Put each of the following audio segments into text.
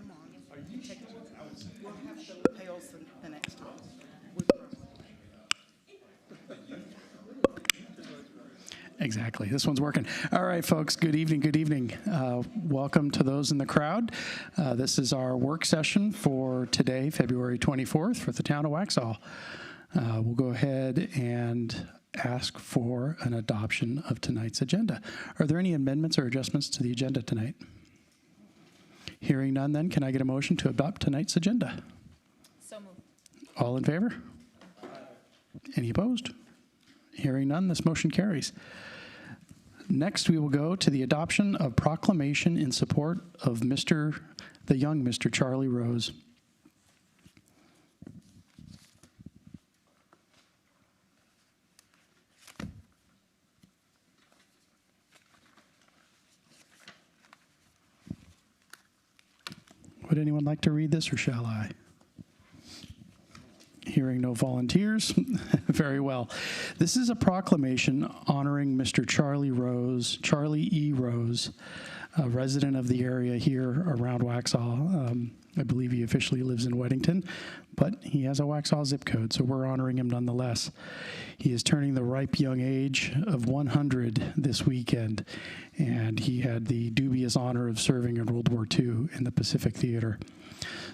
them on. We'll have the lapels the next time. Exactly. This one's working. All right, folks. Good evening. Good evening. Welcome to those in the crowd. This is our work session for today, February 24th, for the town of Waxhaw. We'll go ahead and ask for an adoption of tonight's agenda. Are there any amendments or adjustments to the agenda tonight? Hearing none, then, can I get a motion to adopt tonight's agenda? So moved. All in favor? Any opposed? Hearing none, this motion carries. Next, we will go to the adoption of proclamation in support of the young Mr. Charlie Rose. Would anyone like to read this, or shall I? Hearing no volunteers. Very well. This is a proclamation honoring Mr. Charlie E. Rose, a resident of the area here around Waxhaw. I believe he officially lives in Weddington, but he has a Waxhaw zip code, so we're honoring him nonetheless. He is turning the ripe young age of 100 this weekend, and he had the dubious honor of serving in World War II in the Pacific Theater.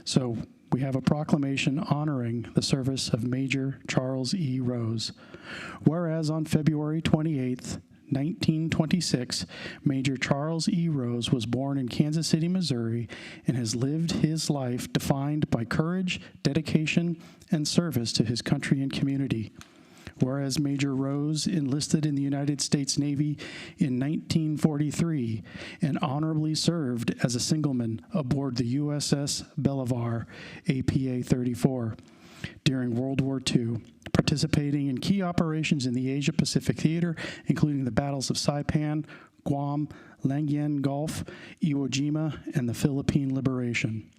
So we have a proclamation honoring the service of Major Charles E. Rose. Whereas on February 28th, 1926, Major Charles E. Rose was born in Kansas City, Missouri, and has lived his life defined by courage, dedication, and service to his country and community. Whereas Major Rose enlisted in the United States Navy in 1943 and honorably served as a signalman aboard the USS Bolivar, APA 34, during World War II, participating in key operations in the Asia-Pacific Theater, including the battles of Saipan, Guam, Langian Gulf, Iwo Jima, and the Philippine Liberation.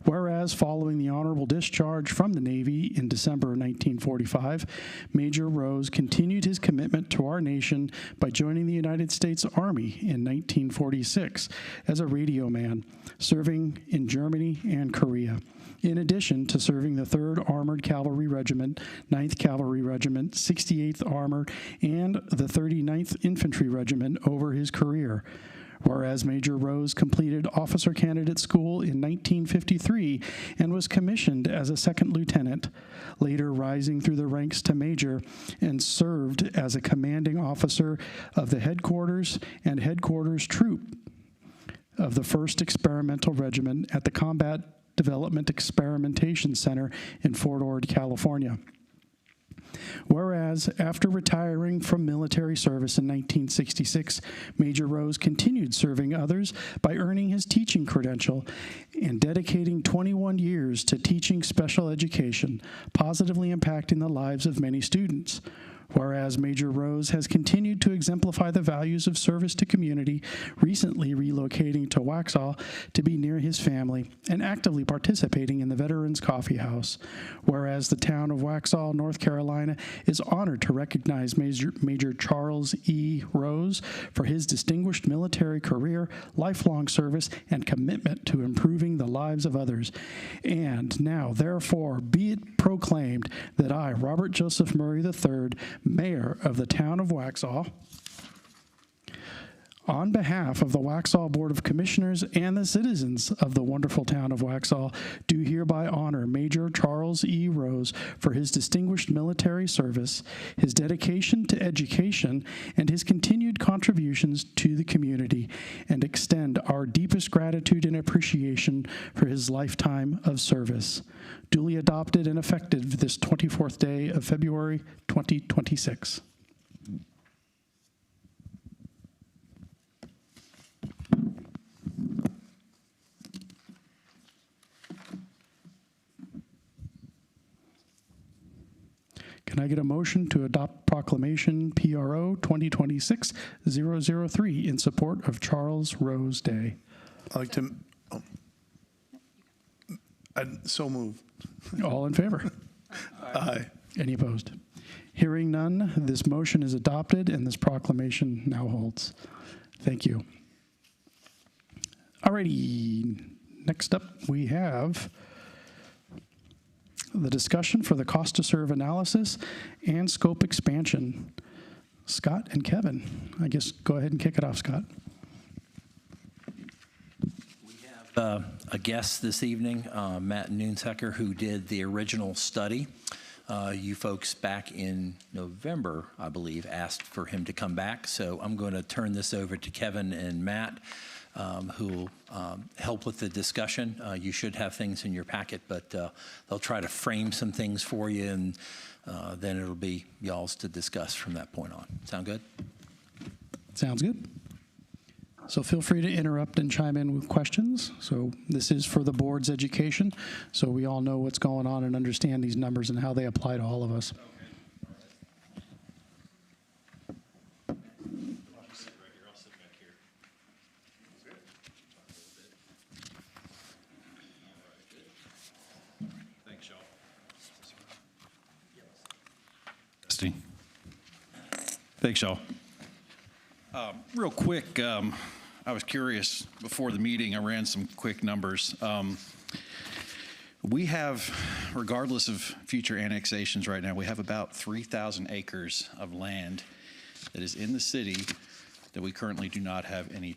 Whereas, following the honorable discharge from the Navy in December 1945, Major Rose continued his commitment to our nation by joining the United States Army in 1946 as a radio man, serving in Germany and Korea, in addition to serving the 3rd Armored Cavalry Regiment, 9th Cavalry Regiment, 68th Armored, and the 39th Infantry Regiment over his career. Whereas Major Rose completed Officer Candidate School in 1953 and was commissioned as a second lieutenant, later rising through the ranks to major, and served as a commanding officer of the headquarters and headquarters troop of the 1st Experimental Regiment at the Combat Development Experimentation Center in Fort Ord, California. Whereas, after retiring from military service in 1966, Major Rose continued serving others by earning his teaching credential and dedicating 21 years to teaching special education, positively impacting the lives of many students. Whereas Major Rose has continued to exemplify the values of service to community, recently relocating to Waxhaw to be near his family and actively participating in the Veterans Coffee House. Whereas the town of Waxhaw, North Carolina, is honored to recognize Major Charles E. Rose for his distinguished military career, lifelong service, and commitment to improving the lives of others. And now, therefore, be it proclaimed that I, Robert Joseph Murray III, Mayor of the town of Waxhaw, on behalf of the Waxhaw Board of Commissioners and the citizens of the wonderful town of Waxhaw, do hereby honor Major Charles E. Rose for his distinguished military service, his dedication to education, and his continued contributions to the community, and extend our deepest gratitude and appreciation for his lifetime of service. Duly adopted and effective this 24th day of February 2026. Can I get a motion to adopt Proclamation PRO 2026-003 in support of Charles Rose Day? I'd like to, so move. All in favor? Aye. Any opposed? Hearing none, this motion is adopted and this proclamation now holds. Thank you. Alrighty, next up, we have the discussion for the cost to serve analysis and scope expansion. Scott and Kevin, I guess go ahead and kick it off, Scott. We have a guest this evening, Matt Noonsecker, who did the original study. You folks back in November, I believe, asked for him to come back. So I'm going to turn this over to Kevin and Matt, who will help with the discussion. You should have things in your packet, but they'll try to frame some things for you, and then it'll be y'all's to discuss from that point on. Sound good? Sounds good. So feel free to interrupt and chime in with questions. So this is for the board's education, so we all know what's going on and understand these numbers and how they apply to all of us. Thanks, y'all. Real quick, I was curious before the meeting. I ran some quick numbers. We have, regardless of future annexations right now, we have about 3,000 acres of land that is in the city that we currently do not have any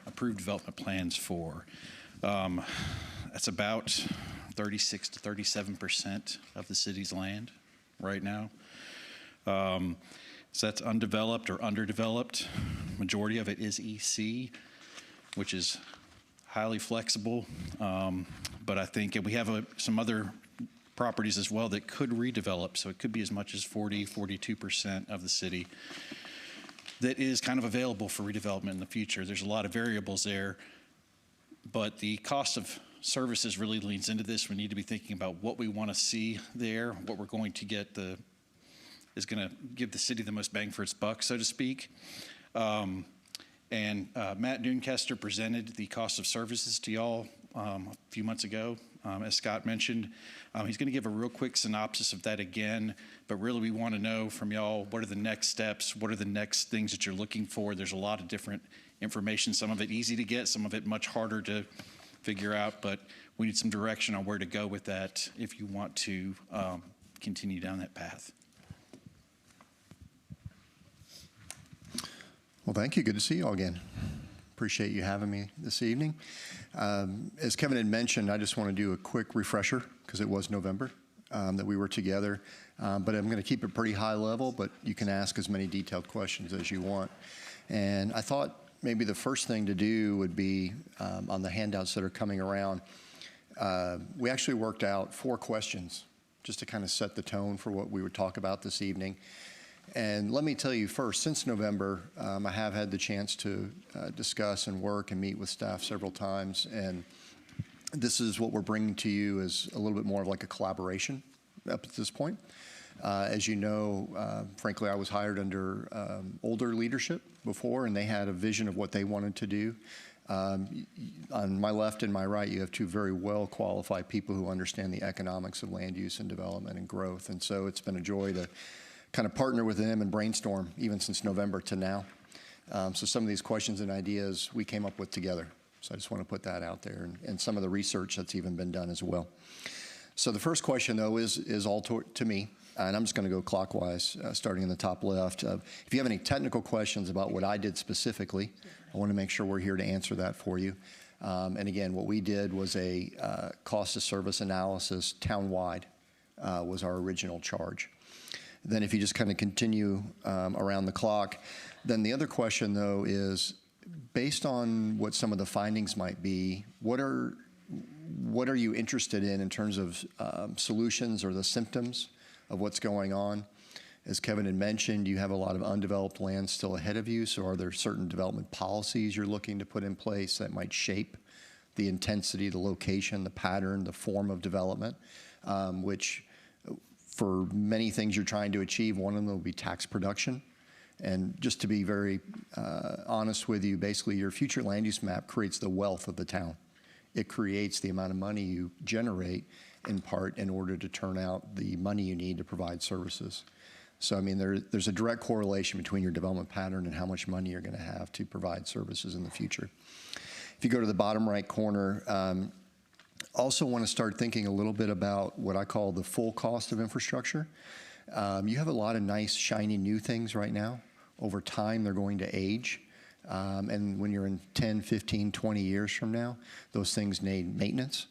approved development plans for. That's about 36 to 37% of the city's land right now. So that's undeveloped or underdeveloped. Majority of it is EC, which is highly flexible. But I think we have some other properties as well that could redevelop. So it could be as much as 40, 42% of the city that is kind of available for redevelopment in the future. There's a lot of variables there, but the cost of services really leans into this. We need to be thinking about what we want to see there, what we're going to get is going to give the city the most bang for its buck, so to speak. And Matt Noonkester presented the cost of services to y'all a few months ago. As Scott mentioned, he's going to give a real quick synopsis of that again, but really we want to know from y'all, what are the next steps? What are the next things that you're looking for? There's a lot of different information, some of it easy to get, some of it much harder to figure out, but we need some direction on where to go with that if you want to continue down that path. Well, thank you. Good to see you all again. Appreciate you having me this evening. As Kevin had mentioned, I just want to do a quick refresher because it was November that we were together. But I'm going to keep it pretty high level, but you can ask as many detailed questions as you want. And I thought maybe the first thing to do would be on the handouts that are coming around. We actually worked out 4 questions just to kind of set the tone for what we would talk about this evening. And let me tell you first, since November, I have had the chance to discuss and work and meet with staff several times. And this is what we're bringing to you as a little bit more of like a collaboration up at this point. As you know, frankly, I was hired under older leadership before, and they had a vision of what they wanted to do. On my left and my right, you have 2 very well-qualified people who understand the economics of land use and development and growth. And so it's been a joy to kind of partner with them and brainstorm even since November to now. So some of these questions and ideas we came up with together. So I just want to put that out there, and some of the research that's even been done as well. So the first question, though, is all to me, and I'm just going to go clockwise, starting in the top left. If you have any technical questions about what I did specifically, I want to make sure we're here to answer that for you. And again, what we did was a cost of service analysis town-wide was our original charge. Then if you just kind of continue around the clock, then the other question, though, is based on what some of the findings might be, what are you interested in terms of solutions or the symptoms of what's going on? As Kevin had mentioned, you have a lot of undeveloped land still ahead of you, so are there certain development policies you're looking to put in place that might shape the intensity, the location, the pattern, the form of development, which for many things you're trying to achieve, one of them will be tax production. And just to be very honest with you, basically your future land use map creates the wealth of the town. It creates the amount of money you generate in part in order to turn out the money you need to provide services. So, I mean, there's a direct correlation between your development pattern and how much money you're going to have to provide services in the future. If you go to the bottom right corner, Also want to start thinking a little bit about what I call the full cost of infrastructure. You have a lot of nice, shiny new things right now. Over time, they're going to age. And when you're in 10, 15, 20 years from now, those things need maintenance.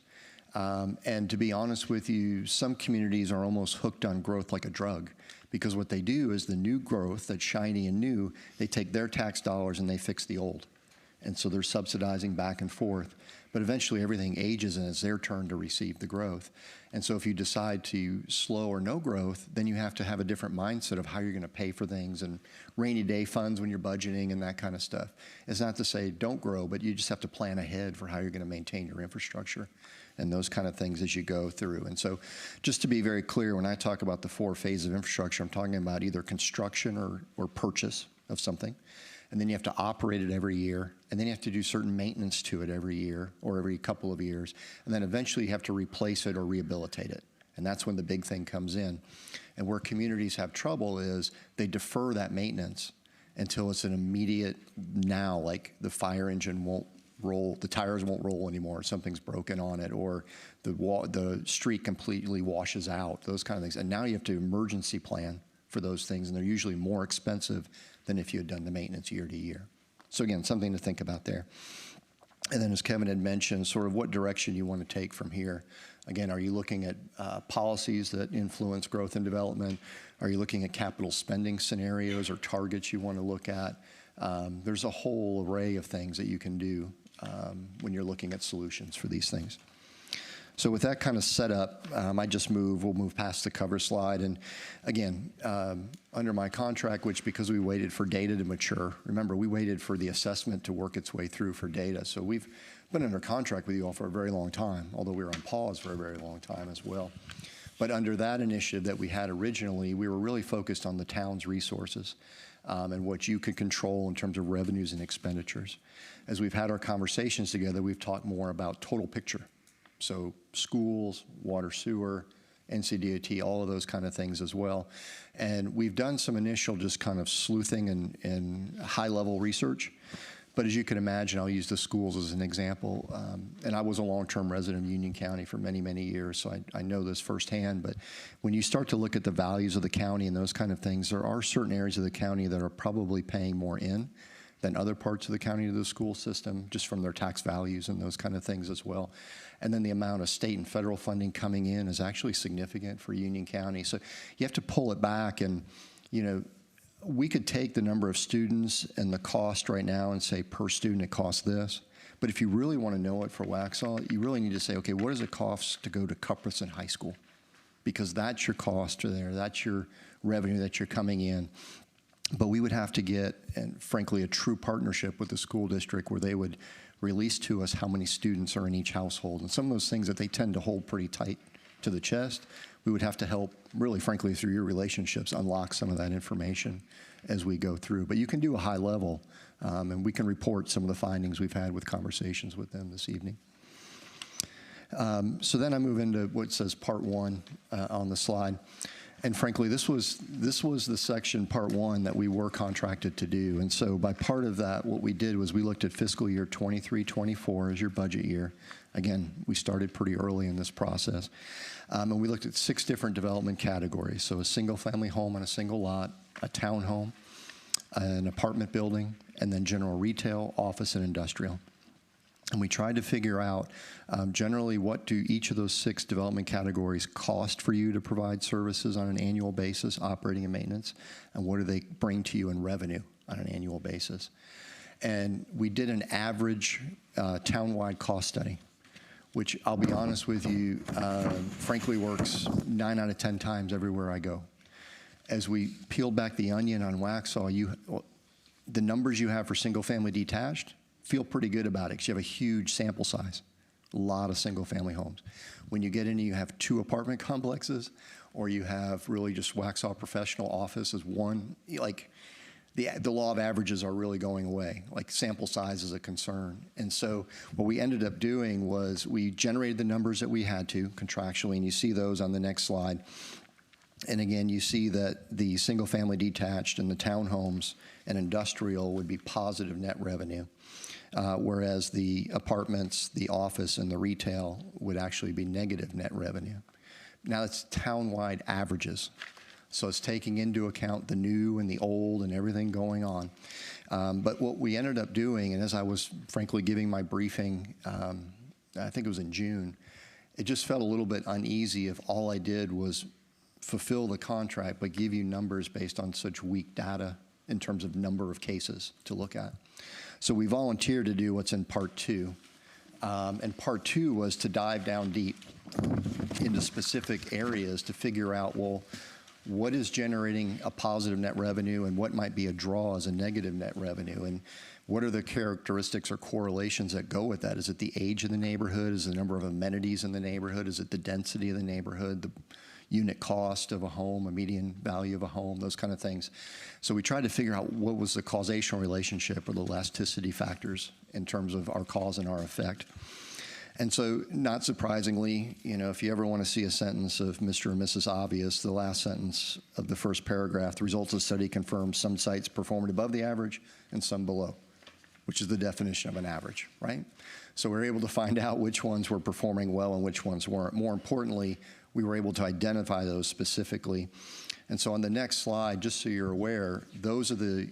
And to be honest with you, some communities are almost hooked on growth like a drug, because what they do is the new growth that's shiny and new, they take their tax dollars and they fix the old. And so they're subsidizing back and forth. But eventually everything ages and it's their turn to receive the growth. And so if you decide to slow or no growth, then you have to have a different mindset of how you're going to pay for things and rainy day funds when you're budgeting and that kind of stuff. It's not to say don't grow, but you just have to plan ahead for how you're going to maintain your infrastructure and those kind of things as you go through. And so just to be very clear, when I talk about the 4 phases of infrastructure, I'm talking about either construction or purchase of something. And then you have to operate it every year, and then you have to do certain maintenance to it every year or every couple of years, and then eventually you have to replace it or rehabilitate it. And that's when the big thing comes in. And where communities have trouble is they defer that maintenance until it's an immediate now, like the fire engine won't roll, the tires won't roll anymore, something's broken on it, or the street completely washes out, those kind of things. And now you have to emergency plan for those things, and they're usually more expensive than if you had done the maintenance year to year. So again, something to think about there. And then as Kevin had mentioned, sort of what direction you want to take from here. Again, are you looking at policies that influence growth and development? Are you looking at capital spending scenarios or targets you want to look at? There's a whole array of things that you can do when you're looking at solutions for these things. So with that kind of setup, we'll move past the cover slide. And again, under my contract, which because we waited for data to mature, remember, we waited for the assessment to work its way through for data. So we've been under contract with you all for a very long time, although we were on pause for a very long time as well. But under that initiative that we had originally, we were really focused on the town's resources and what you could control in terms of revenues and expenditures. As we've had our conversations together, we've talked more about total picture. So schools, water, sewer, NCDOT, all of those kind of things as well. And we've done some initial just kind of sleuthing and high-level research. But as you can imagine, I'll use the schools as an example. And I was a long-term resident of Union County for many, many years, so I know this firsthand. But when you start to look at the values of the county and those kind of things, there are certain areas of the county that are probably paying more in than other parts of the county to the school system, just from their tax values and those kind of things as well. And then the amount of state and federal funding coming in is actually significant for Union County. So you have to pull it back, and we could take the number of students and the cost right now and say per student it costs this. But if you really want to know it for Waxhaw, you really need to say, okay, what does it cost to go to Cuthbertson High School? Because that's your cost there, that's your revenue that you're coming in. But we would have to get, and frankly, a true partnership with the school district where they would release to us how many students are in each household. And some of those things that they tend to hold pretty tight to the chest, we would have to help, really, frankly, through your relationships, unlock some of that information as we go through. But you can do a high level, and we can report some of the findings we've had with conversations with them this evening. So then I move into what says Part 1 on the slide. And frankly, this was the section, Part 1, that we were contracted to do. And so by part of that, what we did was we looked at fiscal year 23-24 as your budget year. Again, we started pretty early in this process. And we looked at 6 different development categories. So a single-family home on a single lot, a townhome, an apartment building, and then general retail, office, and industrial. And we tried to figure out generally what do each of those 6 development categories cost for you to provide services on an annual basis, operating and maintenance, and what do they bring to you in revenue on an annual basis. And we did an average town-wide cost study, which I'll be honest with you, frankly works 9 out of 10 times everywhere I go. As we peeled back the onion on Waxhaw, the numbers you have for single-family detached, feel pretty good about it because you have a huge sample size, a lot of single-family homes. When you get into, you have 2 apartment complexes, or you have really just Waxhaw professional office as one, like the law of averages are really going away, like sample size is a concern. And so what we ended up doing was we generated the numbers that we had to contractually, and you see those on the next slide. And again, you see that the single-family detached and the townhomes and industrial would be positive net revenue. whereas the apartments, the office, and the retail would actually be negative net revenue. Now, it's town-wide averages. So it's taking into account the new and the old and everything going on. But what we ended up doing, and as I was frankly giving my briefing, I think it was in June, it just felt a little bit uneasy if all I did was fulfill the contract but give you numbers based on such weak data in terms of number of cases to look at. So we volunteered to do what's in part 2. And part 2 was to dive down deep into specific areas to figure out, well, what is generating a positive net revenue and what might be a draw as a negative net revenue, and what are the characteristics or correlations that go with that? Is it the age of the neighborhood? Is it the number of amenities in the neighborhood? Is it the density of the neighborhood, the unit cost of a home, a median value of a home, those kind of things? So we tried to figure out what was the causational relationship or the elasticity factors in terms of our cause and our effect. And so, not surprisingly, you know, if you ever want to see a sentence of Mr. and Mrs. Obvious, the last sentence of the first paragraph, the results of the study confirm some sites performed above the average and some below, which is the definition of an average, right? So we're able to find out which ones were performing well and which ones weren't. More importantly, we were able to identify those specifically. And so on the next slide, just so you're aware, those are the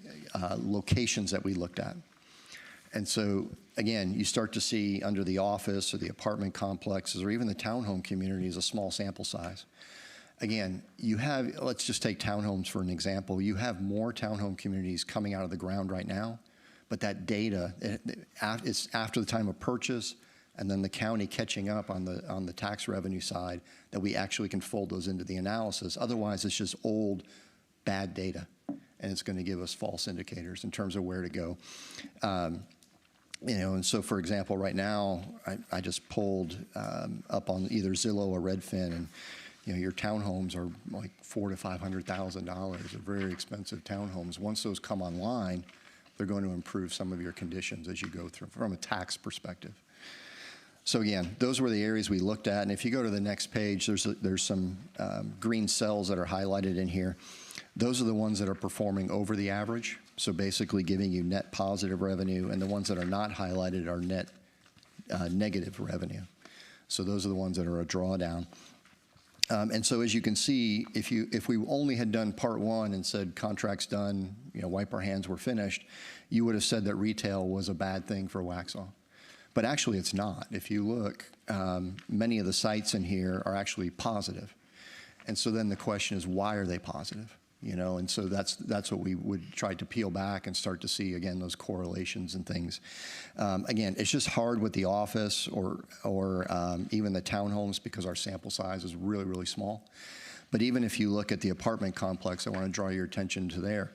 locations that we looked at. And so, again, you start to see under the office or the apartment complexes or even the townhome communities a small sample size. Again, you have, let's just take townhomes for an example. You have more townhome communities coming out of the ground right now, but that data, it's after the time of purchase and then the county catching up on the tax revenue side that we actually can fold those into the analysis. Otherwise, it's just old, bad data, and it's going to give us false indicators in terms of where to go. You know, and so, for example, right now, I just pulled up on either Zillow or Redfin, and you know, your townhomes are like $400,000 to $500,000. They're very expensive townhomes. Once those come online, they're going to improve some of your conditions as you go through from a tax perspective. So again, those were the areas we looked at. And if you go to the next page, there's some green cells that are highlighted in here. Those are the ones that are performing over the average, so basically giving you net positive revenue, and the ones that are not highlighted are net negative revenue. So those are the ones that are a drawdown. And so as you can see, if we only had done part 1 and said contracts done, you know, wipe our hands, we're finished, you would have said that retail was a bad thing for Waxhaw. But actually it's not. If you look, many of the sites in here are actually positive. And so then the question is, why are they positive? You know, and so that's what we would try to peel back and start to see, again, those correlations and things. Again, it's just hard with the office or even the townhomes because our sample size is really, really small. But even if you look at the apartment complex, I want to draw your attention to there.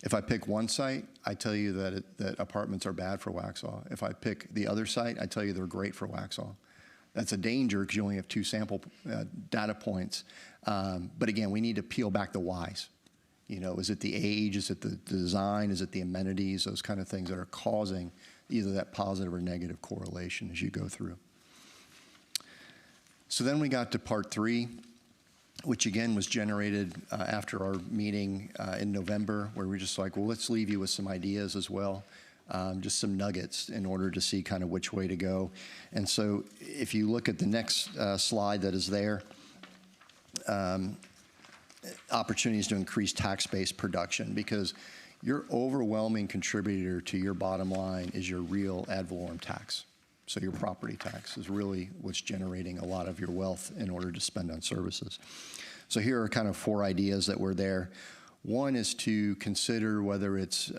If I pick one site, I tell you that apartments are bad for Waxhaw. If I pick the other site, I tell you they're great for Waxhaw. That's a danger because you only have 2 sample data points. But again, we need to peel back the whys. You know, is it the age? Is it the design? Is it the amenities? Those kind of things that are causing either that positive or negative correlation as you go through. So then we got to part 3, which again was generated after our meeting in November, where we're just like, well, let's leave you with some ideas as well. Just some nuggets in order to see kind of which way to go. And so if you look at the next slide that is there, opportunities to increase tax-based production, because your overwhelming contributor to your bottom line is your real ad valorem tax. So your property tax is really what's generating a lot of your wealth in order to spend on services. So here are kind of 4 ideas that were there. One is to consider whether it's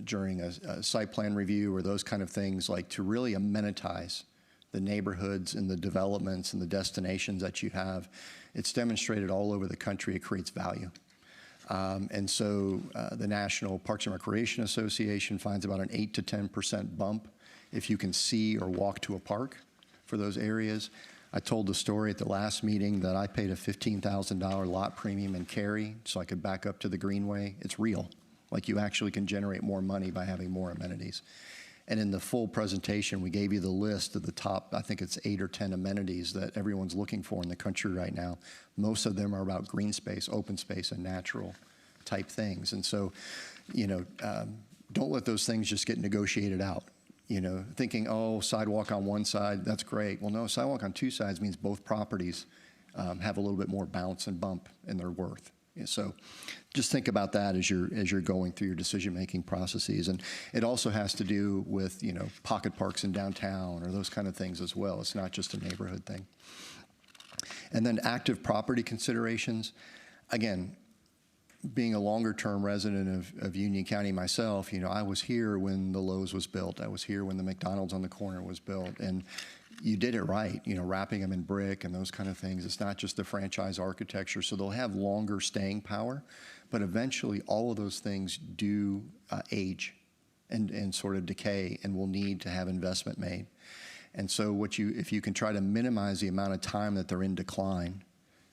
during a site plan review or those kind of things, like to really amenitize the neighborhoods and the developments and the destinations that you have. It's demonstrated all over the country. It creates value. And so the National Parks and Recreation Association finds about an 8 to 10% bump if you can see or walk to a park for those areas. I told the story at the last meeting that I paid a $15,000 lot premium in Cary so I could back up to the Greenway. It's real. Like, you actually can generate more money by having more amenities. And in the full presentation, we gave you the list of the top, I think it's 8 or 10 amenities that everyone's looking for in the country right now. Most of them are about green space, open space, and natural type things. And so, you know, don't let those things just get negotiated out. thinking, oh, sidewalk on one side, that's great. Well, no, sidewalk on two sides means both properties have a little bit more bounce and bump in their worth. So just think about that as you're going through your decision-making processes. And it also has to do with, pocket parks in downtown or those kind of things as well. It's not just a neighborhood thing. And then active property considerations. Again, being a longer-term resident of Union County myself, I was here when the Lowe's was built. I was here when the McDonald's on the corner was built. And you did it right, wrapping them in brick and those kind of things. It's not just the franchise architecture, so they'll have longer staying power, but eventually all of those things do age and sort of decay and will need to have investment made. And so if you can try to minimize the amount of time that they're in decline,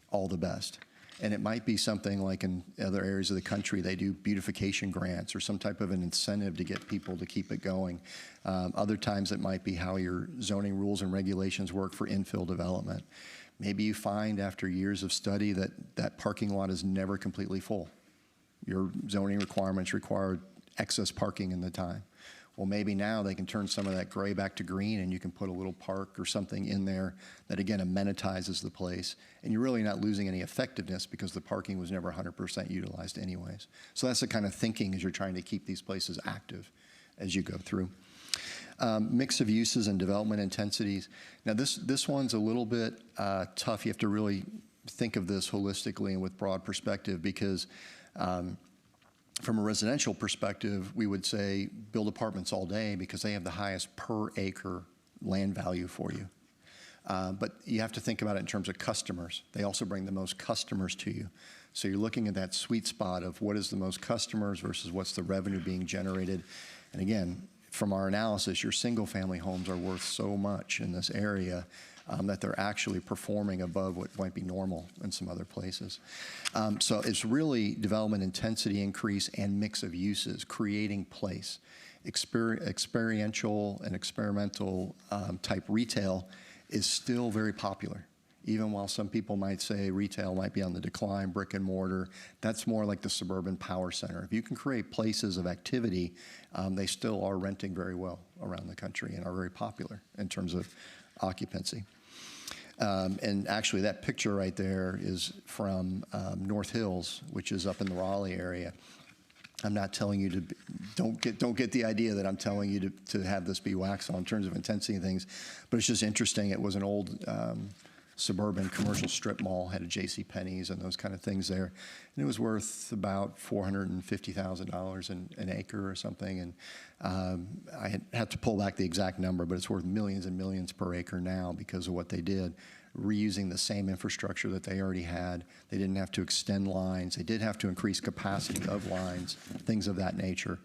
all the best. And it might be something like in other areas of the country, they do beautification grants or some type of an incentive to get people to keep it going. Other times it might be how your zoning rules and regulations work for infill development. Maybe you find after years of study that that parking lot is never completely full. Your zoning requirements require excess parking in the time. Well, maybe now they can turn some of that gray back to green and you can put a little park or something in there that, again, amenitizes the place. And you're really not losing any effectiveness because the parking was never 100% utilized anyways. So that's the kind of thinking as you're trying to keep these places active as you go through. Mix of uses and development intensities. Now, this one's a little bit tough. You have to really think of this holistically and with broad perspective because from a residential perspective, we would say build apartments all day because they have the highest per acre land value for you. But you have to think about it in terms of customers. They also bring the most customers to you. So you're looking at that sweet spot of what is the most customers versus what's the revenue being generated. And again, from our analysis, your single family homes are worth so much in this area that they're actually performing above what might be normal in some other places. So it's really development intensity increase and mix of uses, creating place. Experiential and experimental type retail is still very popular. Even while some people might say retail might be on the decline, brick and mortar, that's more like the suburban power center. If you can create places of activity, they still are renting very well around the country and are very popular in terms of occupancy. And actually, that picture right there is from North Hills, which is up in the Raleigh area. I'm not telling you to don't get the idea that I'm telling you to have this be Waxhaw in terms of intensity and things, but it's just interesting. It was an old suburban commercial strip mall, had a J.C. Penney's and those kind of things there, and it was worth about $450,000 an acre or something. And I had to pull back the exact number, but it's worth millions and millions per acre now because of what they did, reusing the same infrastructure that they already had. They didn't have to extend lines. They did have to increase capacity of lines, things of that nature,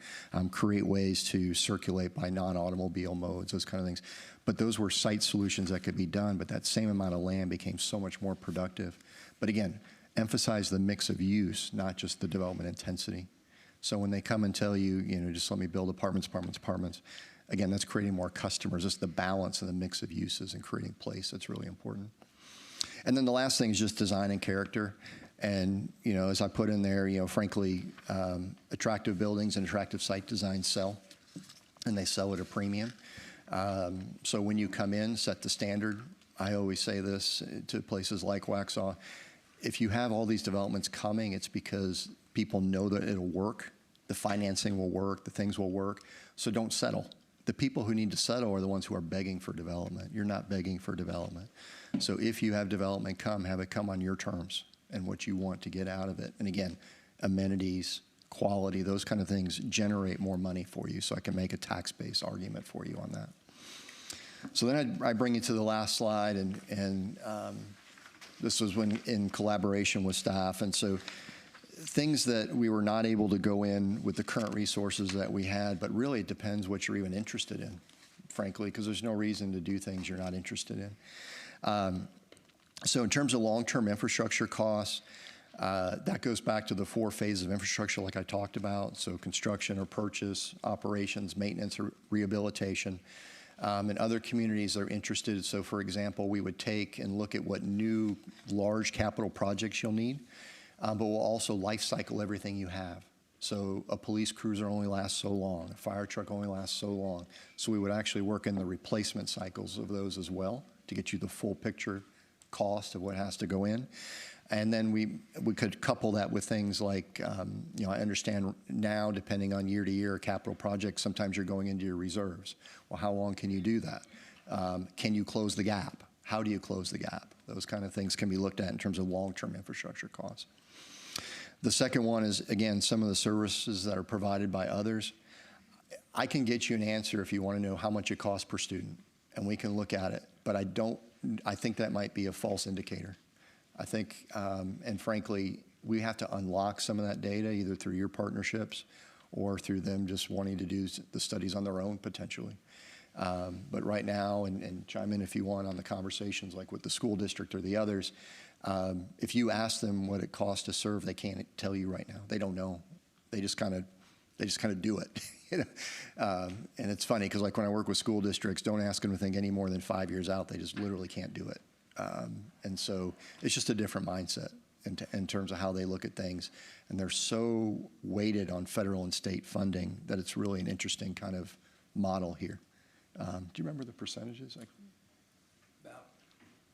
create ways to circulate by non-automobile modes, those kind of things. But those were site solutions that could be done, but that same amount of land became so much more productive. But again, emphasize the mix of use, not just the development intensity. So when they come and tell you, just let me build apartments, again, that's creating more customers. It's the balance and the mix of uses and creating place that's really important. And then the last thing is just design and character. And, as I put in there, frankly, attractive buildings and attractive site designs sell, and they sell at a premium. So when you come in, set the standard. I always say this to places like Waxhaw. If you have all these developments coming, it's because people know that it'll work. The financing will work. The things will work. So don't settle. The people who need to settle are the ones who are begging for development. You're not begging for development. So if you have development come, have it come on your terms and what you want to get out of it. And again, amenities, quality, those kind of things generate more money for you. So I can make a tax-based argument for you on that. So then I bring you to the last slide, and this was when in collaboration with staff. And so things that we were not able to go in with the current resources that we had, but really it depends what you're even interested in, frankly, because there's no reason to do things you're not interested in. So in terms of long-term infrastructure costs, that goes back to the 4 phases of infrastructure like I talked about. So construction or purchase, operations, maintenance or rehabilitation. In other communities that are interested, so for example, we would take and look at what new large capital projects you'll need, but we'll also life cycle everything you have. So a police cruiser only lasts so long, a fire truck only lasts so long. So we would actually work in the replacement cycles of those as well to get you the full picture cost of what has to go in. And then we could couple that with things like, you know, I understand now, depending on year to year capital projects, sometimes you're going into your reserves. Well, how long can you do that? Can you close the gap? How do you close the gap? Those kind of things can be looked at in terms of long-term infrastructure costs. The second one is, again, some of the services that are provided by others. I can get you an answer if you want to know how much it costs per student, and we can look at it. But I think that might be a false indicator. I think, and frankly, we have to unlock some of that data either through your partnerships or through them just wanting to do the studies on their own potentially. But right now, and chime in if you want on the conversations like with the school district or the others, if you ask them what it costs to serve, they can't tell you right now. They don't know. They just kind of do it. You know? And it's funny because like when I work with school districts, don't ask them to think any more than 5 years out. They just literally can't do it. And so it's just a different mindset in terms of how they look at things. And they're so weighted on federal and state funding that it's really an interesting kind of model here. Do you remember the percentages? About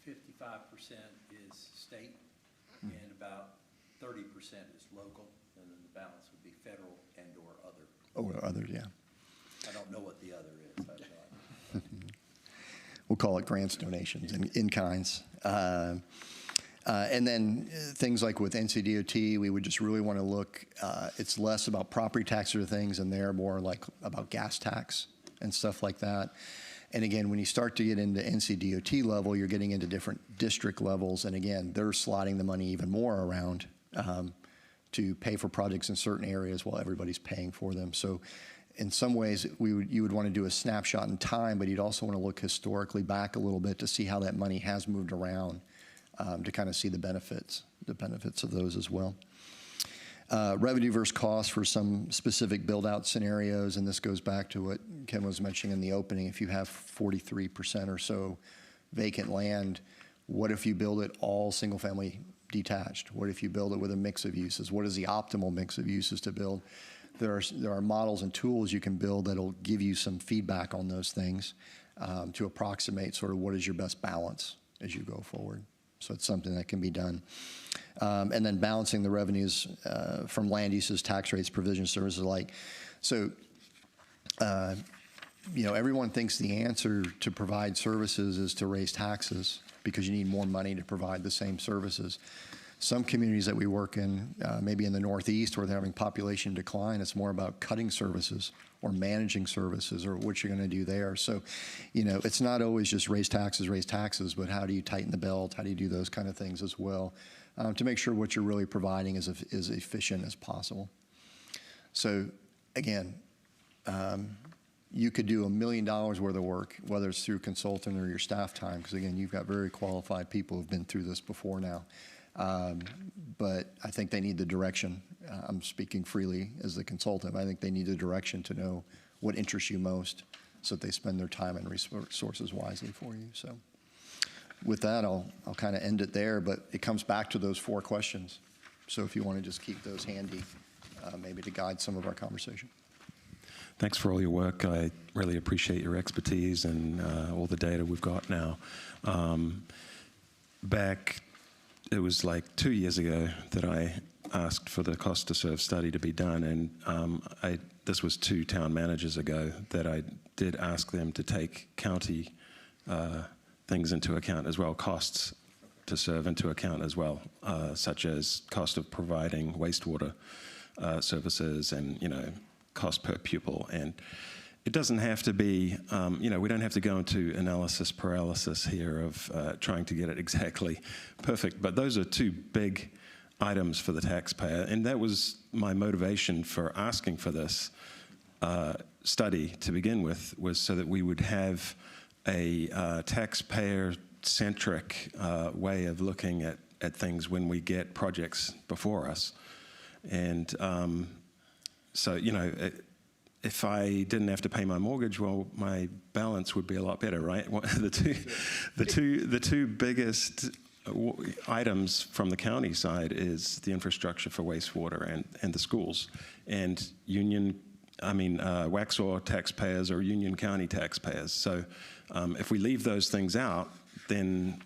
55% is state, and about 30% is local, and then the balance would be federal and/or other. Oh, others, yeah. I don't know what the other is. I thought. We'll call it grants, donations, and in-kinds. And then things like with NCDOT, we would just really want to look, it's less about property tax or things, and they're more like about gas tax and stuff like that. And again, when you start to get into NCDOT level, you're getting into different district levels. And again, they're slotting the money even more around to pay for projects in certain areas while everybody's paying for them. So in some ways, you would want to do a snapshot in time, but you'd also want to look historically back a little bit to see how that money has moved around to kind of see the benefits of those as well. Revenue versus cost for some specific build-out scenarios, and this goes back to what Ken was mentioning in the opening. If you have 43% or so vacant land, what if you build it all single-family detached? What if you build it with a mix of uses? What is the optimal mix of uses to build? There are models and tools you can build that'll give you some feedback on those things to approximate sort of what is your best balance as you go forward. So it's something that can be done. And then balancing the revenues from land uses, tax rates, provision services alike. So, you know, everyone thinks the answer to provide services is to raise taxes because you need more money to provide the same services. Some communities that we work in, maybe in the Northeast where they're having population decline, it's more about cutting services or managing services or what you're going to do there. So, you know, it's not always just raise taxes, but how do you tighten the belt? How do you do those kind of things as well to make sure what you're really providing is efficient as possible? So, again, you could do $1 million worth of work, whether it's through consultant or your staff time, because, again, you've got very qualified people who've been through this before now. But I think they need the direction. I'm speaking freely as the consultant. I think they need the direction to know what interests you most so that they spend their time and resources wisely for you. So with that, I'll kind of end it there, but it comes back to those 4 questions. So if you want to just keep those handy, maybe to guide some of our conversation. Thanks for all your work. I really appreciate your expertise and all the data we've got now. It was like 2 years ago that I asked for the cost to serve study to be done, and this was 2 town managers ago that I did ask them to take county things into account as well, costs to serve into account as well, such as cost of providing wastewater services and, you know, cost per pupil. And it doesn't have to be, you know, we don't have to go into analysis paralysis here of trying to get it exactly perfect. But those are 2 big items for the taxpayer. And that was my motivation for asking for this study to begin with, was so that we would have a taxpayer-centric way of looking at things when we get projects before us. And so, you know, if I didn't have to pay my mortgage, well, my balance would be a lot better, right? The two biggest items from the county side is the infrastructure for wastewater and the schools. And Waxhaw taxpayers are Union County taxpayers. So if we leave those things out, then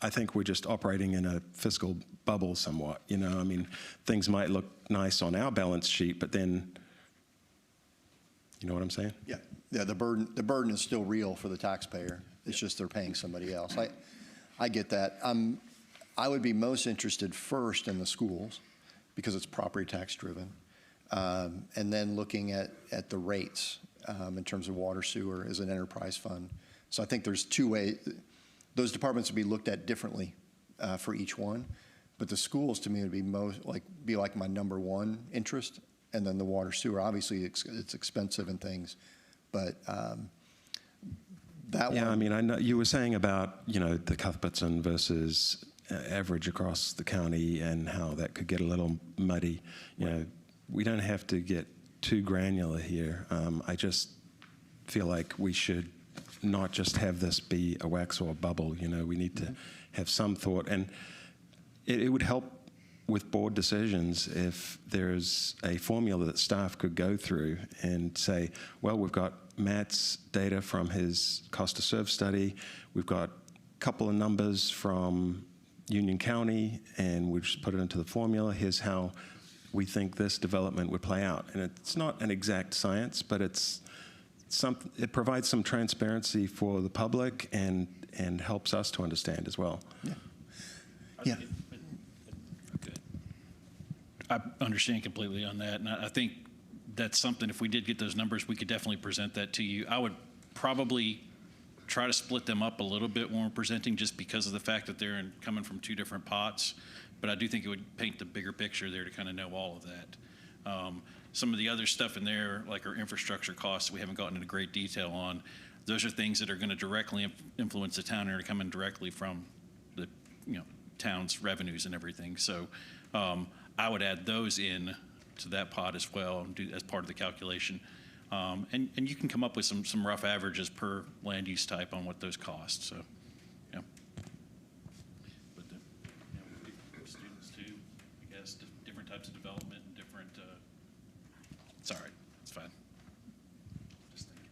I think we're just operating in a fiscal bubble somewhat. Things might look nice on our balance sheet, but then, you know what I'm saying? Yeah, the burden is still real for the taxpayer. It's just they're paying somebody else. I get that. I would be most interested first in the schools because it's property tax driven, and then looking at the rates in terms of water sewer as an enterprise fund. So I think there's two ways. Those departments would be looked at differently for each one, but the schools to me would be like my number one interest, and then the water sewer. Obviously, it's expensive and things, but that one. Yeah, I know you were saying about the Cuthbertson versus average across the county and how that could get a little muddy. We don't have to get too granular here. I just feel like we should not just have this be a Waxhaw bubble. We need to have some thought, and it would help with board decisions if there's a formula that staff could go through and say, well, we've got Matt's data from his cost to serve study, we've got a couple of numbers from Union County, and we just put it into the formula. Here's how we think this development would play out. And it's not an exact science, but it provides some transparency for the public and helps us to understand as well. Yeah. I understand completely on that, and I think that's something, if we did get those numbers, we could definitely present that to you. I would probably try to split them up a little bit when we're presenting, just because of the fact that they're coming from two different pots, but I do think it would paint the bigger picture there to kind of know all of that. Some of the other stuff in there, like our infrastructure costs, we haven't gotten into great detail on. Those are things that are going to directly influence the town and are coming directly from the town's revenues and everything. So I would add those in to that pot as well and do as part of the calculation. And you can come up with some rough averages per land use type on what those cost. So, yeah. But students too, I guess, different types of development and different. It's all right. It's fine. Just thinking.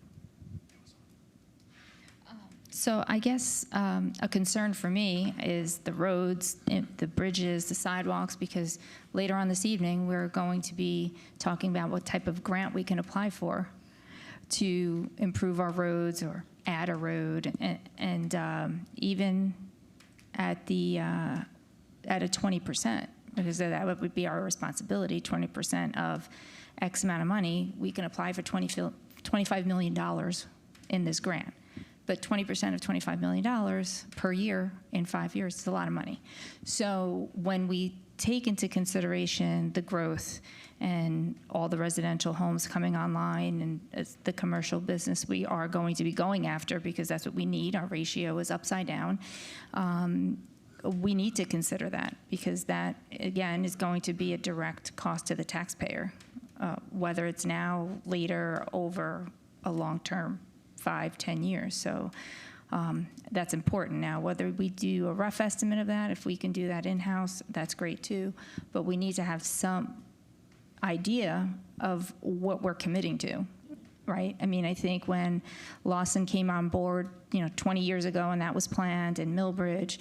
So I guess a concern for me is the roads, the bridges, the sidewalks, because later on this evening, we're going to be talking about what type of grant we can apply for to improve our roads or add a road. And even at a 20%, because that would be our responsibility, 20% of X amount of money, we can apply for $25 million in this grant. But 20% of $25 million per year in 5 years is a lot of money. So when we take into consideration the growth and all the residential homes coming online and the commercial business we are going to be going after, because that's what we need, our ratio is upside down, we need to consider that, because that, again, is going to be a direct cost to the taxpayer, whether it's now, later, over a long term, 5-10 years. So that's important. Now, whether we do a rough estimate of that, if we can do that in-house, that's great too. But we need to have some idea of what we're committing to, right? I mean, I think when Lawson came on board, 20 years ago, and that was planned, and Millbridge,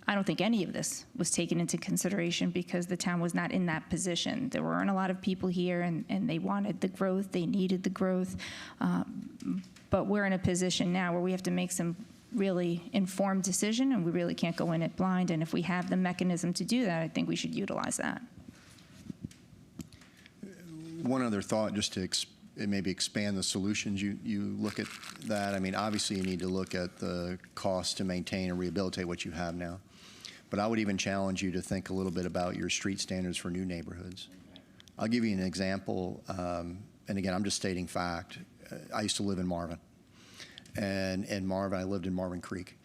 I don't think any of this was taken into consideration because the town was not in that position. There weren't a lot of people here, and they wanted the growth, they needed the growth. But we're in a position now where we have to make some really informed decision, and we really can't go in it blind. And if we have the mechanism to do that, I think we should utilize that. One other thought, just to maybe expand the solutions you look at that. I mean, obviously you need to look at the cost to maintain and rehabilitate what you have now. But I would even challenge you to think a little bit about your street standards for new neighborhoods. I'll give you an example, and again, I'm just stating fact. I used to live in Marvin, and in Marvin, I lived in Marvin Creek,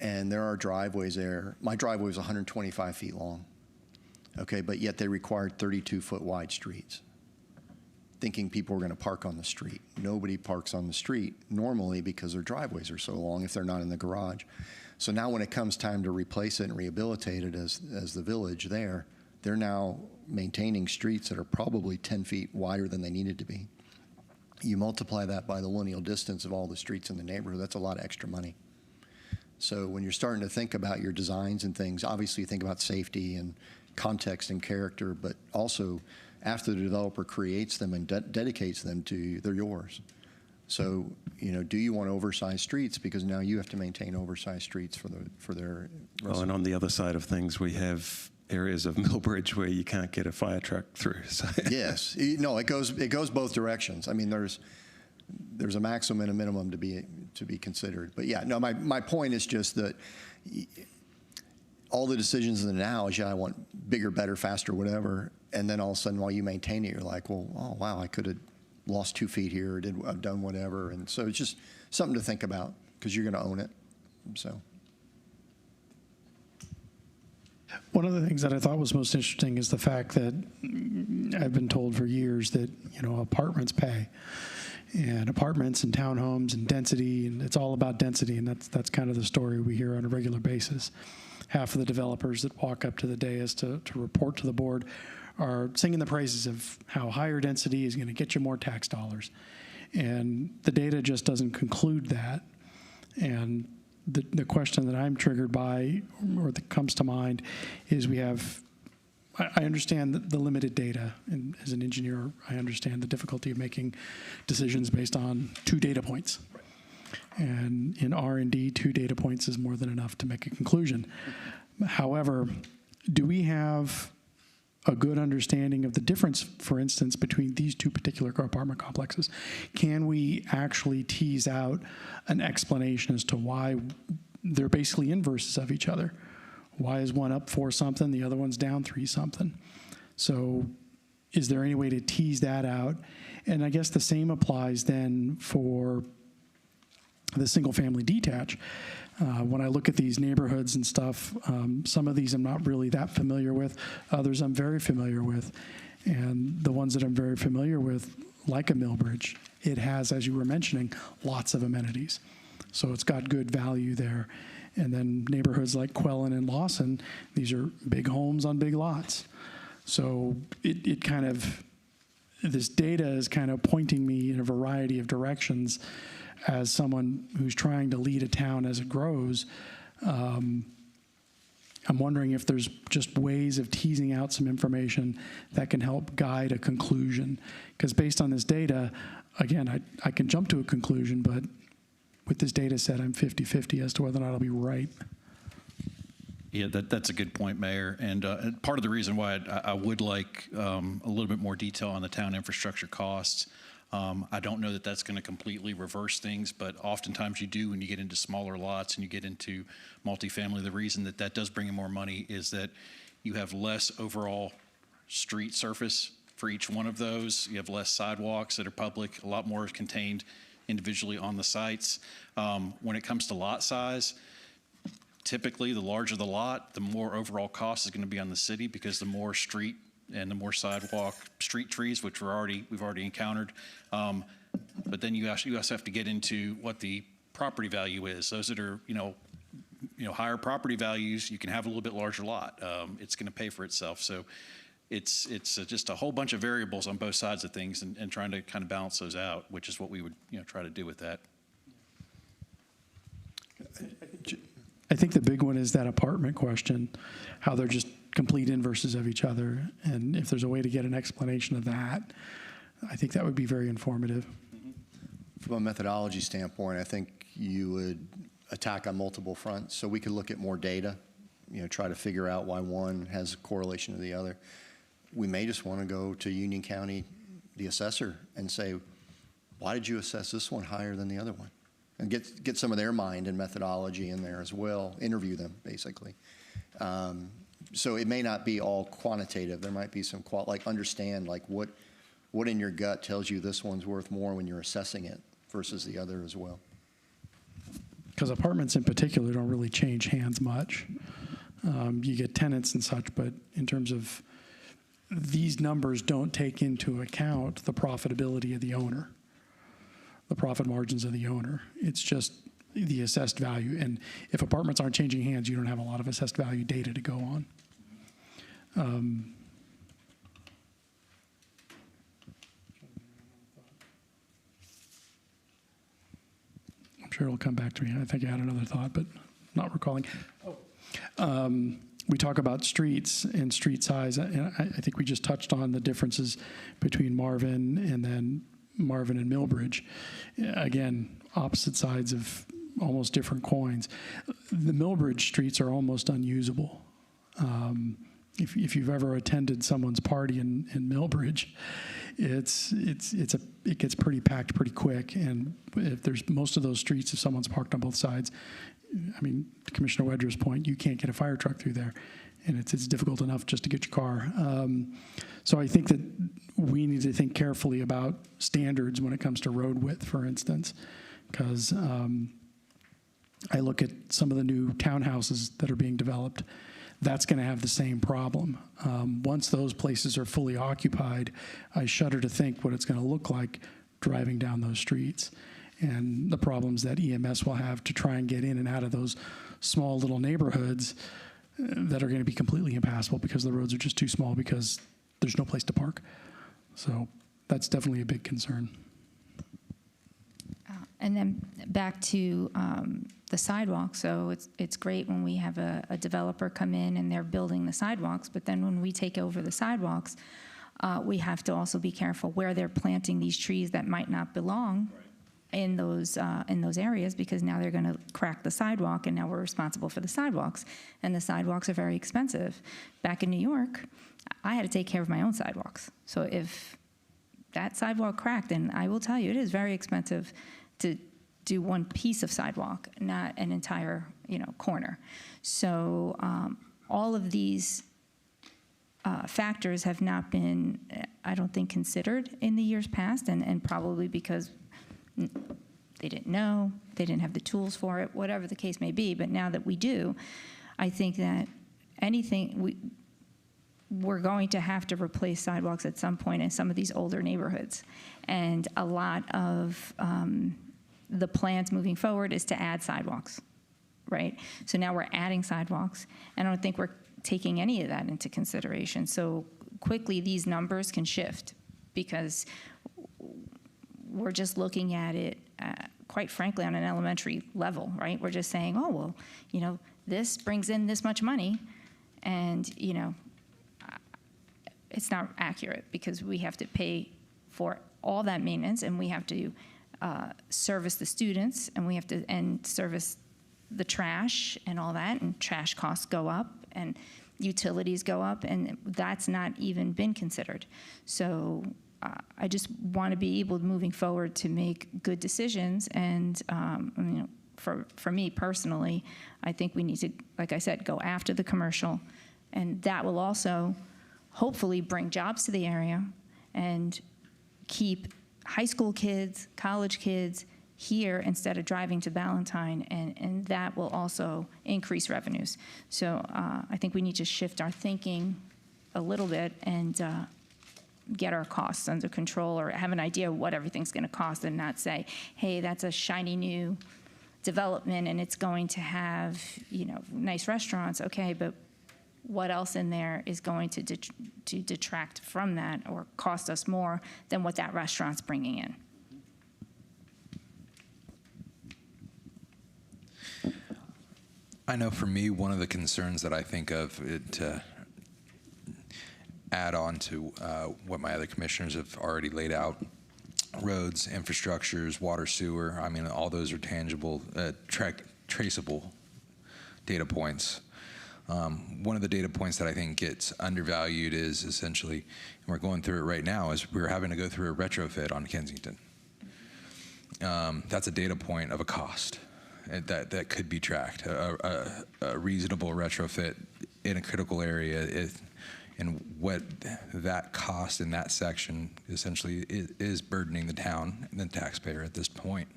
and there are driveways there. My driveway was 125 feet long, okay, but yet they required 32-foot wide streets, thinking people were going to park on the street. Nobody parks on the street normally because their driveways are so long if they're not in the garage. So now when it comes time to replace it and rehabilitate it as the village there, they're now maintaining streets that are probably 10 feet wider than they needed to be. You multiply that by the lineal distance of all the streets in the neighborhood, that's a lot of extra money. So when you're starting to think about your designs and things, obviously you think about safety and context and character, but also after the developer creates them and dedicates them to you, they're yours. So, you know, do you want oversized streets? Because now you have to maintain oversized streets for their Oh, and on the other side of things, we have areas of Millbridge where you can't get a fire truck through. So Yes, no, it goes both directions. I mean, there's a maximum and a minimum to be considered. But yeah, no, my point is just that all the decisions in the now is, yeah, I want bigger, better, faster, whatever, and then all of a sudden while you maintain it, you're like, well, oh wow, I could have lost 2 feet here, or I've done whatever, and so it's just something to think about because you're going to own it. So. One of the things that I thought was most interesting is the fact that I've been told for years that, you know, apartments pay, and apartments and townhomes and density, and it's all about density, and that's kind of the story we hear on a regular basis. Half of the developers that walk up to the dais to report to the board are singing the praises of how higher density is going to get you more tax dollars. And the data just doesn't conclude that. And the question that I'm triggered by, or that comes to mind, is we have, I understand the limited data, and as an engineer, I understand the difficulty of making decisions based on 2 data points. And in R&D, 2 data points is more than enough to make a conclusion. However, do we have a good understanding of the difference, for instance, between these 2 particular apartment complexes? Can we actually tease out an explanation as to why they're basically inverses of each other? Why is one up 4 something, the other one's down 3 something? So is there any way to tease that out? And I guess the same applies then for the single-family detach. When I look at these neighborhoods and stuff, some of these I'm not really that familiar with. Others I'm very familiar with. And the ones that I'm very familiar with, like a Millbridge, it has, as you were mentioning, lots of amenities. So it's got good value there. And then neighborhoods like Quellen and Lawson, these are big homes on big lots. So it kind of, this data is kind of pointing me in a variety of directions as someone who's trying to lead a town as it grows. I'm wondering if there's just ways of teasing out some information that can help guide a conclusion. Because based on this data, again, I can jump to a conclusion, but with this data set, I'm 50-50 as to whether or not I'll be right. Yeah, that's a good point, Mayor. And part of the reason why I would like a little bit more detail on the town infrastructure costs. I don't know that that's going to completely reverse things, but oftentimes you do when you get into smaller lots and you get into multifamily. The reason that does bring in more money is that you have less overall street surface for each one of those. You have less sidewalks that are public, a lot more is contained individually on the sites. When it comes to lot size, typically the larger the lot, the more overall cost is going to be on the city, because the more street and the more sidewalk, street trees, which we've already encountered. But then you also have to get into what the property value is. Those that are, higher property values, you can have a little bit larger lot. It's going to pay for itself. So it's just a whole bunch of variables on both sides of things, and trying to kind of balance those out, which is what we would, try to do with that. I think the big one is that apartment question, how they're just complete inverses of each other. And if there's a way to get an explanation of that, I think that would be very informative. From a methodology standpoint, I think you would attack on multiple fronts. So we could look at more data, try to figure out why one has a correlation to the other. We may just want to go to Union County, the assessor, and say, why did you assess this one higher than the other one? And get some of their mind and methodology in there as well, interview them, basically. So it may not be all quantitative. There might be some understand what in your gut tells you this one's worth more when you're assessing it versus the other as well. Because apartments in particular don't really change hands much. You get tenants and such, but in terms of these numbers don't take into account the profitability of the owner, the profit margins of the owner. It's just the assessed value. And if apartments aren't changing hands, you don't have a lot of assessed value data to go on. I'm sure it'll come back to me. I think I had another thought, but not recalling. We talk about streets and street size, and I think we just touched on the differences between Marvin and then Marvin and Millbridge. Again, opposite sides of almost different coins. The Millbridge streets are almost unusable. If you've ever attended someone's party in Millbridge, it gets pretty packed pretty quick. And if there's most of those streets, if someone's parked on both sides, I mean, to Commissioner Wedger's point, you can't get a fire truck through there, and it's difficult enough just to get your car. So I think that we need to think carefully about standards when it comes to road width, for instance, because I look at some of the new townhouses that are being developed. That's going to have the same problem. Once those places are fully occupied, I shudder to think what it's going to look like driving down those streets, and the problems that EMS will have to try and get in and out of those small little neighborhoods that are going to be completely impassable because the roads are just too small because there's no place to park. So that's definitely a big concern. And then back to the sidewalks. So it's great when we have a developer come in and they're building the sidewalks, but then when we take over the sidewalks, we have to also be careful where they're planting these trees that might not belong in those areas, because now they're going to crack the sidewalk, and now we're responsible for the sidewalks, and the sidewalks are very expensive. Back in New York, I had to take care of my own sidewalks. So if that sidewalk cracked, and I will tell you, it is very expensive to do one piece of sidewalk, not an entire, corner. So all of these factors have not been, I don't think, considered in the years past, and probably because they didn't know, they didn't have the tools for it, whatever the case may be. But now that we do, I think that we're going to have to replace sidewalks at some point in some of these older neighborhoods. And a lot of the plans moving forward is to add sidewalks, right? So now we're adding sidewalks, and I don't think we're taking any of that into consideration. So quickly these numbers can shift because we're just looking at it, quite frankly, on an elementary level, right? We're just saying, oh, well, this brings in this much money, and, it's not accurate because we have to pay for all that maintenance, and we have to service the students, and we have to service the trash and all that, and trash costs go up, and utilities go up, and that's not even been considered. So I just want to be able, moving forward, to make good decisions. And for me personally, I think we need to, like I said, go after the commercial, and that will also hopefully bring jobs to the area and keep high school kids, college kids here instead of driving to Ballantyne, and that will also increase revenues. So I think we need to shift our thinking a little bit and get our costs under control, or have an idea of what everything's going to cost, and not say, hey, that's a shiny new development and it's going to have nice restaurants. Okay, but what else in there is going to detract from that or cost us more than what that restaurant's bringing in? I know for me, one of the concerns that I think of to add on to what my other commissioners have already laid out, roads, infrastructures, water, sewer, I mean, all those are tangible, traceable data points. One of the data points that I think gets undervalued is essentially, and we're going through it right now, is we're having to go through a retrofit on Kensington. That's a data point of a cost that could be tracked. A reasonable retrofit in a critical area and what that cost in that section essentially is burdening the town and the taxpayer at this point.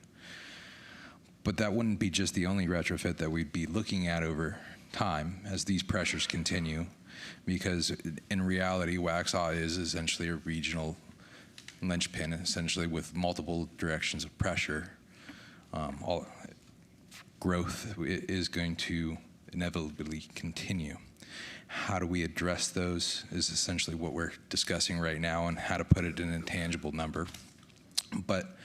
But that wouldn't be just the only retrofit that we'd be looking at over time as these pressures continue, because in reality, Waxhaw is essentially a regional linchpin, essentially with multiple directions of pressure. growth is going to inevitably continue. How do we address those is essentially what we're discussing right now, and how to put it in a tangible number. But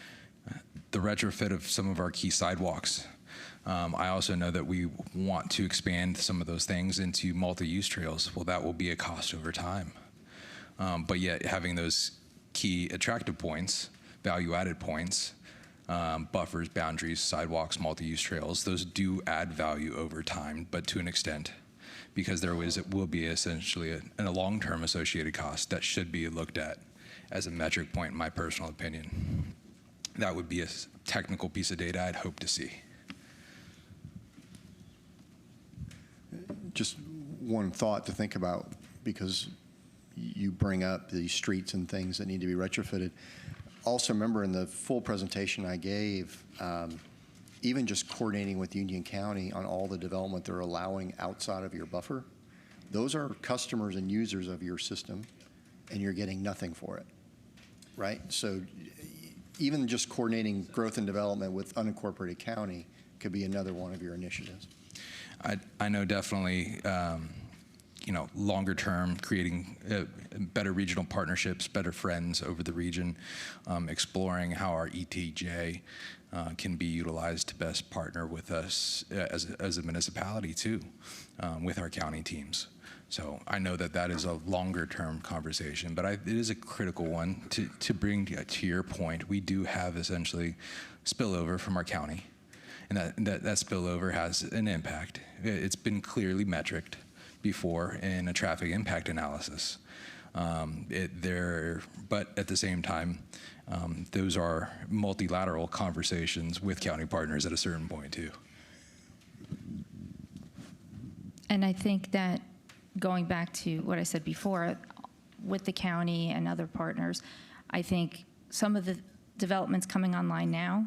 the retrofit of some of our key sidewalks, I also know that we want to expand some of those things into multi-use trails. Well, that will be a cost over time. But yet having those key attractive points, value-added points, buffers, boundaries, sidewalks, multi-use trails, those do add value over time, but to an extent, because it will be essentially a long-term associated cost that should be looked at as a metric point, in my personal opinion. That would be a technical piece of data I'd hope to see. Just one thought to think about, because you bring up these streets and things that need to be retrofitted. Also remember, in the full presentation I gave, even just coordinating with Union County on all the development they're allowing outside of your buffer, those are customers and users of your system, and you're getting nothing for it, right? So even just coordinating growth and development with unincorporated county could be another one of your initiatives. I know definitely, longer term, creating better regional partnerships, better friends over the region, exploring how our ETJ can be utilized to best partner with us as a municipality too, with our county teams. So I know that is a longer term conversation, but it is a critical one to bring to your point. We do have essentially spillover from our county, and that spillover has an impact. It's been clearly metriced before in a traffic impact analysis. But at the same time, those are multilateral conversations with county partners at a certain point too. And I think that going back to what I said before, with the county and other partners, I think some of the developments coming online now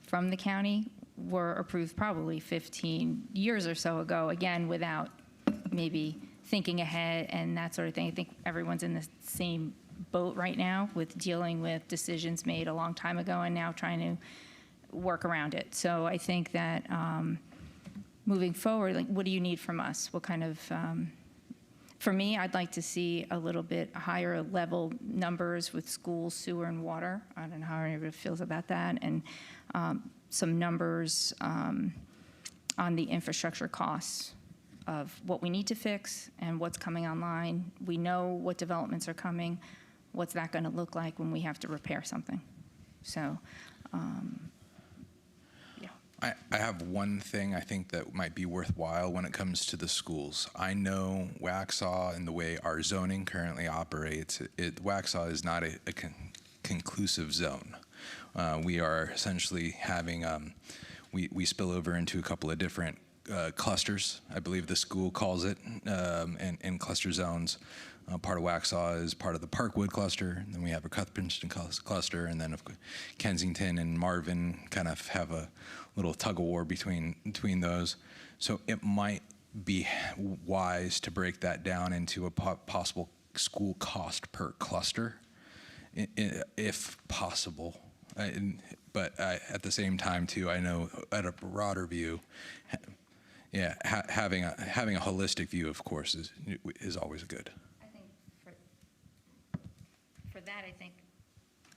from the county were approved probably 15 years or so ago, again, without maybe thinking ahead and that sort of thing. I think everyone's in the same boat right now with dealing with decisions made a long time ago and now trying to work around it. So I think that moving forward, like, what do you need from us? What kind of, for me, I'd like to see a little bit higher level numbers with schools, sewer, and water. I don't know how everybody feels about that. And some numbers on the infrastructure costs of what we need to fix and what's coming online. We know what developments are coming. What's that going to look like when we have to repair something? So, yeah. I have one thing I think that might be worthwhile when it comes to the schools. I know Waxhaw and the way our zoning currently operates, Waxhaw is not a conclusive zone. We are essentially having, we spill over into a couple of different clusters, I believe the school calls it, and cluster zones. Part of Waxhaw is part of the Parkwood cluster, and then we have a Cuthbertson cluster, and then Kensington and Marvin kind of have a little tug of war between those. So it might be wise to break that down into a possible school cost per cluster, if possible. But at the same time, too, I know at a broader view, yeah, having a holistic view, of course, is always good. I think for that, I think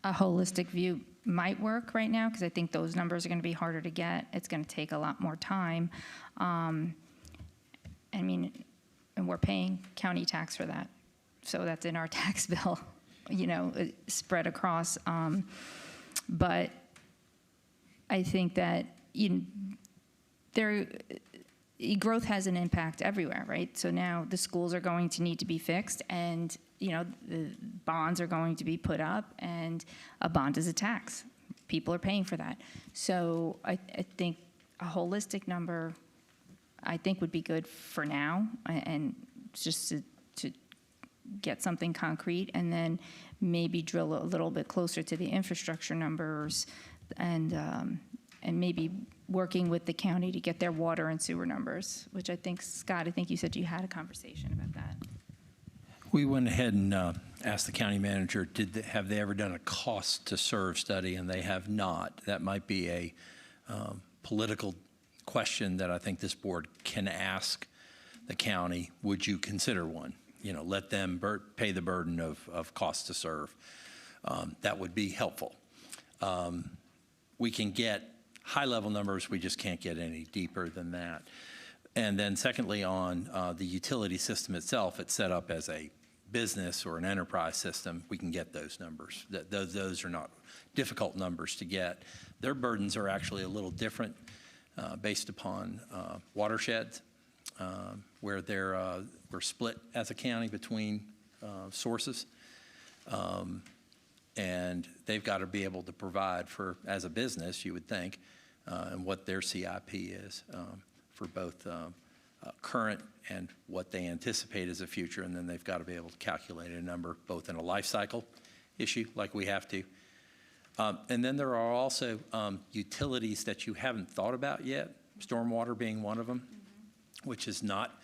a holistic view might work right now, because I think those numbers are going to be harder to get. It's going to take a lot more time. I mean, and we're paying county tax for that, so that's in our tax bill, spread across. But I think that growth has an impact everywhere, right? So now the schools are going to need to be fixed, and the bonds are going to be put up, and a bond is a tax. People are paying for that. So I think a holistic number, I think, would be good for now, and just to get something concrete, and then maybe drill a little bit closer to the infrastructure numbers, and maybe working with the county to get their water and sewer numbers, which I think, Scott, you said you had a conversation about that. We went ahead and asked the county manager, have they ever done a cost to serve study, and they have not. That might be a political question that I think this board can ask the county. Would you consider one? You know, let them pay the burden of cost to serve. That would be helpful. We can get high-level numbers. We just can't get any deeper than that. And then secondly, on the utility system itself, it's set up as a business or an enterprise system. We can get those numbers. Those are not difficult numbers to get. Their burdens are actually a little different based upon watersheds, where we're split as a county between sources. And they've got to be able to provide for, as a business, you would think, and what their CIP is for both current and what they anticipate as a future. And then they've got to be able to calculate a number both in a life cycle issue like we have to. And then there are also utilities that you haven't thought about yet, stormwater being one of them, which has not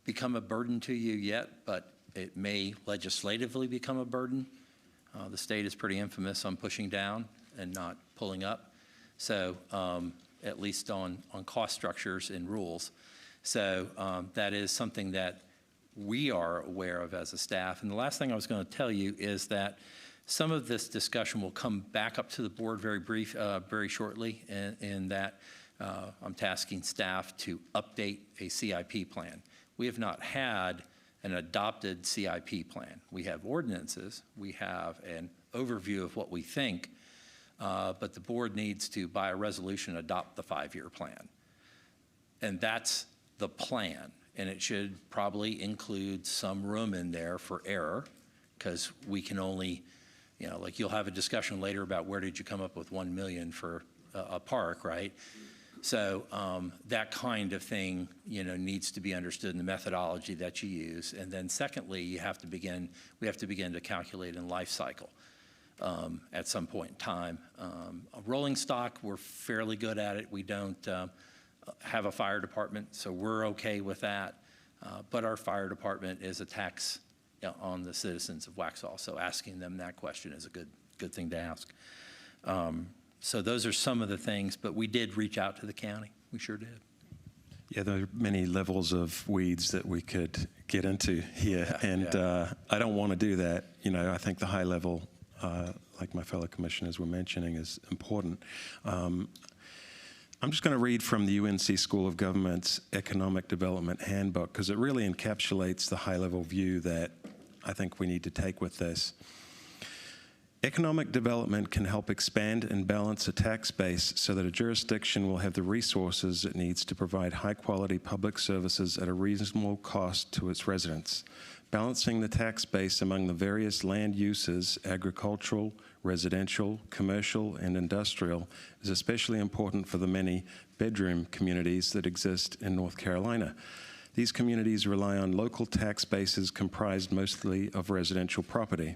become a burden to you yet, but it may legislatively become a burden. The state is pretty infamous on pushing down and not pulling up. So at least on cost structures and rules. So that is something that we are aware of as a staff. And the last thing I was going to tell you is that some of this discussion will come back up to the board very shortly, in that I'm tasking staff to update a CIP plan. We have not had an adopted CIP plan. We have ordinances, we have an overview of what we think, but the board needs to, by a resolution, adopt the 5-year plan. And that's the plan, and it should probably include some room in there for error, because we can only, you know, like you'll have a discussion later about where did you come up with 1 million for a park, right? So that kind of thing, you know, needs to be understood in the methodology that you use. And then secondly, we have to begin to calculate in life cycle at some point in time. A rolling stock, we're fairly good at it. We don't have a fire department, so we're okay with that. But our fire department is a tax on the citizens of Waxhaw, so asking them that question is a good thing to ask. So those are some of the things, but we did reach out to the county. We sure did. Yeah, there are many levels of weeds that we could get into here, I don't want to do that. You know, I think the high level, like my fellow commissioners were mentioning, is important. I'm just going to read from the UNC School of Government's Economic Development Handbook, because it really encapsulates the high-level view that I think we need to take with this. Economic development can help expand and balance a tax base so that a jurisdiction will have the resources it needs to provide high-quality public services at a reasonable cost to its residents. Balancing the tax base among the various land uses, agricultural, residential, commercial, and industrial, is especially important for the many bedroom communities that exist in North Carolina. These communities rely on local tax bases comprised mostly of residential property.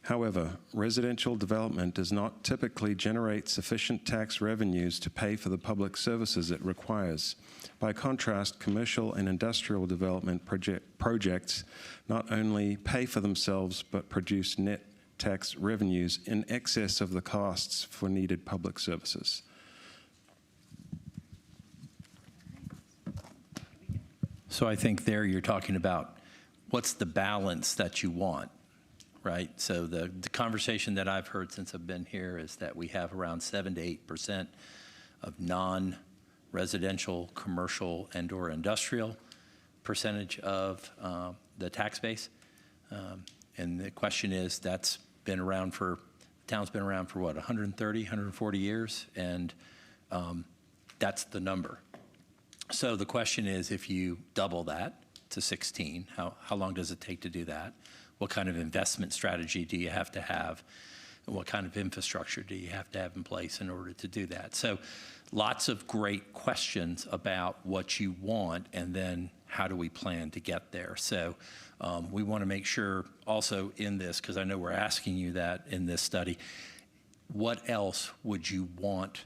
However, residential development does not typically generate sufficient tax revenues to pay for the public services it requires. By contrast, commercial and industrial development projects not only pay for themselves, but produce net tax revenues in excess of the costs for needed public services. So I think there you're talking about what's the balance that you want, right? So the conversation that I've heard since I've been here is that we have around 7 to 8% of non-residential, commercial, and/or industrial percentage of the tax base. And the question is, that's been around for, the town's been around for what, 130, 140 years? And that's the number. So the question is, if you double that to 16, how long does it take to do that? What kind of investment strategy do you have to have? And what kind of infrastructure do you have to have in place in order to do that? So lots of great questions about what you want, and then how do we plan to get there? So we want to make sure also in this, because I know we're asking you that in this study, what else would you want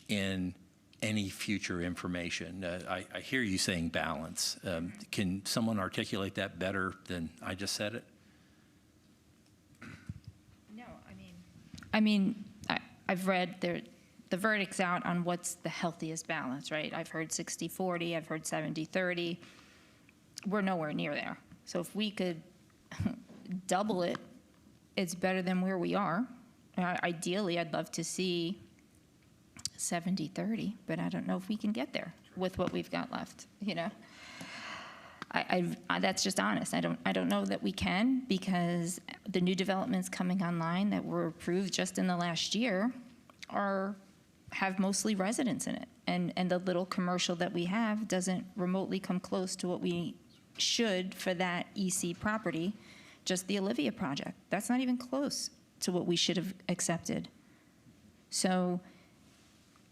in any future information? I hear you saying balance. Can someone articulate that better than I just said it? No, I mean, I've read the verdict's out on what's the healthiest balance, right? I've heard 60-40, I've heard 70-30. We're nowhere near there. So if we could double it, it's better than where we are. Ideally, I'd love to see 70-30, but I don't know if we can get there with what we've got left, you know? That's just honest. I don't know that we can, because the new developments coming online that were approved just in the last year have mostly residents in it. And the little commercial that we have doesn't remotely come close to what we should for that EC property, just the Olivia project. That's not even close to what we should have accepted. So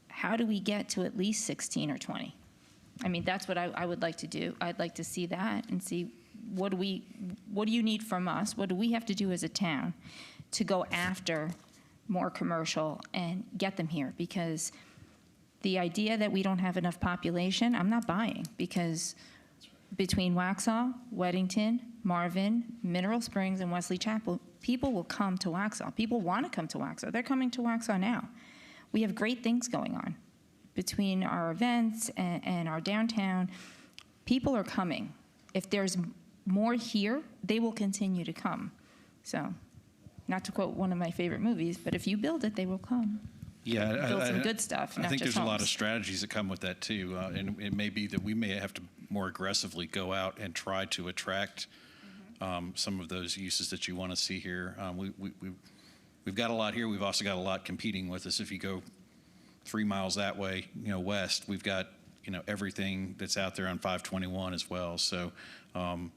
how do we get to at least 16 or 20? I mean, that's what I would like to do. I'd like to see that and see what do you need from us? What do we have to do as a town to go after more commercial and get them here? Because the idea that we don't have enough population, I'm not buying, because between Waxhaw, Weddington, Marvin, Mineral Springs, and Wesley Chapel, people will come to Waxhaw. People want to come to Waxhaw. They're coming to Waxhaw now. We have great things going on between our events and our downtown. People are coming. If there's more here, they will continue to come. So, not to quote one of my favorite movies, but if you build it, they will come. Yeah, Build some good stuff, I not think just there's a lot of homes. strategies that come with that too, and it may be that we may have to more aggressively go out and try to attract some of those uses that you want to see here. We've got a lot here. We've also got a lot competing with us. If you go 3 miles that way, west, we've got everything that's out there on 521 as well. So we'll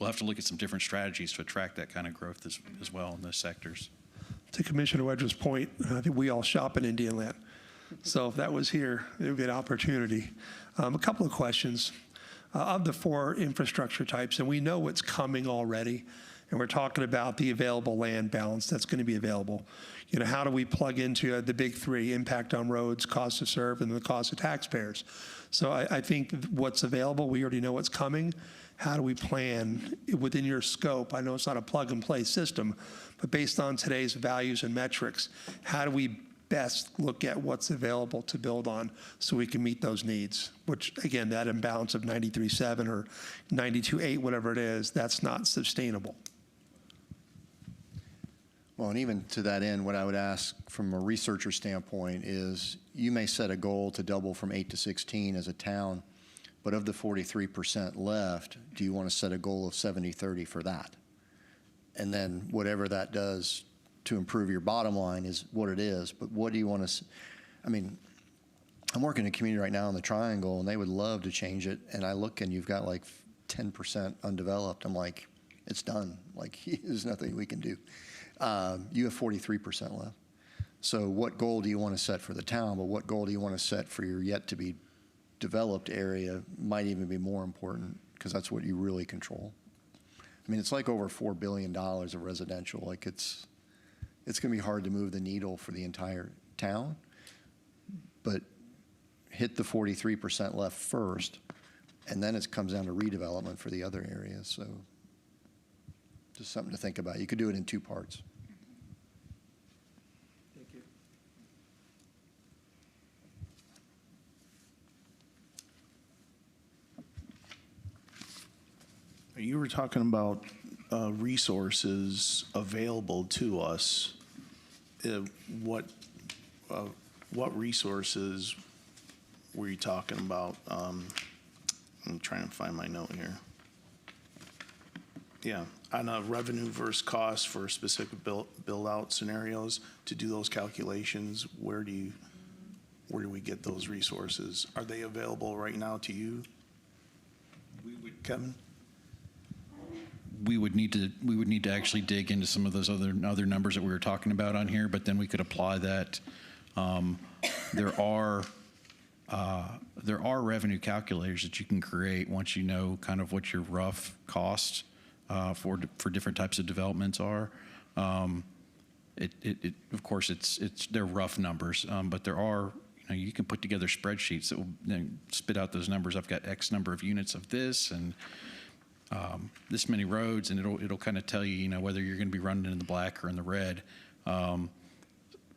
have to look at some different strategies to attract that kind of growth as well in those sectors. To Commissioner Wedge's point, I think we all shop in Indian Land. So if that was here, it would be an opportunity. A couple of questions. Of the 4 infrastructure types, and we know what's coming already, and we're talking about the available land balance that's going to be available. How do we plug into the big 3, impact on roads, cost to serve, and the cost of taxpayers? So I think what's available, we already know what's coming. How do we plan within your scope? I know it's not a plug-and-play system, but based on today's values and metrics, how do we best look at what's available to build on so we can meet those needs? Which, again, that imbalance of 93.7 or 92.8, whatever it is, that's not sustainable. Well, and even to that end, what I would ask from a researcher standpoint is you may set a goal to double from 8 to 16 as a town, but of the 43% left, do you want to set a goal of 70-30 for that? And then whatever that does to improve your bottom line is what it is, but what do you want to, I'm working in a community right now in the Triangle, and they would love to change it, and I look and you've got like 10% undeveloped. I'm like, it's done. Like, there's nothing we can do. You have 43% left. So what goal do you want to set for the town, but what goal do you want to set for your yet-to-be developed area might even be more important, because that's what you really control. It's like over $4 billion of residential. Like, it's going to be hard to move the needle for the entire town, but hit the 43% left first, and then it comes down to redevelopment for the other areas. So just something to think about. You could do it in 2 parts. Thank you. You were talking about resources available to us. What resources were you talking about? I'm trying to find my note here. Yeah, on a revenue versus cost for specific build-out scenarios, to do those calculations, where do we get those resources? Are they available right now to you, Kevin? We would need to actually dig into some of those other numbers that we were talking about on here, but then we could apply that. There are revenue calculators that you can create once you know kind of what your rough costs for different types of developments are. Of course, they're rough numbers, but there are, you can put together spreadsheets that will spit out those numbers. I've got X number of units of this and this many roads, and it'll kind of tell you, whether you're going to be running in the black or in the red.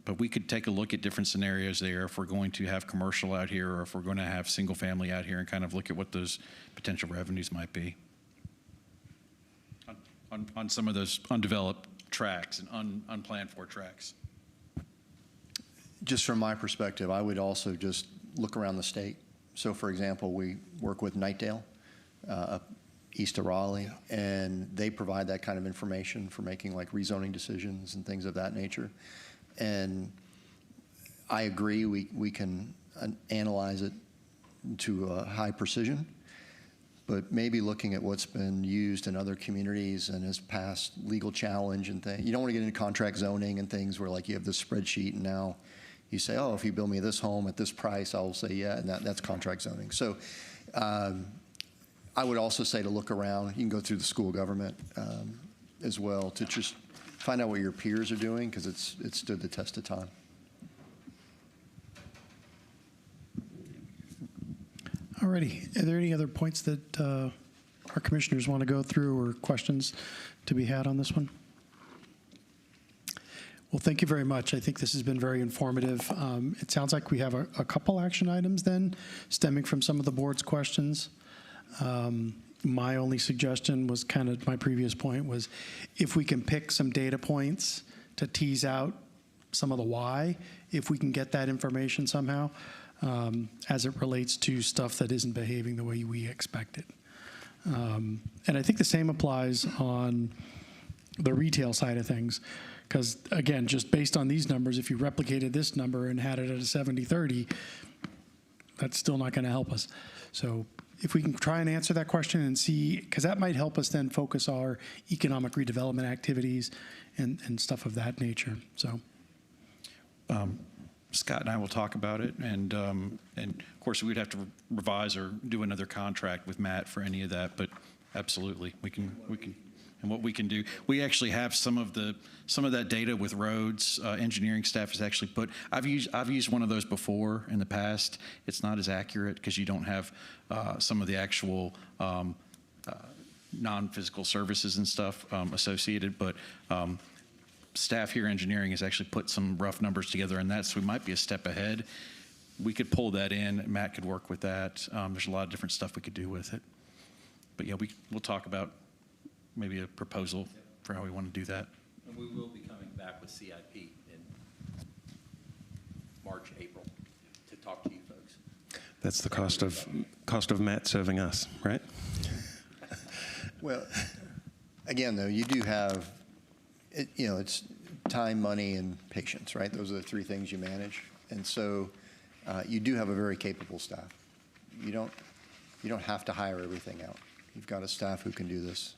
But we could take a look at different scenarios there if we're going to have commercial out here or if we're going to have single family out here and kind of look at what those potential revenues might be on some of those undeveloped tracks and unplanned for tracks. Just from my perspective, I would also just look around the state. So, for example, we work with Nightdale up east of Raleigh, and they provide that kind of information for making like rezoning decisions and things of that nature. And I agree, we can analyze it to a high precision, but maybe looking at what's been used in other communities and has passed legal challenge and things. You don't want to get into contract zoning and things where like you have this spreadsheet and now you say, oh, if you build me this home at this price, I'll say yeah, and that's contract zoning. So I would also say to look around. You can go through the school government as well to just find out what your peers are doing because it's stood the test of time. All righty. Are there any other points that our commissioners want to go through or questions to be had on this one? Well, thank you very much. I think this has been very informative. It sounds like we have a couple action items then stemming from some of the board's questions. My only suggestion was kind of my previous point was if we can pick some data points to tease out some of the why, if we can get that information somehow as it relates to stuff that isn't behaving the way we expected. And I think the same applies on the retail side of things. Because, again, just based on these numbers, if you replicated this number and had it at a 70-30, that's still not going to help us. So if we can try and answer that question and see, because that might help us then focus our economic redevelopment activities and stuff of that nature. So, Scott and I will talk about it, and of course we'd have to revise or do another contract with Matt for any of that. But absolutely, we can. And what we can do, we actually have some of that data with roads. Engineering staff has actually put. I've used one of those before in the past. It's not as accurate because you don't have some of the actual non-physical services and stuff associated. But staff here, engineering, has actually put some rough numbers together, and so we might be a step ahead. We could pull that in. Matt could work with that. There's a lot of different stuff we could do with it. But yeah, we'll talk about maybe a proposal for how we want to do that. And we will be coming back with CIP in March, April to talk to you folks. That's the cost of Matt serving us, right? Well, again, though, you do have, it's time, money, and patience, right? Those are the three things you manage. And so you do have a very capable staff. You don't have to hire everything out. You've got a staff who can do this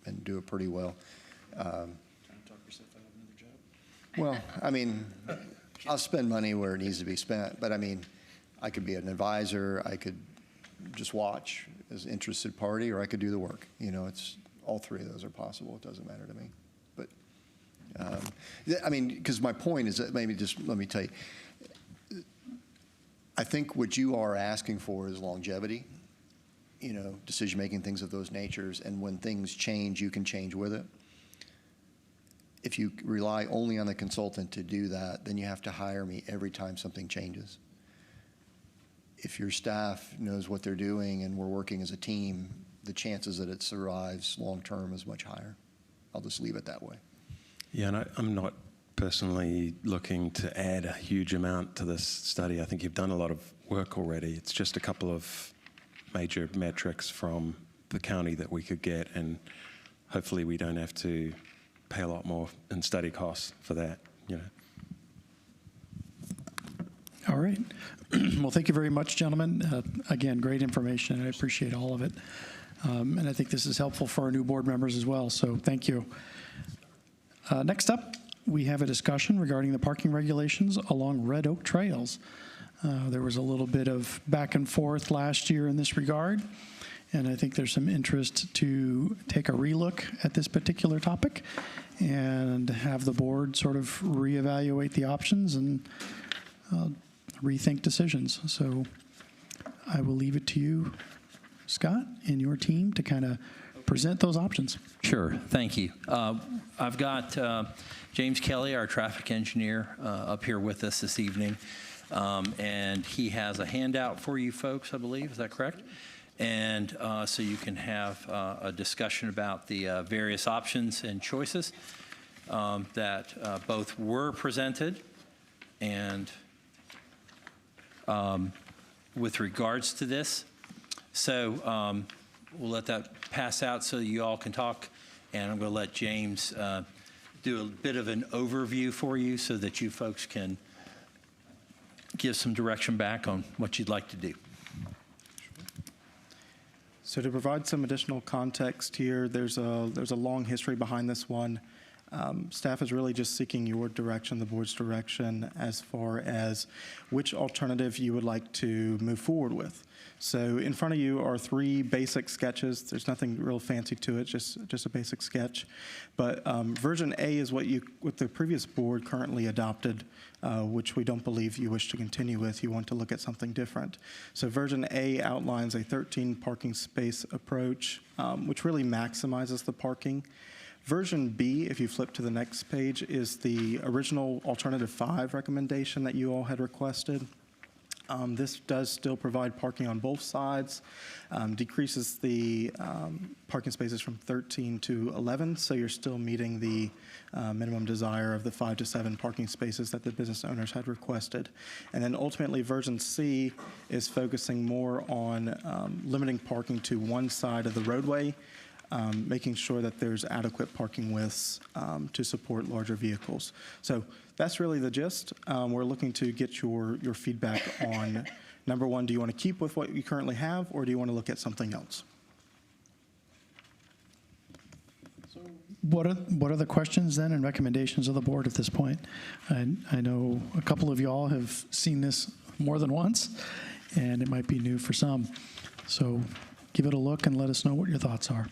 and do it pretty well. Well, I mean, I'll spend money where it needs to be spent, but I mean, I could be an advisor, I could just watch as an interested party, or I could do the work. It's all three of those are possible. It doesn't matter to me. But I mean, because my point is that maybe just let me tell you, I think what you are asking for is longevity. Decision-making, things of those natures, and when things change, you can change with it. If you rely only on the consultant to do that, then you have to hire me every time something changes. If your staff knows what they're doing and we're working as a team, the chances that it survives long-term is much higher. I'll just leave it that way. Yeah, and I'm not personally looking to add a huge amount to this study. I think you've done a lot of work already. It's just a couple of major metrics from the county that we could get, and hopefully we don't have to pay a lot more in study costs for that. all right. Well, thank you very much, gentlemen. Again, great information, and I appreciate all of it. And I think this is helpful for our new board members as well, so thank you. Next up, we have a discussion regarding the parking regulations along Red Oak Trails. There was a little bit of back and forth last year in this regard, and I think there's some interest to take a relook at this particular topic and have the board sort of reevaluate the options and rethink decisions. So I will leave it to you, Scott, and your team to kind of present those options. Sure, thank you. I've got James Kelly, our traffic engineer, up here with us this evening, and he has a handout for you folks, I believe. Is that correct? And so you can have a discussion about the various options and choices that both were presented, and with regards to this. So we'll let that pass out so you all can talk, and I'm going to let James do a bit of an overview for you so that you folks can give some direction back on what you'd like to do. So to provide some additional context here, there's a long history behind this one. Staff is really just seeking your direction, the board's direction, as far as which alternative you would like to move forward with. So in front of you are 3 basic sketches. There's nothing real fancy to it, just a basic sketch. But version A is what the previous board currently adopted, which we don't believe you wish to continue with. You want to look at something different. So version A outlines a 13 parking space approach, which really maximizes the parking. Version B, if you flip to the next page, is the original alternative 5 recommendation that you all had requested. This does still provide parking on both sides, decreases the parking spaces from 13 to 11, so you're still meeting the minimum desire of the 5 to 7 parking spaces that the business owners had requested. And then ultimately, version C is focusing more on limiting parking to one side of the roadway, making sure that there's adequate parking widths to support larger vehicles. So that's really the gist. We're looking to get your feedback on, number one, do you want to keep with what you currently have, or do you want to look at something else? What are the questions then and recommendations of the board at this point? I know a couple of y'all have seen this more than once, and it might be new for some. So give it a look and let us know what your thoughts are.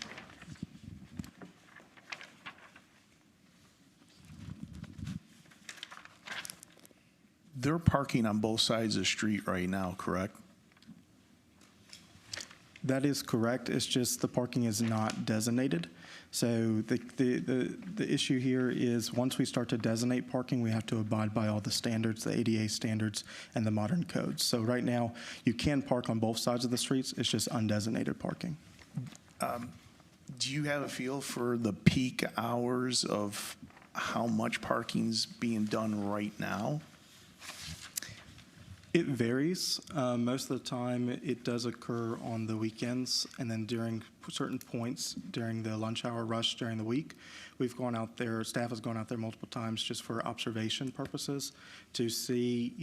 They're parking on both sides of the street right now, correct? That is correct. It's just the parking is not designated. So the issue here is once we start to designate parking, we have to abide by all the standards, the ADA standards, and the modern codes. So right now, you can park on both sides of the streets. It's just undesignated parking. Do you have a feel for the peak hours of how much parking's being done right now? It varies. Most of the time, it does occur on the weekends, and then during certain points during the lunch hour rush during the week. We've gone out there, staff has gone out there multiple times just for observation purposes to see,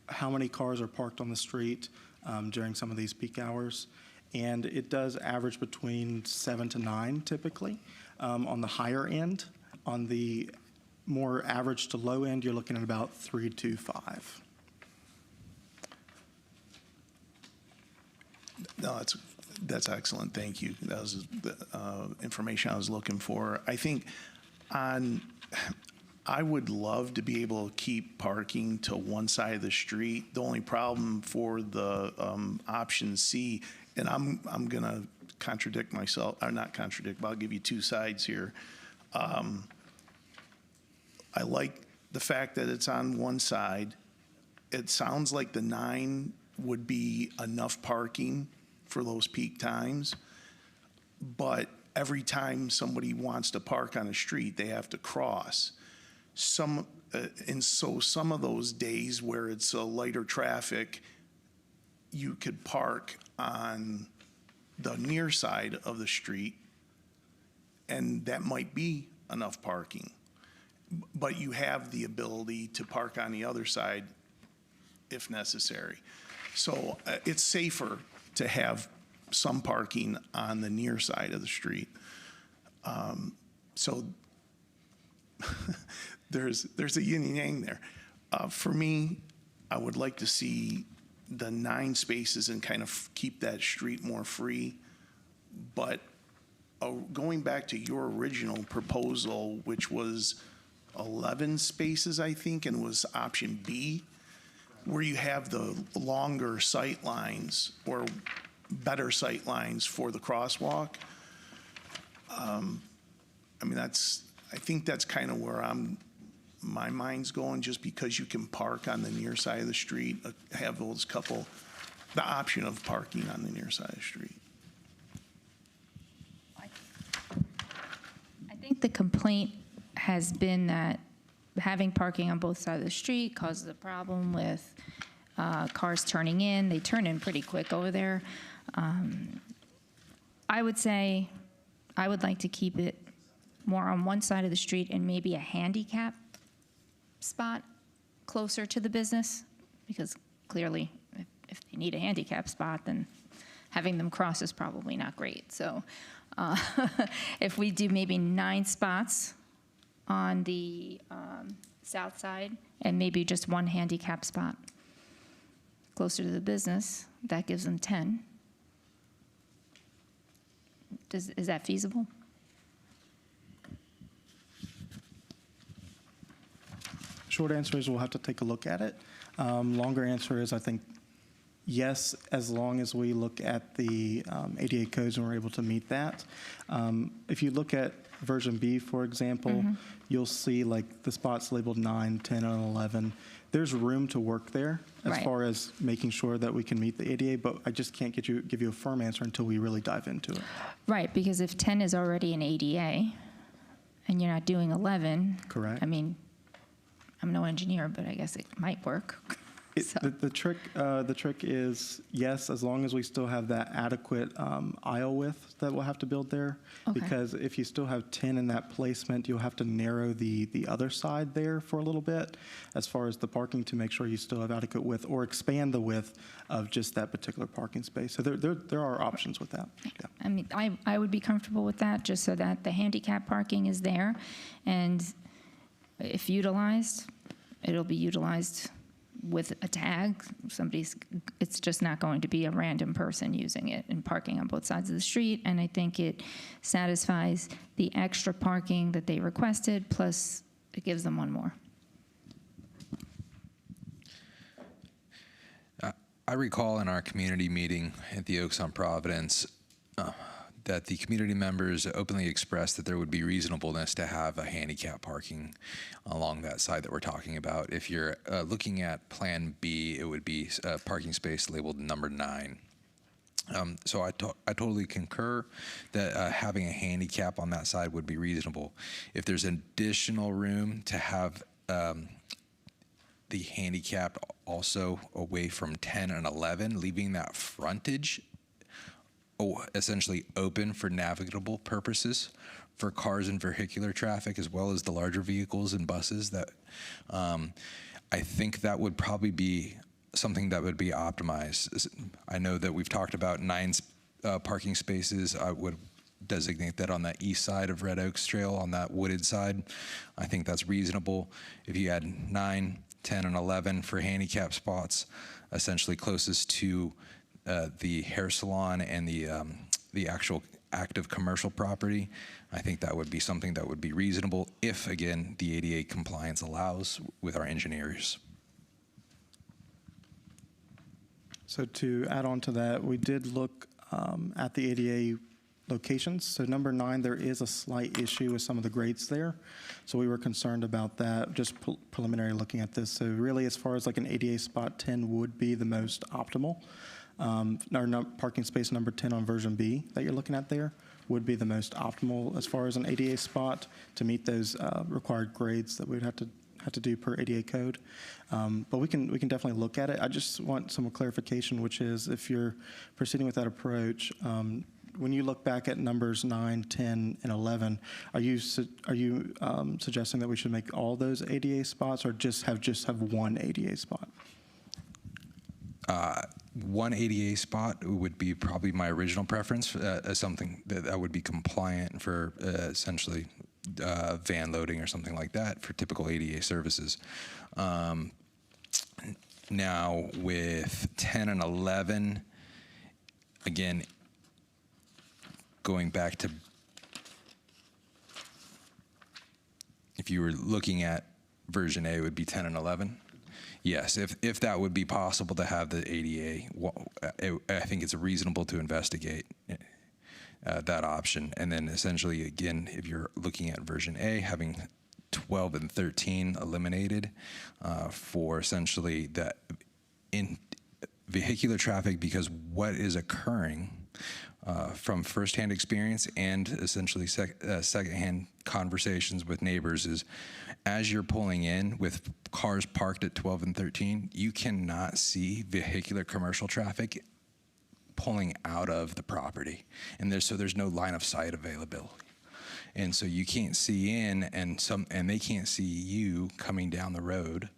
how many cars are parked on the street during some of these peak hours. And it does average between 7 to 9 typically on the higher end. On the more average to low end, you're looking at about 3 to 5. No, that's excellent. Thank you. That was the information I was looking for. I think I would love to be able to keep parking to one side of the street. The only problem for the option C, and I'm going to contradict myself, or not contradict, but I'll give you 2 sides here. I like the fact that it's on one side. It sounds like the 9 would be enough parking for those peak times, but every time somebody wants to park on a street, they have to cross. And so some of those days where it's a lighter traffic, you could park on the near side of the street, and that might be enough parking. But you have the ability to park on the other side if necessary. So it's safer to have some parking on the near side of the street. So there's a yin and yang there. For me, I would like to see the 9 spaces and kind of keep that street more free. But going back to your original proposal, which was 11 spaces, I think, and was option B, where you have the longer sight lines or better sight lines for the crosswalk, I mean, I think that's kind of where my mind's going, just because you can park on the near side of the street, have the option of parking on the near side of the street. I think the complaint has been that having parking on both sides of the street causes a problem with cars turning in. They turn in pretty quick over there. I would say I would like to keep it more on one side of the street and maybe a handicap spot closer to the business, because clearly if they need a handicap spot, then having them cross is probably not great. So if we do maybe 9 spots on the south side and maybe just 1 handicap spot closer to the business, that gives them 10. Is that feasible? Short answer is we'll have to take a look at it. Longer answer is I think yes, as long as we look at the ADA codes and we're able to meet that. If you look at version B, for example, you'll see like the spots labeled 9, 10, and 11. There's room to work there as Right. far as making sure that we can meet the ADA, but I just can't give you a firm answer until we really dive into it. Right, because if 10 is already an ADA and you're not doing 11, Correct. I mean, I'm no engineer, but I guess it might work. So- The trick is, yes, as long as we still have that adequate aisle width that we'll have to build there. Okay. Because if you still have 10 in that placement, you'll have to narrow the other side there for a little bit as far as the parking to make sure you still have adequate width, or expand the width of just that particular parking space. So there are options with that. Yeah. I mean, I would be comfortable with that, just so that the handicap parking is there, and if utilized, it'll be utilized with a tag. It's just not going to be a random person using it and parking on both sides of the street, and I think it satisfies the extra parking that they requested, plus it gives them one more. I recall in our community meeting at the Oaks on Providence that the community members openly expressed that there would be reasonableness to have a handicap parking along that side that we're talking about. If you're looking at Plan B, it would be a parking space labeled number 9. So I totally concur that having a handicap on that side would be reasonable. If there's additional room to have the handicap also away from 10 and 11, leaving that frontage essentially open for navigable purposes for cars and vehicular traffic, as well as the larger vehicles and buses, that I think that would probably be something that would be optimized. I know that we've talked about 9 parking spaces. I would designate that on the east side of Red Oaks Trail, on that wooded side. I think that's reasonable. If you had 9, 10, and 11 for handicap spots, essentially closest to the hair salon and the actual active commercial property, I think that would be something that would be reasonable if, again, the ADA compliance allows with our engineers. So to add on to that, we did look at the ADA locations. So number 9, there is a slight issue with some of the grades there. So we were concerned about that, just preliminary looking at this. So really, as far as like an ADA spot, 10 would be the most optimal. Parking space number 10 on version B that you're looking at there would be the most optimal as far as an ADA spot to meet those required grades that we'd have to do per ADA code. But we can definitely look at it. I just want some clarification, which is if you're proceeding with that approach, when you look back at numbers 9, 10, and 11, are you suggesting that we should make all those ADA spots, or just have one ADA spot? One ADA spot would be probably my original preference, as something that would be compliant for essentially van loading or something like that for typical ADA services. Now with 10 and 11, again, going back to, if you were looking at version A, it would be 10 and 11. Yes, if that would be possible to have the ADA, I think it's reasonable to investigate. that option. And then essentially, again, if you're looking at version A, having 12 and 13 eliminated for essentially the in vehicular traffic, because what is occurring from firsthand experience and essentially secondhand conversations with neighbors is, as you're pulling in with cars parked at 12 and 13, you cannot see vehicular commercial traffic pulling out of the property, and there's no line of sight availability. And so you can't see in, and they can't see you coming down the road,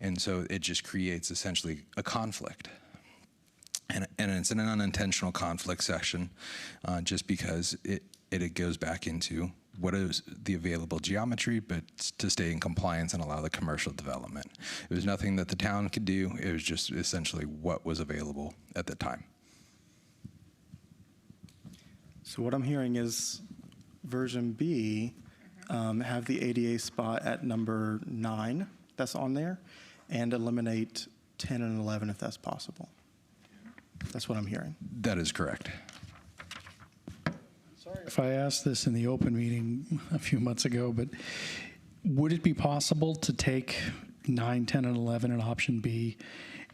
and so it just creates essentially a conflict. And it's an unintentional conflict section, just because it goes back into what is the available geometry, but to stay in compliance and allow the commercial development. It was nothing that the town could do. It was just essentially what was available at the time. So what I'm hearing is version B have the ADA spot at number 9 that's on there, and eliminate 10 and 11 if that's possible. That's what I'm hearing. That is correct. Sorry if I asked this in the open meeting a few months ago, but would it be possible to take 9, 10, and 11 in option B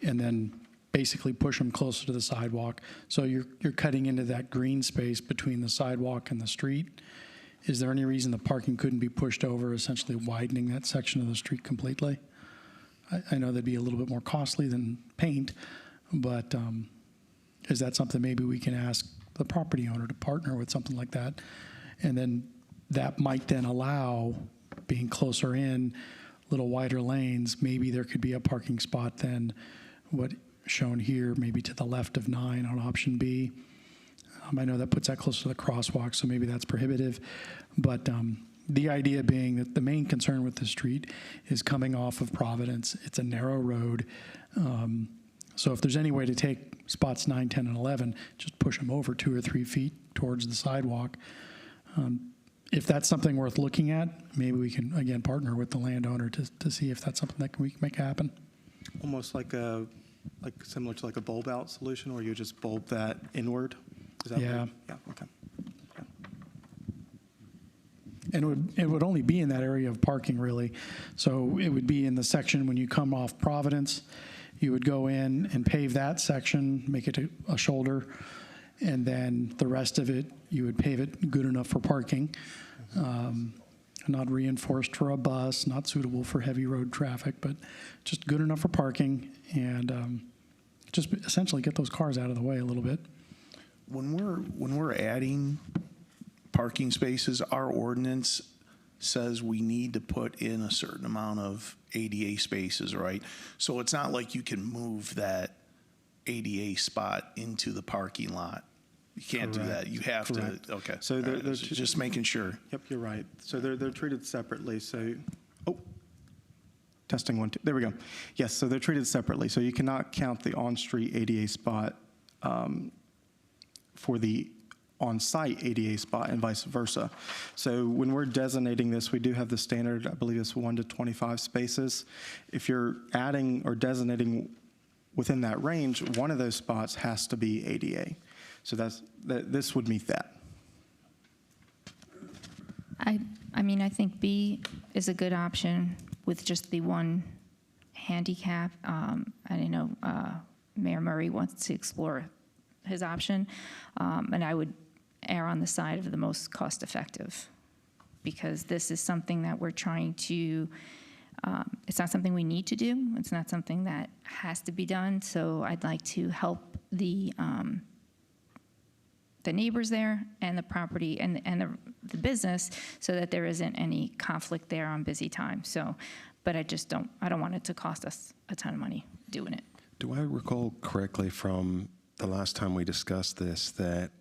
and then basically push them closer to the sidewalk? So you're cutting into that green space between the sidewalk and the street. Is there any reason the parking couldn't be pushed over, essentially widening that section of the street completely? I know that'd be a little bit more costly than paint, but is that something maybe we can ask the property owner to partner with, something like that? And then that might then allow, being closer in, little wider lanes, maybe there could be a parking spot then, what shown here, maybe to the left of 9 on option B. I know that puts that close to the crosswalk, so maybe that's prohibitive. But the idea being that the main concern with the street is coming off of Providence. It's a narrow road. So if there's any way to take spots 9, 10, and 11, just push them over 2 or 3 feet towards the sidewalk. If that's something worth looking at, maybe we can, again, partner with the landowner to see if that's something that we can make happen. Almost like similar to like a bulb out solution, where you just bulb that inward. Is that Yeah. right? Yeah. Okay. And it would only be in that area of parking, really. So it would be in the section when you come off Providence. You would go in and pave that section, make it a shoulder, and then the rest of it, you would pave it good enough for parking, not reinforced for a bus, not suitable for heavy road traffic, but just good enough for parking, and just essentially get those cars out of the way a little bit. When we're adding parking spaces, our ordinance says we need to put in a certain amount of ADA spaces, right? So it's not like you can move that ADA spot into the parking lot. You can't do that. You have Correct. to, okay. So All right. they're Just making sure. Yep, you're right. So they're treated separately. So, testing 1, 2. There we go. Yes, so they're treated separately. So you cannot count the on-street ADA spot for the on-site ADA spot and vice versa. So when we're designating this, we do have the standard, I believe it's 1 to 25 spaces. If you're adding or designating within that range, one of those spots has to be ADA. So this would meet that. I mean, I think B is a good option with just the one handicap. I know Mayor Murray wants to explore his option, and I would err on the side of the most cost-effective, because this is something that we're trying to, it's not something we need to do. It's not something that has to be done. So I'd like to help the neighbors there and the property and the business, so that there isn't any conflict there on busy time. So, but I don't want it to cost us a ton of money doing it. Do I recall correctly from the last time we discussed this that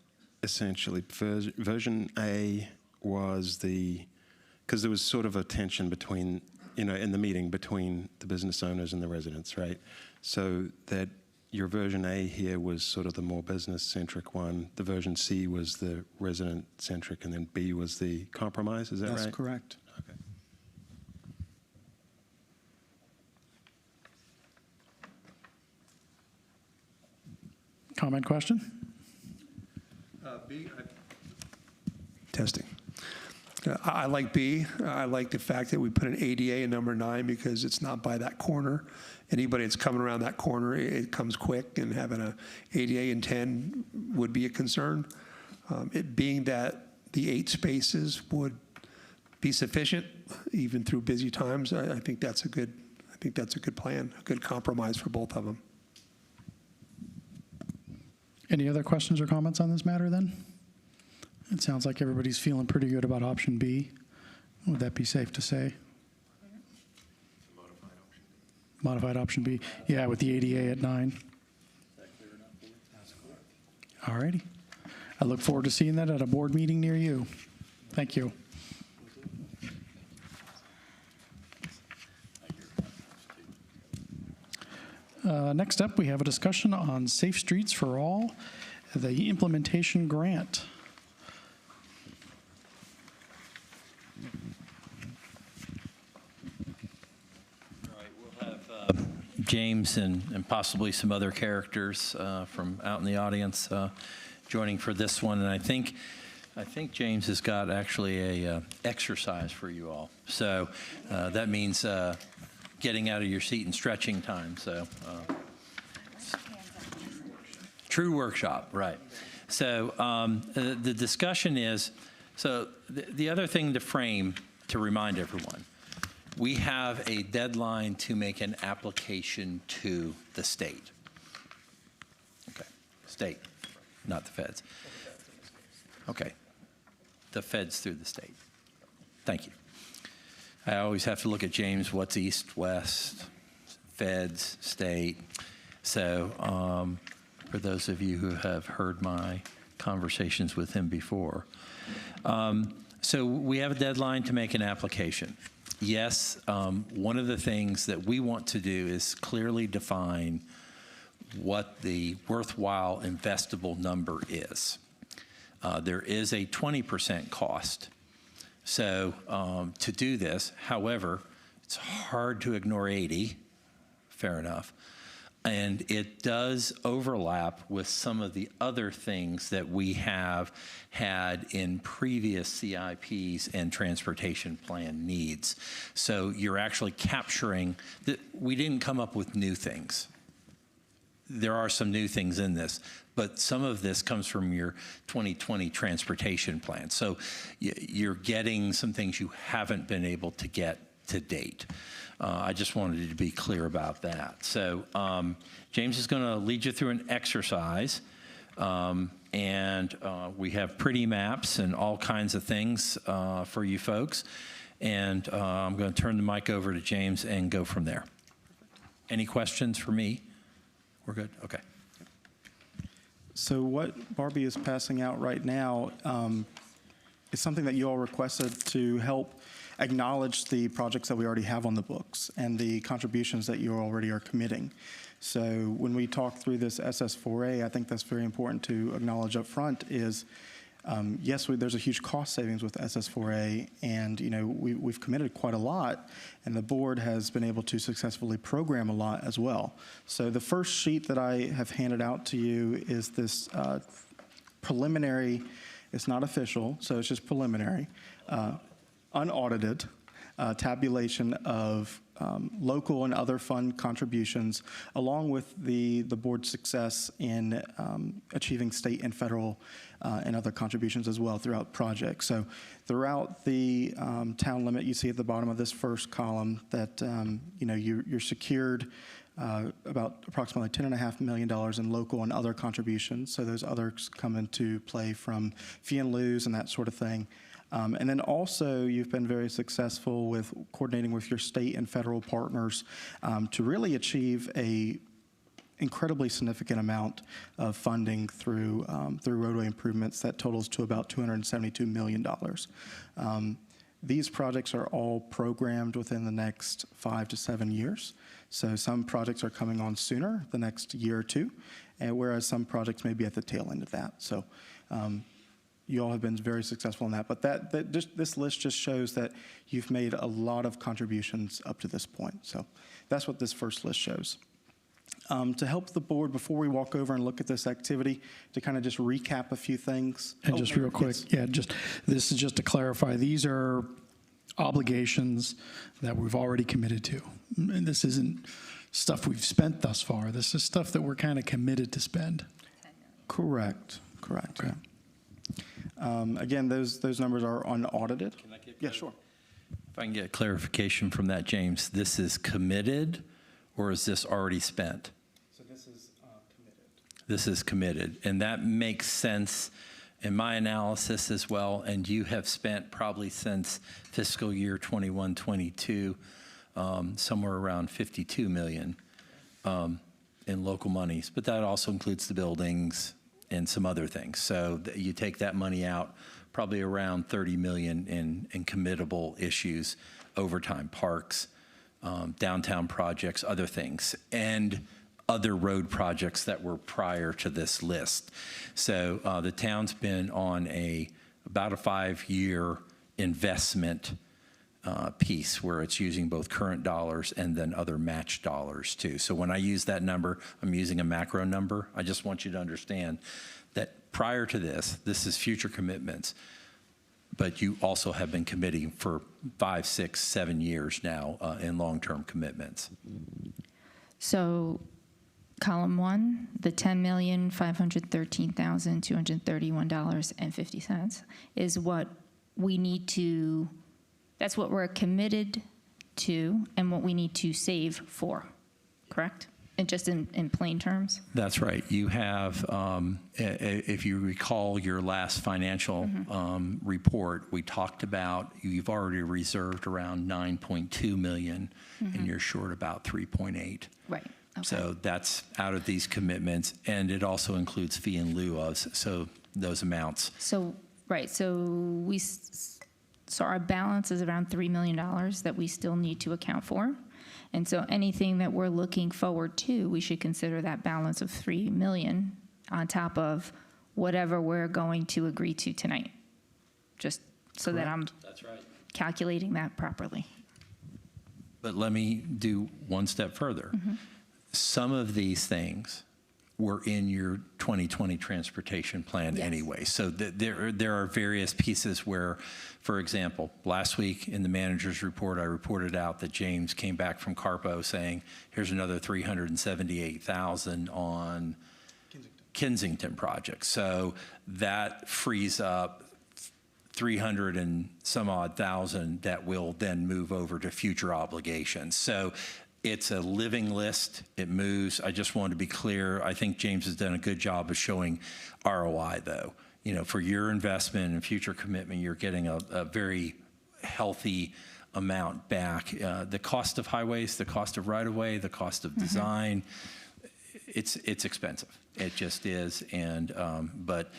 essentially version A was because there was sort of a tension between, in the meeting between the business owners and the residents, right? So that your version A here was sort of the more business-centric one. The version C was the resident-centric, and then B was the compromise. Is that right? That's correct. Okay. Comment, question? B, testing. I like B. I like the fact that we put an ADA in number 9 because it's not by that corner. Anybody that's coming around that corner, it comes quick, and having a ADA in 10 would be a concern. It being that the 8 spaces would be sufficient even through busy times, I think that's a good plan, a good compromise for both of them. Any other questions or comments on this matter then? It sounds like everybody's feeling pretty good about option B. Would that be safe to say? Modified option B. Yeah, with the ADA at 9. All righty. I look forward to seeing that at a board meeting near you. Thank you. Next up, we have a discussion on Safe Streets for All, the implementation grant. James and possibly some other characters from out in the audience joining for this one, and I think James has got actually a exercise for you all. So that means getting out of your seat and stretching time. So true workshop, right? So the discussion is the other thing to frame to remind everyone. We have a deadline to make an application to the state. Okay, state, not the feds. Okay, the feds through the state. Thank you. I always have to look at James, what's east, west, feds, state. So for those of you who have heard my conversations with him before. So we have a deadline to make an application. Yes, one of the things that we want to do is clearly define what the worthwhile investable number is. There is a 20% cost. So to do this, however, it's hard to ignore 80, fair enough. And it does overlap with some of the other things that we have had in previous CIPs and transportation plan needs. So you're actually capturing that we didn't come up with new things. There are some new things in this, but some of this comes from your 2020 transportation plan. So you're getting some things you haven't been able to get to date. I just wanted to be clear about that. So James is going to lead you through an exercise, and we have pretty maps and all kinds of things for you folks. And I'm going to turn the mic over to James and go from there. Any questions for me? We're good? Okay. So what Barbie is passing out right now is something that you all requested to help acknowledge the projects that we already have on the books and the contributions that you already are committing. So when we talk through this SS4A, I think that's very important to acknowledge up front is, yes, there's a huge cost savings with SS4A, and we've committed quite a lot, and the board has been able to successfully program a lot as well. So the first sheet that I have handed out to you is this preliminary, it's not official, so it's just preliminary, unaudited tabulation of local and other fund contributions, along with the board's success in achieving state and federal and other contributions as well throughout projects. So throughout the town limit, you see at the bottom of this first column that you're secured about approximately $10.5 million in local and other contributions. So those others come into play from fee and lieu and that sort of thing. And then also, you've been very successful with coordinating with your state and federal partners to really achieve a incredibly significant amount of funding through roadway improvements that totals to about $272 million. These projects are all programmed within the next 5 to 7 years. So some projects are coming on sooner, the next year or two, and whereas some projects may be at the tail end of that. So you all have been very successful in that. But this list just shows that you've made a lot of contributions up to this point. So that's what this first list shows. To help the board, before we walk over and look at this activity, to kind of just recap a few things. And Oh, just Mayor, real quick, yes. this is just to clarify, these are obligations that we've already committed to. And this isn't stuff we've spent thus far. This is stuff that we're kind of committed to spend. Correct. Yeah. Again, those numbers are unaudited. Can I get Yeah, sure. If I can get clarification from that, James, this is committed, or is this already spent? So this is committed. This is committed, and that makes sense in my analysis as well, and you have spent probably since fiscal year 21-22 somewhere around 52 million in local monies, but that also includes the buildings and some other things. So you take that money out, probably around 30 million in committable issues, overtime, parks, downtown projects, other things, and other road projects that were prior to this list. So the town's been on about a 5-year investment piece where it's using both current dollars and then other match dollars too. So when I use that number, I'm using a macro number. I just want you to understand that prior to this is future commitments, but you also have been committing for 5, 6, 7 years now in long-term commitments. So column 1, the $10,513,231.50 is what we need to, that's what we're committed to and what we need to save for, correct? And just in plain terms? That's right. You have, if you recall your last financial report, we talked about you've already reserved around 9.2 million, and you're short about 3.8. Right. Okay. So that's out of these commitments, and it also includes fee in lieu of, so those amounts. So, right, so so our balance is around $3 million that we still need to account for. And so anything that we're looking forward to, we should consider that balance of $3 million on top of whatever we're going to agree to tonight. Just so that I'm calculating that properly. But let me do one step further. Some of these things were in your 2020 transportation plan anyway. So there are various pieces where, for example, last week in the manager's report, I reported out that James came back from Carpo saying, here's another 378,000 on Kensington project. So that frees up 300 and some odd thousand that will then move over to future obligations. So it's a living list. It moves. I just wanted to be clear. I think James has done a good job of showing ROI, though. You know, for your investment and future commitment, you're getting a very healthy amount back. The cost of highways, the cost of right-of-way, the cost of design, it's expensive. It just is. And but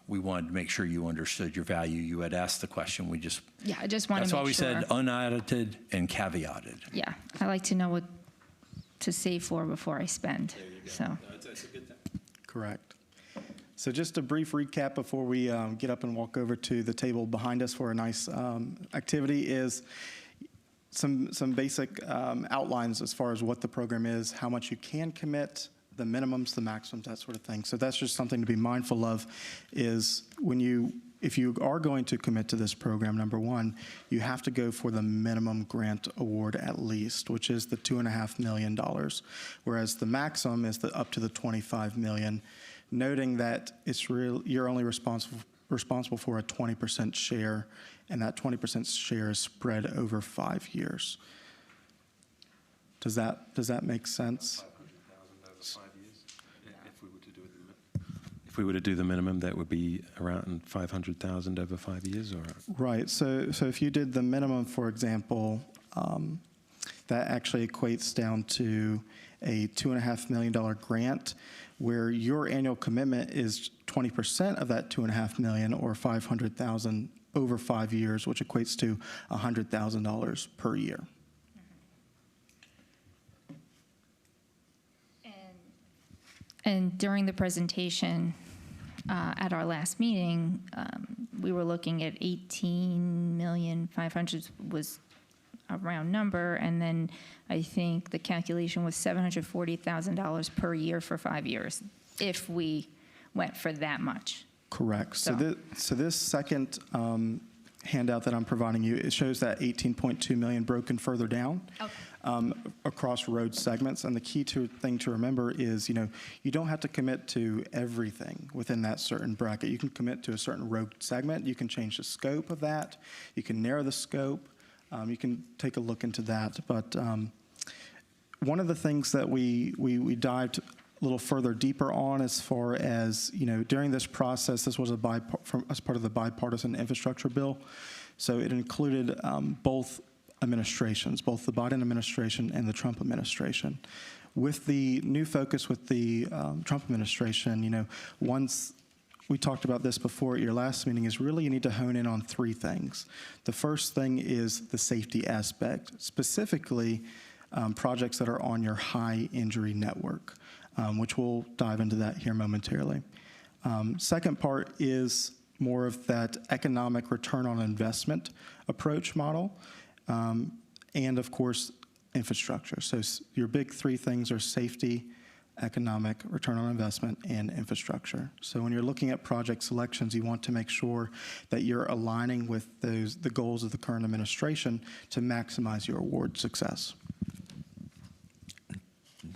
we wanted to make sure you understood your value. You had asked the question. We just I just want to make sure. That's why we said unaudited and caveated. Yeah, I like to know what to save for before I spend. There you go. So. That's a good thing. Correct. So just a brief recap before we get up and walk over to the table behind us for a nice activity is some basic outlines as far as what the program is, how much you can commit, the minimums, the maximums, that sort of thing. So that's just something to be mindful of is if you are going to commit to this program, number one, you have to go for the minimum grant award at least, which is the $2.5 million, whereas the maximum is up to the $25 million, noting that you're only responsible for a 20% share, and that 20% share is spread over 5 years. Does that make sense? If we were to do the minimum, that would be around 500,000 over 5 years, or? Right. So if you did the minimum, for example, that actually equates down to a $2.5 million grant, where your annual commitment is 20% of that $2.5 million, or 500,000 over 5 years, which equates to $100,000 per year. And during the presentation at our last meeting, we were looking at 18,500,000 was a round number, and then I think the calculation was $740,000 per year for 5 years, if we went for that much. Correct. So, So- so this second handout that I'm providing you, it shows that 18.2 million broken further down across road segments. And the key thing to remember is, you don't have to commit to everything within that certain bracket. You can commit to a certain road segment. You can change the scope of that. You can narrow the scope. You can take a look into that. But one of the things that we dived a little further deeper on, as far as, during this process, this was as part of the bipartisan infrastructure bill. So it included both administrations, both the Biden administration and the Trump administration. With the new focus with the Trump administration, once we talked about this before at your last meeting, is really you need to hone in on three things. The first thing is the safety aspect, specifically projects that are on your high injury network. Which we'll dive into that here momentarily. Second part is more of that economic return on investment approach model, and of course, infrastructure. So your big three things are safety, economic return on investment, and infrastructure. So when you're looking at project selections, you want to make sure that you're aligning with the goals of the current administration to maximize your award success.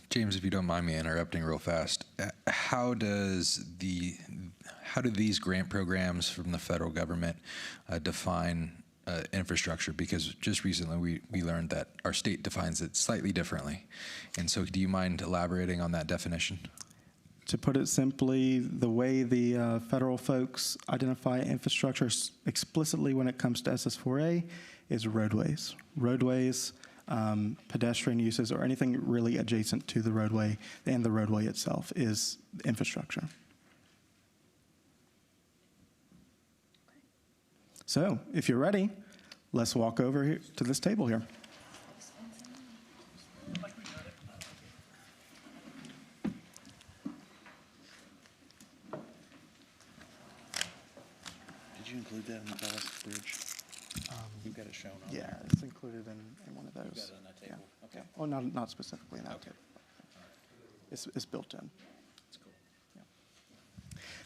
James, if you don't mind me interrupting real fast, how do these grant programs from the federal government define infrastructure? Because just recently we learned that our state defines it slightly differently. And so do you mind elaborating on that definition? To put it simply, the way the federal folks identify infrastructure explicitly when it comes to SS4A is roadways. Roadways, pedestrian uses, or anything really adjacent to the roadway and the roadway itself is infrastructure. So, if you're ready, let's walk over here to this table here. Did you include that in the Dallas Bridge? You've got it shown on there. Yeah, it's included in one of those. Got it on that table? Yeah. Okay. Yeah. Oh, not specifically in that table. It's built in. That's cool. Yeah.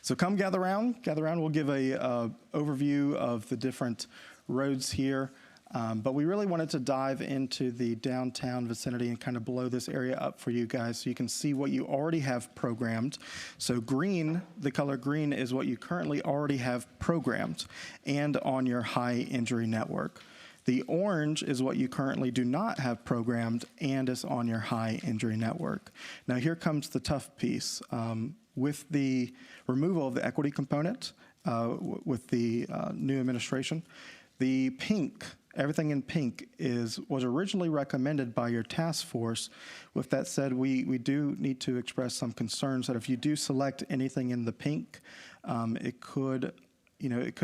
So come gather around. Gather around. We'll give a overview of the different roads here. But we really wanted to dive into the downtown vicinity and kind of blow this area up for you guys so you can see what you already have programmed. So green, the color green, is what you currently already have programmed and on your high injury network. The orange is what you currently do not have programmed and is on your high injury network. Now here comes the tough piece. With the removal of the equity component with the new administration, the pink, everything in pink was originally recommended by your task force. With that said, we do need to express some concerns that if you do select anything in the pink, it could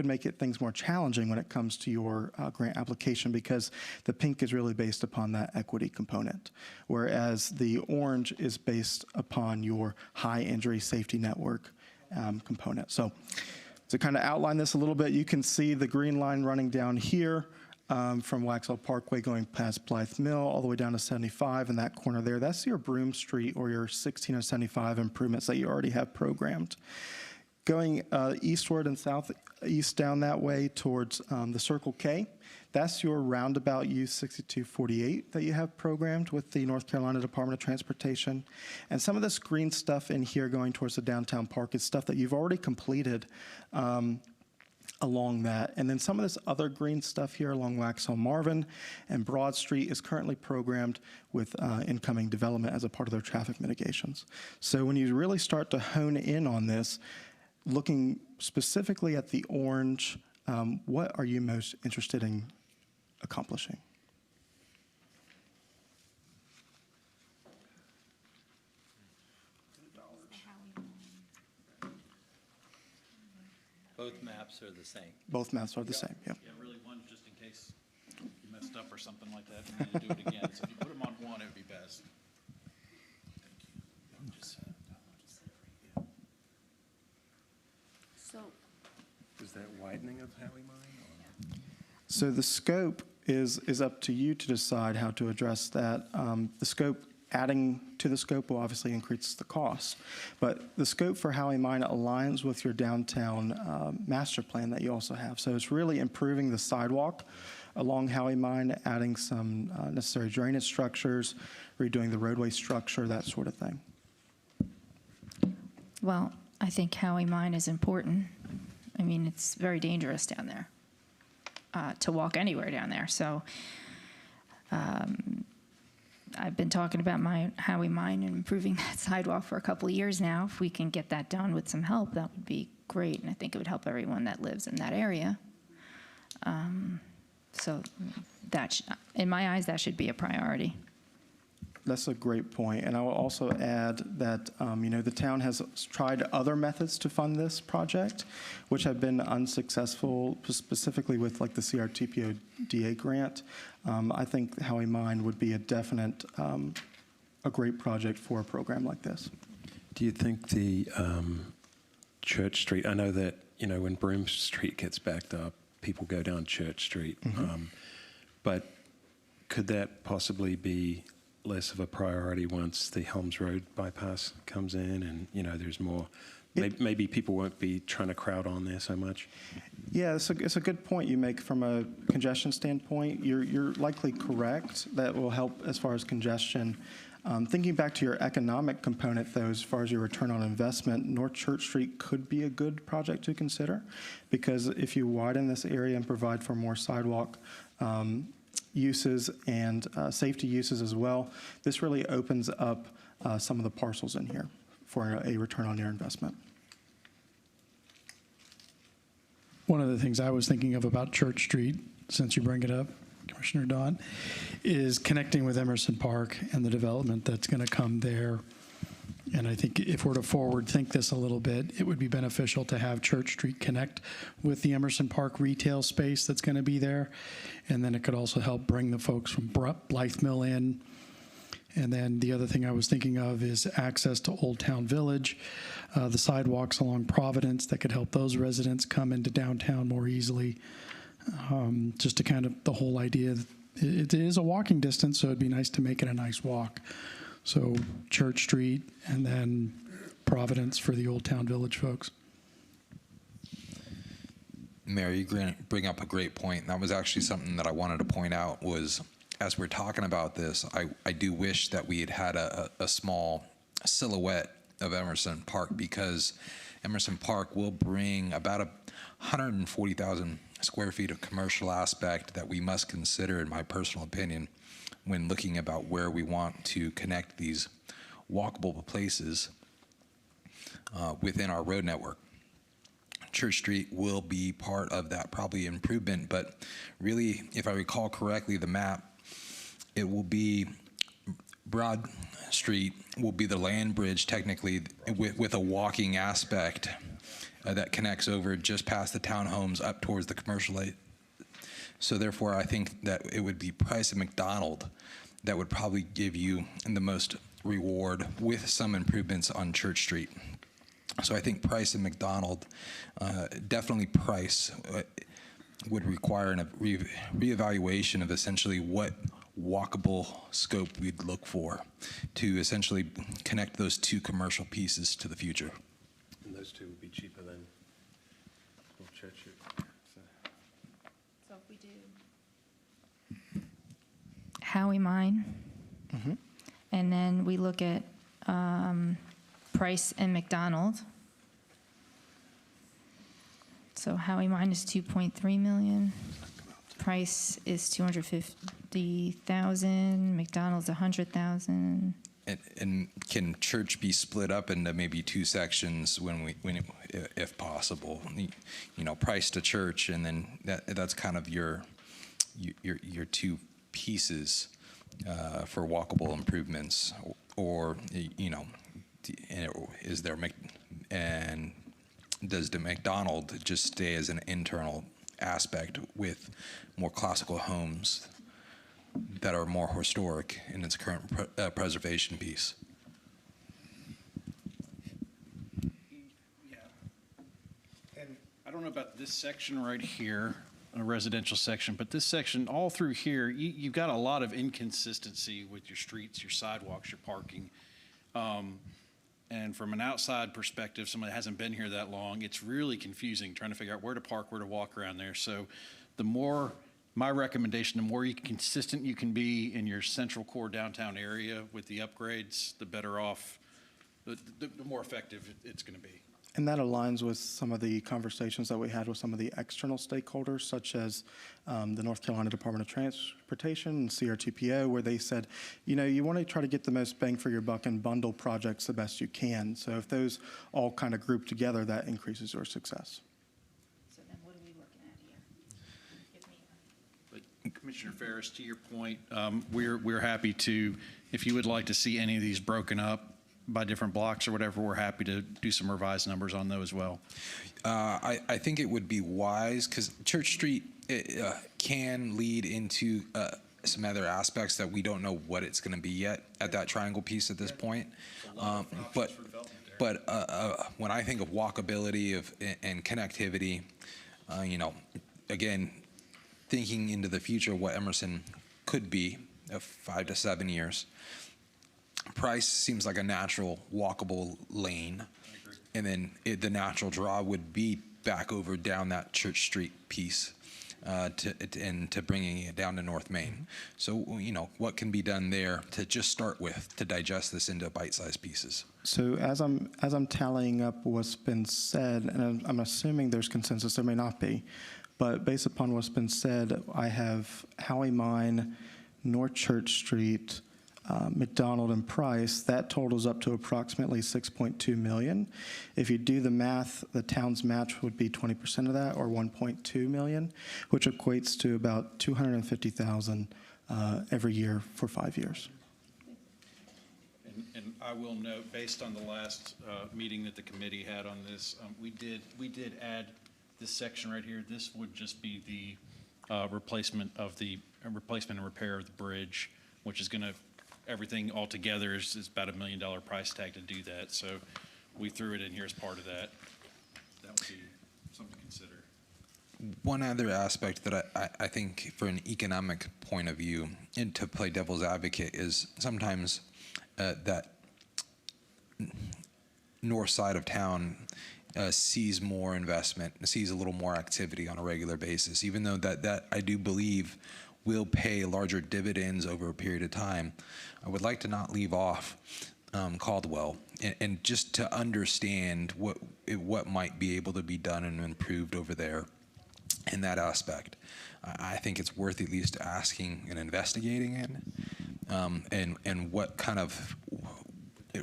make things more challenging when it comes to your grant application, because the pink is really based upon that equity component, whereas the orange is based upon your high injury safety network component. So to kind of outline this a little bit, you can see the green line running down here from Waxhaw Parkway going past Blythe Mill all the way down to 75 in that corner there. That's your Broome Street or your 16 and 75 improvements that you already have programmed. Going eastward and southeast down that way towards the Circle K, that's your roundabout U6248 that you have programmed with the North Carolina Department of Transportation. And some of this green stuff in here going towards the downtown park is stuff that you've already completed along that. And then some of this other green stuff here along Waxhaw Marvin and Broad Street is currently programmed with incoming development as a part of their traffic mitigations. So when you really start to hone in on this, looking specifically at the orange, what are you most interested in accomplishing? Both maps are the same. Both maps are the same, yeah. Yeah, really one just in case you messed up or something like that, and then you do it again. So if you put them on one, it would be best. Is that widening of Howie Mine? So the scope is up to you to decide how to address that. The scope, adding to the scope will obviously increase the cost, but the scope for Howie Mine aligns with your downtown master plan that you also have. So it's really improving the sidewalk along Howie Mine, adding some necessary drainage structures, redoing the roadway structure, that sort of thing. Well, I think Howie Mine is important. I mean, it's very dangerous down there, to walk anywhere down there. So I've been talking about my Howie Mine and improving that sidewalk for a couple of years now. If we can get that done with some help, that would be great, and I think it would help everyone that lives in that area. So that, in my eyes, that should be a priority. That's a great point. And I will also add that, the town has tried other methods to fund this project, which have been unsuccessful, specifically with like the CRTPO-DA grant. I think Howie Mine would be a definite, a great project for a program like this. Do you think the Church Street, I know that, when Broome Street gets backed up, people go down Church Street, but could that possibly be less of a priority once the Helms Road bypass comes in and, there's more, maybe people won't be trying to crowd on there so much? Yeah, it's a good point you make from a congestion standpoint. You're likely correct. That will help as far as congestion. Thinking back to your economic component, though, as far as your return on investment, North Church Street could be a good project to consider, because if you widen this area and provide for more sidewalk uses and safety uses as well, this really opens up some of the parcels in here for a return on your investment. One of the things I was thinking of about Church Street, since you bring it up, Commissioner Dodd, is connecting with Emerson Park and the development that's going to come there. And I think if we're to forward think this a little bit, it would be beneficial to have Church Street connect with the Emerson Park retail space that's going to be there. And then it could also help bring the folks from Blythe Mill in. And then the other thing I was thinking of is access to Old Town Village, the sidewalks along Providence that could help those residents come into downtown more easily. Just to kind of the whole idea, it is a walking distance, so it'd be nice to make it a nice walk. So Church Street and then Providence for the Old Town Village folks. Mayor, you bring up a great point. And that was actually something that I wanted to point out was, as we're talking about this, I do wish that we had had a small silhouette of Emerson Park, because Emerson Park will bring about 140,000 square feet of commercial aspect that we must consider, in my personal opinion, when looking about where we want to connect these walkable places within our road network. Church Street will be part of that probably improvement, but really, if I recall correctly, the map, it will be Broad Street will be the land bridge technically with a walking aspect that connects over just past the townhomes up towards the commercial. So therefore, I think that it would be Price and McDonald that would probably give you the most reward with some improvements on Church Street. So I think Price and McDonald, definitely Price, would require a reevaluation of essentially what walkable scope we'd look for to essentially connect those two commercial pieces to the future. And those two would be cheaper than Church Street. So if we do Howie Mine, and then we look at Price and McDonald. So Howie Mine is 2.3 million. Price is 250,000. McDonald's 100,000. And can Church be split up into maybe two sections if possible? Price to Church, and then that's kind of your two pieces for walkable improvements, or is there and does the McDonald just stay as an internal aspect with more classical homes that are more historic in its current preservation piece? Yeah. And I don't know about this section right here. a residential section, but this section, all through here, you've got a lot of inconsistency with your streets, your sidewalks, your parking. And from an outside perspective, somebody that hasn't been here that long, it's really confusing trying to figure out where to park, where to walk around there. So my recommendation, the more consistent you can be in your central core downtown area with the upgrades, the better off, the more effective it's going to be. And that aligns with some of the conversations that we had with some of the external stakeholders, such as the North Carolina Department of Transportation and CRTPO, where they said, you want to try to get the most bang for your buck and bundle projects the best you can. So if those all kind of group together, that increases your success. So then what are we looking at here? Give me But Commissioner Ferris, to your point, we're happy to, if you would like to see any of these broken up by different blocks or whatever, we're happy to do some revised numbers on those as well. I think it would be wise, because Church Street can lead into some other aspects that we don't know what it's going to be yet at that triangle piece at this point. But when I think of walkability and connectivity, again, thinking into the future of what Emerson could be of 5 to 7 years, Price seems like a natural walkable lane, and then the natural draw would be back over down that Church Street piece to bringing it down to North Main. So what can be done there to just start with to digest this into bite-sized pieces? So as I'm tallying up what's been said, and I'm assuming there's consensus, there may not be, but based upon what's been said, I have Howie Mine, North Church Street, McDonald and Price. That totals up to approximately $6.2 million. If you do the math, the town's match would be 20% of that, or $1.2 million, which equates to about $250,000 every year for 5 years. And I will note, based on the last meeting that the committee had on this, we did add this section right here. This would just be the replacement and repair of the bridge, which is going to, everything altogether is about $1 million price tag to do that. So we threw it in here as part of that. That would be something to consider. One other aspect that I think for an economic point of view, and to play devil's advocate, is sometimes that north side of town sees more investment, sees a little more activity on a regular basis, even though that I do believe will pay larger dividends over a period of time. I would like to not leave off Caldwell and just to understand what might be able to be done and improved over there in that aspect. I think it's worth at least asking and investigating it, and what kind of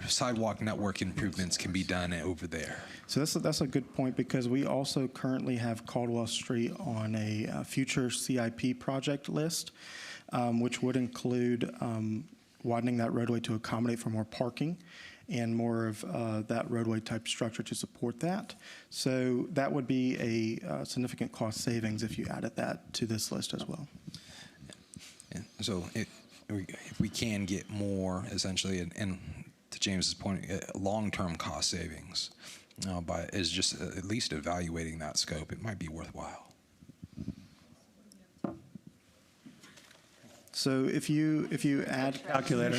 sidewalk network improvements can be done over there. So that's a good point, because we also currently have Caldwell Street on a future CIP project list, which would include widening that roadway to accommodate for more parking and more of that roadway type structure to support that. So that would be a significant cost savings if you added that to this list as well. And so if we can get more, essentially, and to James's point, long-term cost savings is just at least evaluating that scope, it might be worthwhile. So if you add calculator,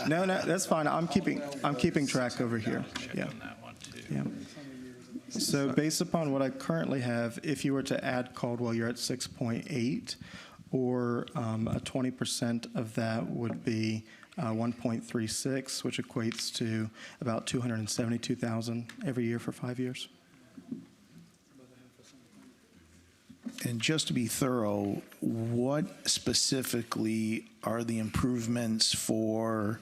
no, that's fine. I'm keeping track over here. Yeah. Yeah. So based upon what I currently have, if you were to add Caldwell, you're at 6.8, or a 20% of that would be 1.36, which equates to about $272,000 every year for 5 years. And just to be thorough, what specifically are the improvements for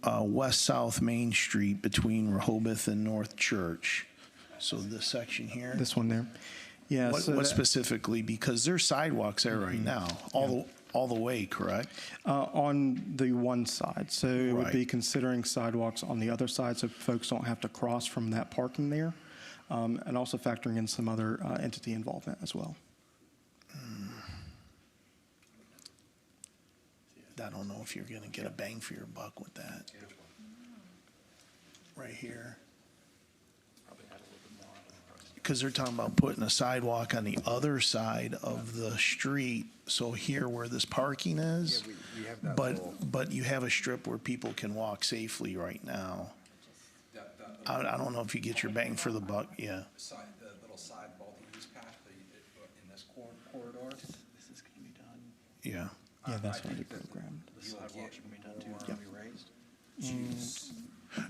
west-south Main Street between Rehoboth and North Church? So this section here? This one there. Yeah. What specifically? Because there's sidewalks there right now, all the way, correct? On the one side. So it would be Right. considering sidewalks on the other side, so folks don't have to cross from that parking there, and also factoring in some other entity involvement as well. I don't know if you're going to get a bang for your buck with that. Right here. because they're talking about putting a sidewalk on the other side of the street, so here where this parking is. But you have a strip where people can walk safely right now. I don't know if you get your bang for the buck, yeah. The little side multi-use path in this corridor. This is going to be done. Yeah. Yeah, that's already programmed. The sidewalks are going to be done too, are going to be raised.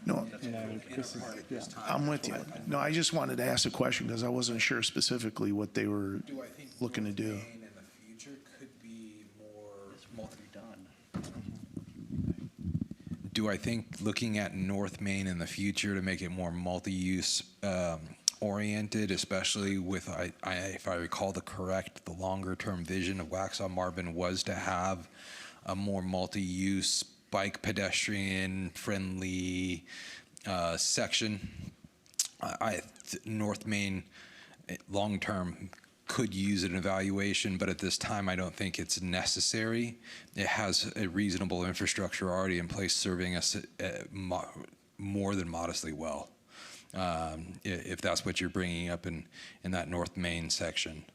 No, No, this is, yeah. I'm with you. No, I just wanted to ask a question because I wasn't sure specifically what they were Do I think looking to do. North Main in the future could be more Done. Do I think looking at North Main in the future to make it more multi-use oriented, especially with, if I recall the longer-term vision of Waxhaw Marvin was to have a more multi-use bike pedestrian friendly section. North Main long-term could use an evaluation, but at this time, I don't think it's necessary. It has a reasonable infrastructure already in place, serving us more than modestly well. If that's what you're bringing up in that North Main section,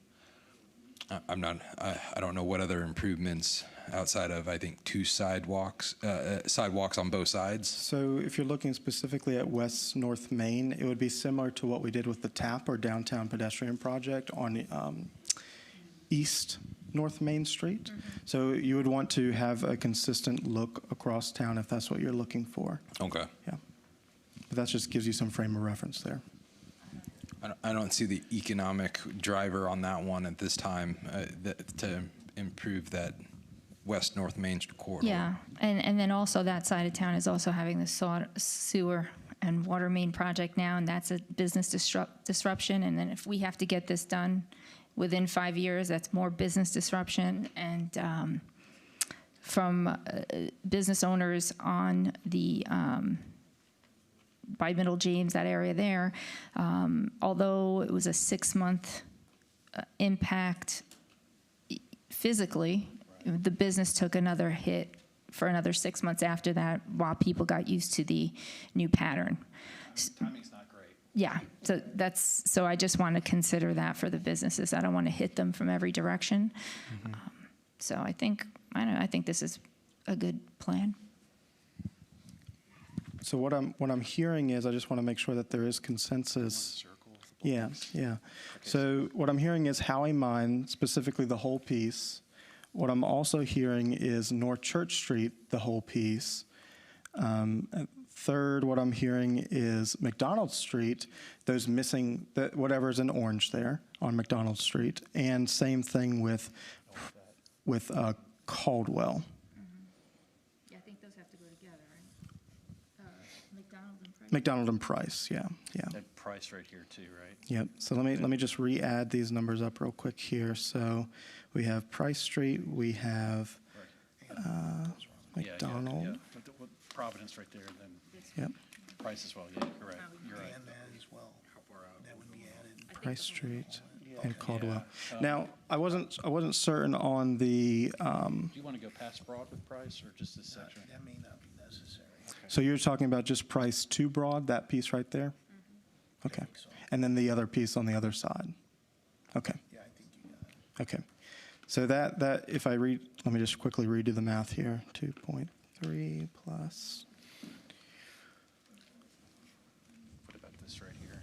I don't know what other improvements outside of, I think, 2 sidewalks on both sides. So if you're looking specifically at West North Main, it would be similar to what we did with the TAP or Downtown Pedestrian Project on East North Main Street. So you would want to have a consistent look across town if that's what you're looking for. Okay. Yeah. But that just gives you some frame of reference there. I don't see the economic driver on that one at this time to improve that West North Main corridor. Yeah, and then also that side of town is also having the sewer and water main project now, and that's a business disruption. And then if we have to get this done within 5 years, that's more business disruption. And from business owners on the by Middle James, that area there, although it was a 6-month impact physically, the business took another hit for another 6 months after that while people got used to the new pattern. Timing's not great. Yeah, so I just want to consider that for the businesses. I don't want to hit them from every direction. So I think this is a good plan. So what I'm hearing is, I just want to make sure that there is consensus. Yeah, yeah. So what I'm hearing is Howie Mine, specifically the whole piece. What I'm also hearing is North Church Street, the whole piece. Third, what I'm hearing is McDonald Street, those missing, whatever's in orange there on McDonald Street. And same thing with Caldwell. Yeah, I think those have to go together, right? McDonald and Price. McDonald and Price, yeah. That price right here too, right? Yep. So let me just re-add these numbers up real quick here. So we have Price Street, we have McDonald. Yeah. With Providence right there, and then Yep. Price as well. Yeah, you're right. You're right. And that as well. That would be added. Price Street and Caldwell. Now, I wasn't certain on the. Do you want to go past Broad with Price or just this section? That may not be necessary. So you're talking about just Price to Broad, that piece right there? Okay. And then the other piece on the other side? Okay. Yeah, I think you got it. Okay. So that if I read, let me just quickly redo the math here. 2.3 plus. What about this right here?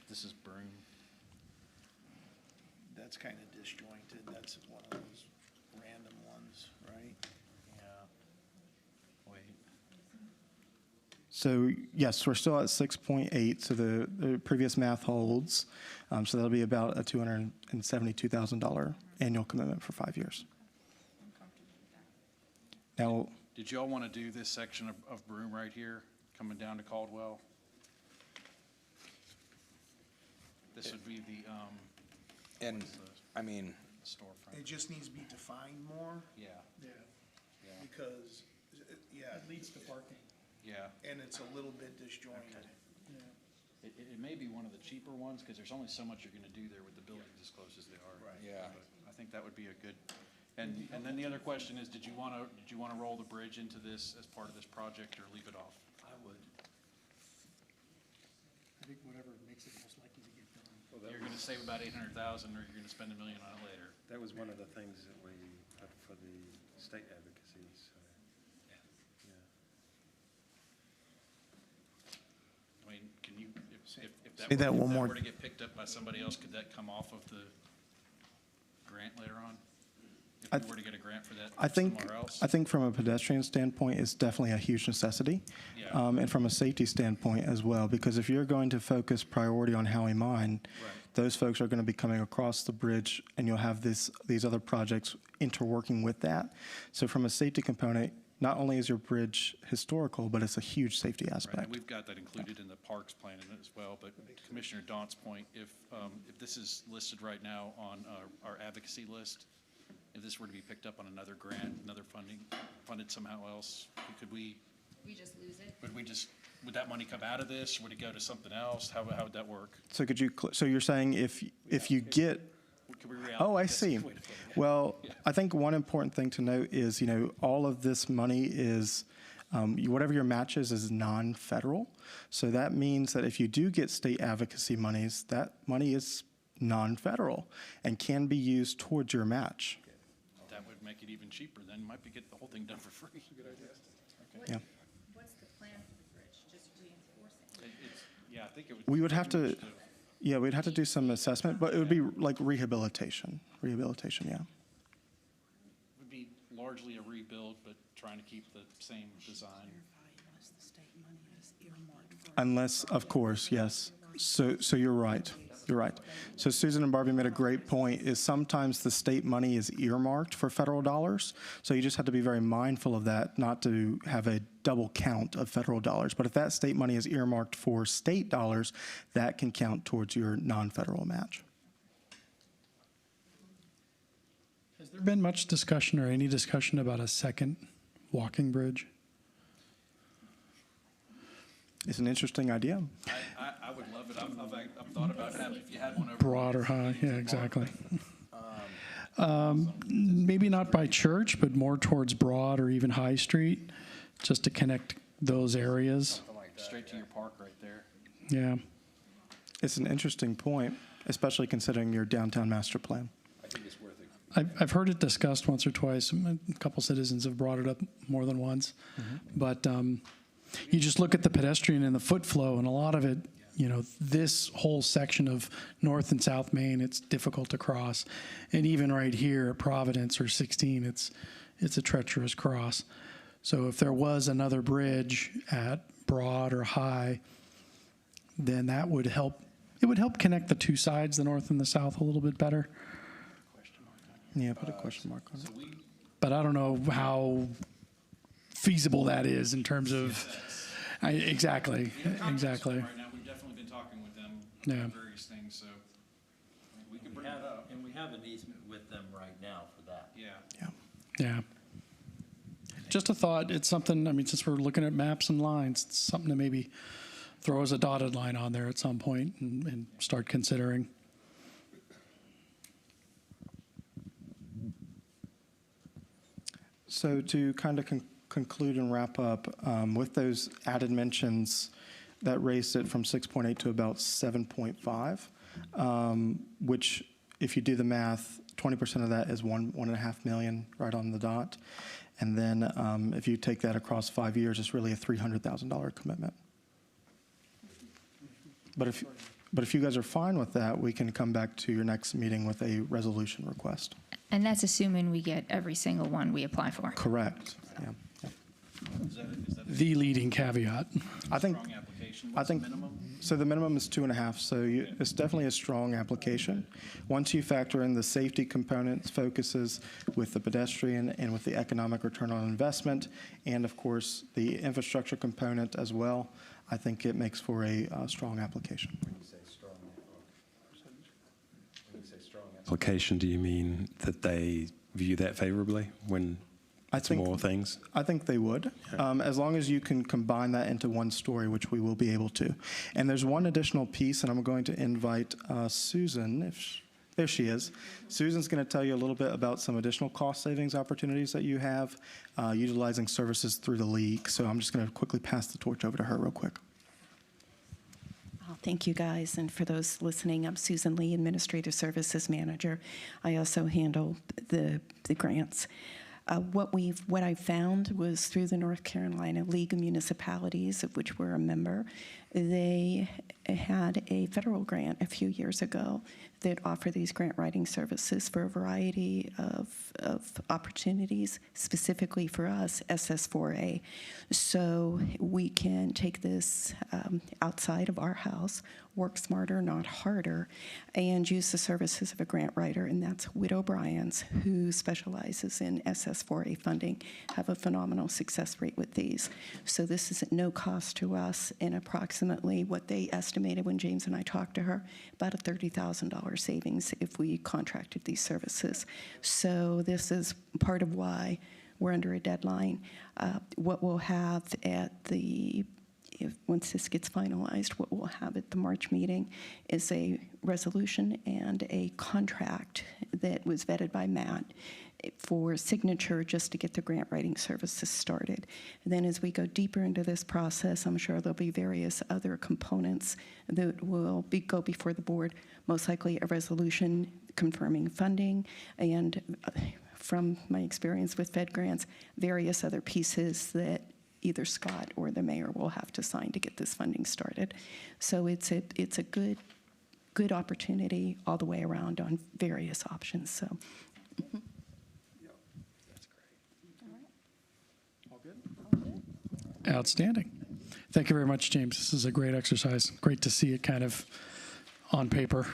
This is Broome. That's kind of disjointed. That's one of those random ones, right? Yeah. Wait. So yes, we're still at 6.8. So the previous math holds. So that'll be about a $272,000 annual commitment for 5 years. Now, Did y'all want to do this section of Broome right here, coming down to Caldwell? This would be the And, I mean, storefront. It just needs to be defined more. Yeah, Yeah. Because, yeah. It leads to parking. yeah. And it's a little bit disjointed. It may be one of the cheaper ones, because there's only so much you're going to do there with the buildings as close as they are. Right. Yeah. But I think that would be a good, and then the other question is, did you want to roll the bridge into this as part of this project, or leave it off? I would. I think whatever makes it most likely to get done. you're going to save about 800,000 or you're going to spend $1 million on it later. That was one of the things that we put for the state advocacy, so, yeah. I mean, can you, if Say that one more. were to get picked up by somebody else, could that come off of the grant later on? If we were to get a grant for that I think, somewhere else? I think from a pedestrian standpoint, it's definitely a huge necessity. Yeah. And from a safety standpoint as well, because if you're going to focus priority on Howie Mine, Right. those folks are going to be coming across the bridge, and you'll have these other projects interworking with that. So from a safety component, not only is your bridge historical, but it's a huge safety Right, and aspect. we've got that included in the parks plan as well, but Commissioner Daunt's point, if this is listed right now on our advocacy list, if this were to be picked up on another grant, another funded somehow else, could we, We just lose it? would that money come out of this, or would it go to something else? How would that work? So could you, so you're saying if you get, Could we reallocate oh, I this? see. Wait a minute. Well, I think one important thing to note is, all of this money is, whatever your match is non-federal. So that means that if you do get state advocacy monies, that money is non-federal and can be used towards your match. That would make it even cheaper, then you might be getting the whole thing done for free. Good idea. Yeah. What's the plan for the bridge? Just reinforcing? Yeah, I think it would. We would have to, pretty much yeah, we'd have to do some assessment, but it would be like rehabilitation, yeah. It would be largely a rebuild, but trying to keep the same design. Unless the state money is earmarked for. Unless, of course, yes. So you're right. You're right. So Susan and Barbie made a great point, is sometimes the state money is earmarked for federal dollars. So you just have to be very mindful of that, not to have a double count of federal dollars. But if that state money is earmarked for state dollars, that can count towards your non-federal match. Has there been much discussion or any discussion about a second walking bridge? It's an interesting idea. I would love it. I've thought about having, if you had one over. Broad or high, yeah, exactly. Maybe not by church, but more towards Broad or even High Street, just to connect those areas. Straight to your park right there. Yeah. It's an interesting point, especially considering your downtown master plan. I think it's worth it. I've heard it discussed once or twice. A couple citizens have brought it up more than once. But you just look at the pedestrian and the foot flow, and a lot of it, this whole section of North and South Main, it's difficult to cross. And even right here at Providence or 16, it's a treacherous cross. So if there was another bridge at Broad or High, then that would help. It would help connect the two sides, the north and the south, a little bit better. Yeah, put a question mark on it. But I don't know how feasible that is in terms of, exactly. Right now, we've definitely been talking with them Yeah. about various things, so we can bring it up. And we have an easement with them right now for that. Yeah. Yeah. Just a thought, it's something, since we're looking at maps and lines, it's something to maybe throw as a dotted line on there at some point and start considering. So to kind of conclude and wrap up, with those added mentions, that raised it from 6.8 to about 7.5, which, if you do the math, 20% of that is $1.5 million right on the dot. And then if you take that across 5 years, it's really a $300,000 commitment. But if you guys are fine with that, we can come back to your next meeting with a resolution request. And that's assuming we get every single one we apply for. Correct. Yeah. Is that a The leading caveat. I think. strong application? I What's the think, minimum? so the minimum is 2.5, so it's definitely a strong application. Once you factor in the safety components, focuses with the pedestrian and with the economic return on investment, and of course, the infrastructure component as well, I think it makes for a strong application. Application, do you mean that they view that favorably when it's more things? I think they would, as long as you can combine that into one story, which we will be able to. And there's one additional piece, and I'm going to invite Susan, there she is. Susan's going to tell you a little bit about some additional cost savings opportunities that you have utilizing services through the league. So I'm just going to quickly pass the torch over to her real quick. Thank you, guys. And for those listening, I'm Susan Lee, Administrative Services Manager. I also handle the grants. What I found was through the North Carolina League of Municipalities, of which we're a member, they had a federal grant a few years ago that offer these grant writing services for a variety of opportunities, specifically for us, SS4A. So we can take this outside of our house, work smarter, not harder, and use the services of a grant writer, and that's Whit O'Brien's, who specializes in SS4A funding, have a phenomenal success rate with these. So this is at no cost to us, and approximately what they estimated when James and I talked to her, about a $30,000 savings if we contracted these services. So this is part of why we're under a deadline. What we'll have at the once this gets finalized, what we'll have at the March meeting is a resolution and a contract that was vetted by Matt for signature just to get the grant writing services started. And then as we go deeper into this process, I'm sure there'll be various other components that will go before the board, most likely a resolution confirming funding, and from my experience with Fed grants, various other pieces that either Scott or the mayor will have to sign to get this funding started. So it's a good opportunity all the way around on various options. So. Outstanding. Thank you very much, James. This is a great exercise. Great to see it kind of on paper.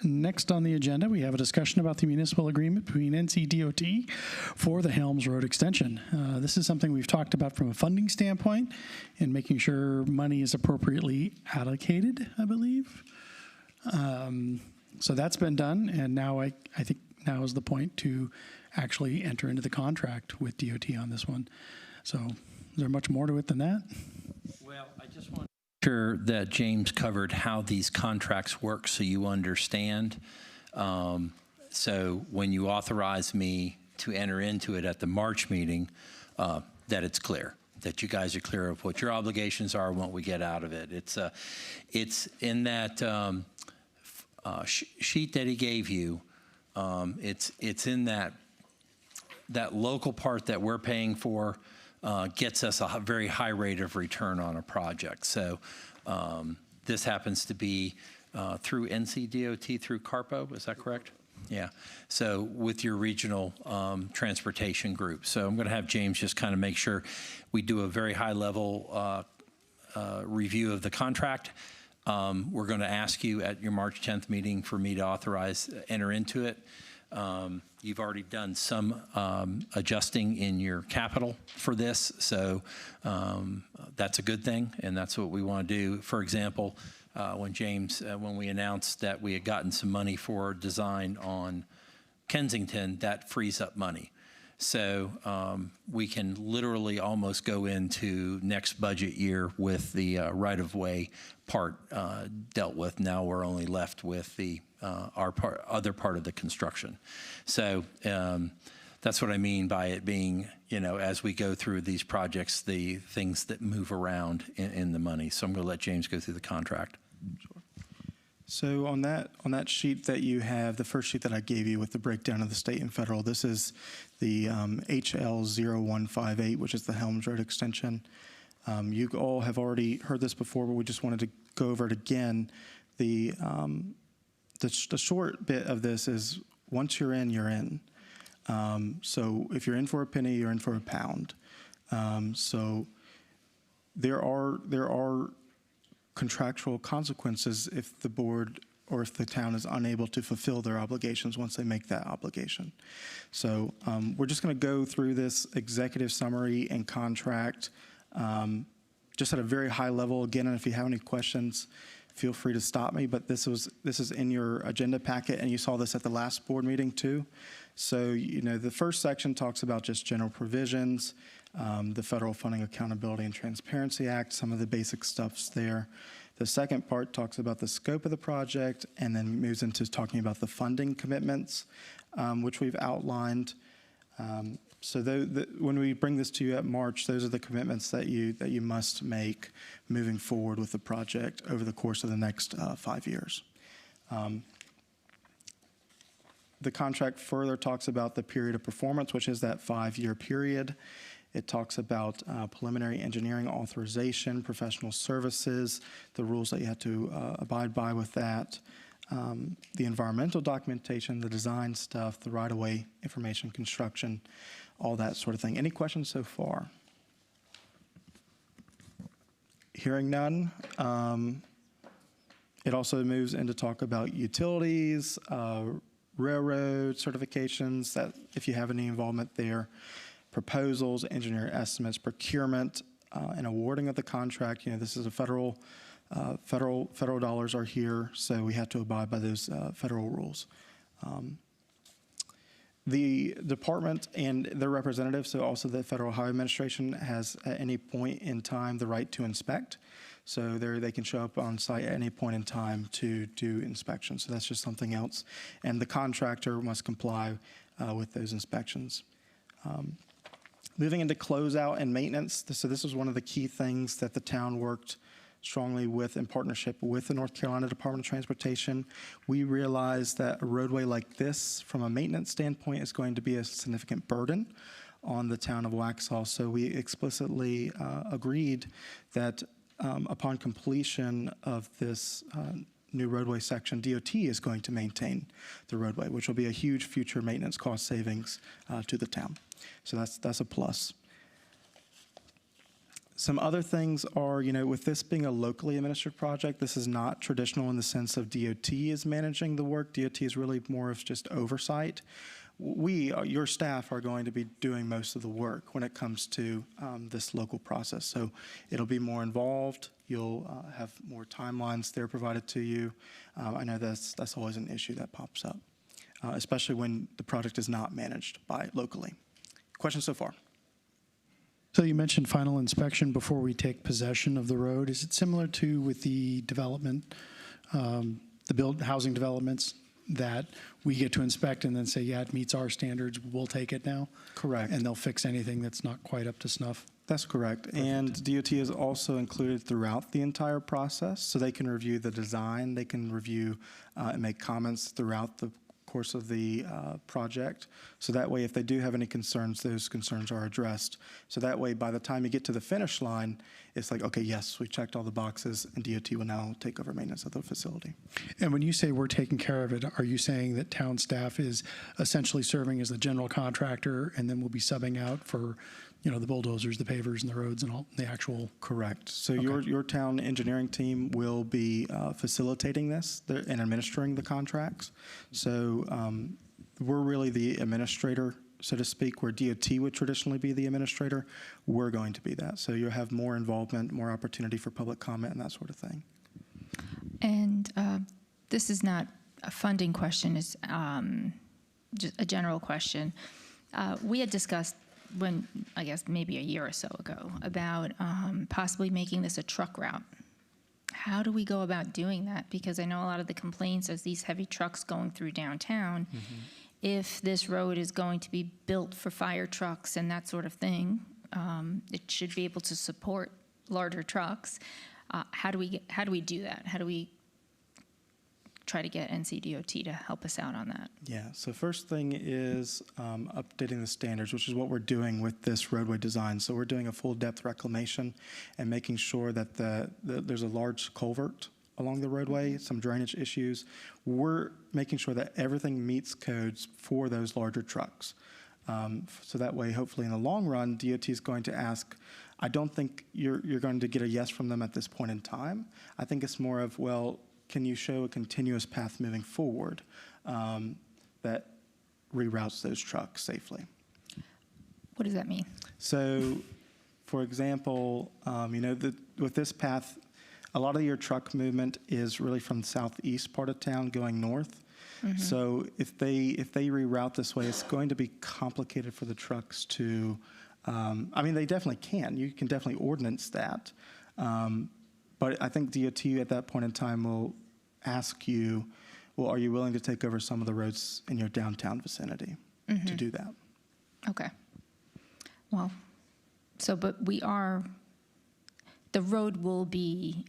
Next on the agenda, we have a discussion about the municipal agreement between NCDOT for the Helms Road Extension. This is something we've talked about from a funding standpoint and making sure money is appropriately allocated, I believe. So that's been done, and now I think now is the point to actually enter into the contract with DOT on this one. So is there much more to it than that? Well, I just want sure that James covered how these contracts work so you understand. So when you authorize me to enter into it at the March meeting, that it's clear, that you guys are clear of what your obligations are and what we get out of it. It's in that sheet that he gave you. It's in that local part that we're paying for. Gets us a very high rate of return on a project. So this happens to be through NCDOT, through CARPO, is that correct? Yeah. So with your regional transportation group. So I'm going to have James just kind of make sure we do a very high level review of the contract. We're going to ask you at your March 10th meeting for me to authorize, enter into it. You've already done some adjusting in your capital for this, so that's a good thing, and that's what we want to do. For example, when we announced that we had gotten some money for design on Kensington, that frees up money. So we can literally almost go into next budget year with the right-of-way part dealt with. Now we're only left with the other part of the construction. So that's what I mean by it being, as we go through these projects, the things that move around in the money. So I'm going to let James go through the contract. Sure. So on that sheet that you have, the first sheet that I gave you with the breakdown of the state and federal, this is the HL 0158, which is the Helms Road Extension. You all have already heard this before, but we just wanted to go over it again. The short bit of this is once you're in, you're in. So if you're in for a penny, you're in for a pound. So there are contractual consequences if the board or if the town is unable to fulfill their obligations once they make that obligation. So we're just going to go through this executive summary and contract just at a very high level again, and if you have any questions, feel free to stop me, but this is in your agenda packet, and you saw this at the last board meeting too. So, the first section talks about just general provisions, the Federal Funding Accountability and Transparency Act, some of the basic stuff's there. The second part talks about the scope of the project and then moves into talking about the funding commitments, which we've outlined. So when we bring this to you at March, those are the commitments that you must make moving forward with the project over the course of the next 5 years. The contract further talks about the period of performance, which is that 5-year period. It talks about preliminary engineering authorization, professional services, the rules that you have to abide by with that, the environmental documentation, the design stuff, the right-of-way information, construction, all that sort of thing. Any questions so far? Hearing none. It also moves into talk about utilities, railroad certifications, that if you have any involvement there, proposals, engineer estimates, procurement, and awarding of the contract. This is a federal dollars are here, so we have to abide by those federal rules. The department and their representatives, so also the Federal Highway Administration, has at any point in time the right to inspect. So they can show up on site at any point in time to do inspections. So that's just something else. And the contractor must comply with those inspections. Moving into closeout and maintenance. So this was one of the key things that the town worked strongly with in partnership with the North Carolina Department of Transportation. We realized that a roadway like this, from a maintenance standpoint, is going to be a significant burden on the town of Waxhaw. So we explicitly agreed that upon completion of this new roadway section, DOT is going to maintain the roadway, which will be a huge future maintenance cost savings to the town. So that's a plus. Some other things are, with this being a locally administered project, this is not traditional in the sense of DOT is managing the work. DOT is really more of just oversight. Your staff are going to be doing most of the work when it comes to this local process. So it'll be more involved. You'll have more timelines there provided to you. I know that's always an issue that pops up, especially when the project is not managed by locally. Questions so far? So you mentioned final inspection before we take possession of the road. Is it similar to with the development, housing developments, that we get to inspect and then say, yeah, it meets our standards, we'll take it now? Correct. And they'll fix anything that's not quite up to snuff? That's correct. Perfect. And DOT is also included throughout the entire process, so they can review the design, they can review and make comments throughout the course of the project. So that way, if they do have any concerns, those concerns are addressed. So that way, by the time you get to the finish line, it's like, okay, yes, we checked all the boxes, and DOT will now take over maintenance of the facility. And when you say we're taking care of it, are you saying that town staff is essentially serving as the general contractor, and then we'll be subbing out for, the bulldozers, the pavers, and the roads, and all the actual? Correct. So okay. Your town engineering team will be facilitating this and administering the contracts. So we're really the administrator, so to speak, where DOT would traditionally be the administrator. We're going to be that. So you'll have more involvement, more opportunity for public comment, and that sort of thing. And this is not a funding question, it's just a general question. We had discussed I guess maybe a year or so ago, about possibly making this a truck route. How do we go about doing that? Because I know a lot of the complaints is these heavy trucks going through downtown. Mm-hmm. If this road is going to be built for fire trucks and that sort of thing, it should be able to support larger trucks. How do we do that? How do we try to get NCDOT to help us out on that. Yeah, so first thing is updating the standards, which is what we're doing with this roadway design. So we're doing a full depth reclamation and making sure that there's a large culvert along the roadway, some drainage issues. We're making sure that everything meets codes for those larger trucks. So that way, hopefully in the long run, DOT is going to ask, I don't think you're going to get a yes from them at this point in time. I think it's more of, well, can you show a continuous path moving forward that reroutes those trucks safely? What does that mean? So, for example, with this path, a lot of your truck movement is really from the southeast part of town going north. Mm-hmm. So if they reroute this way, it's going to be complicated for the trucks to. They definitely can. You can definitely ordinance that. But I think DOT at that point in time will ask you, well, are you willing to take over some of the roads in your downtown vicinity to do that? Okay. Well, but the road will be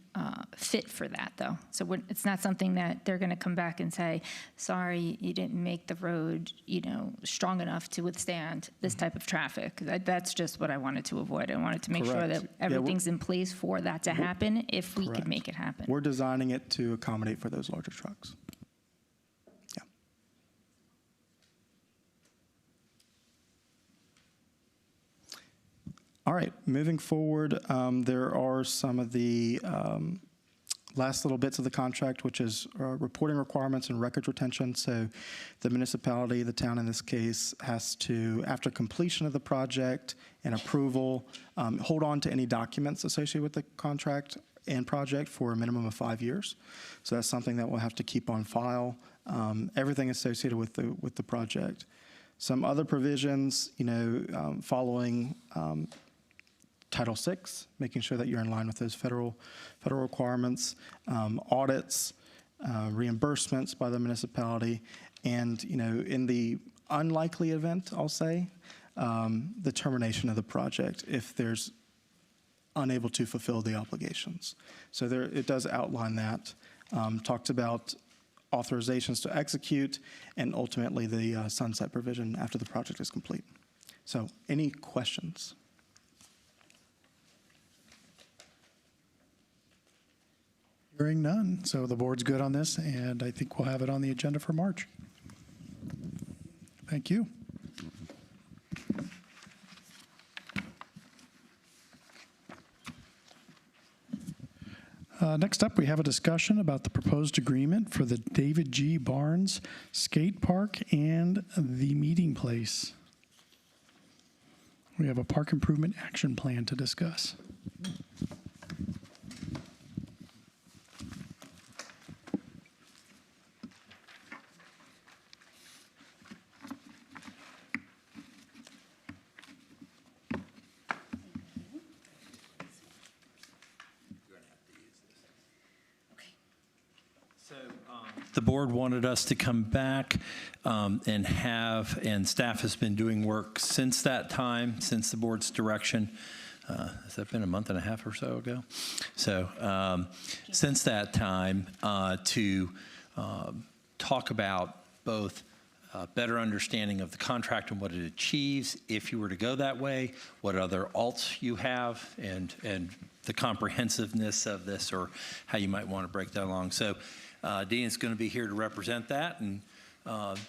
fit for that, though. So it's not something that they're going to come back and say, sorry, you didn't make the road, strong enough to withstand this type of traffic. That's just what I wanted to avoid. I wanted to make sure that everything's in place for that to happen if we could make it happen. We're designing it to accommodate for those larger trucks. Yeah. All right, moving forward, there are some of the last little bits of the contract, which is reporting requirements and records retention. So the municipality, the town in this case, has to, after completion of the project and approval, hold on to any documents associated with the contract and project for a minimum of 5 years. So that's something that we'll have to keep on file, everything associated with the project. Some other provisions, following Title VI, making sure that you're in line with those federal requirements, audits, reimbursements by the municipality, and in the unlikely event, I'll say, the termination of the project if there's unable to fulfill the obligations. So it does outline that. Talks about authorizations to execute, and ultimately the sunset provision after the project is complete. So, any questions? Hearing none. So the board's good on this, and I think we'll have it on the agenda for March. Thank you. Next up, we have a discussion about the proposed agreement for the David G. Barnes Skate Park and the meeting place. We have a park improvement action plan to discuss. The board wanted us to come back and staff has been doing work since that time, since the board's direction. Has that been a month and a half or so ago? So since that time to talk about both better understanding of the contract and what it achieves if you were to go that way, what other alts you have, and the comprehensiveness of this, or how you might want to break that along. So Dean's going to be here to represent that and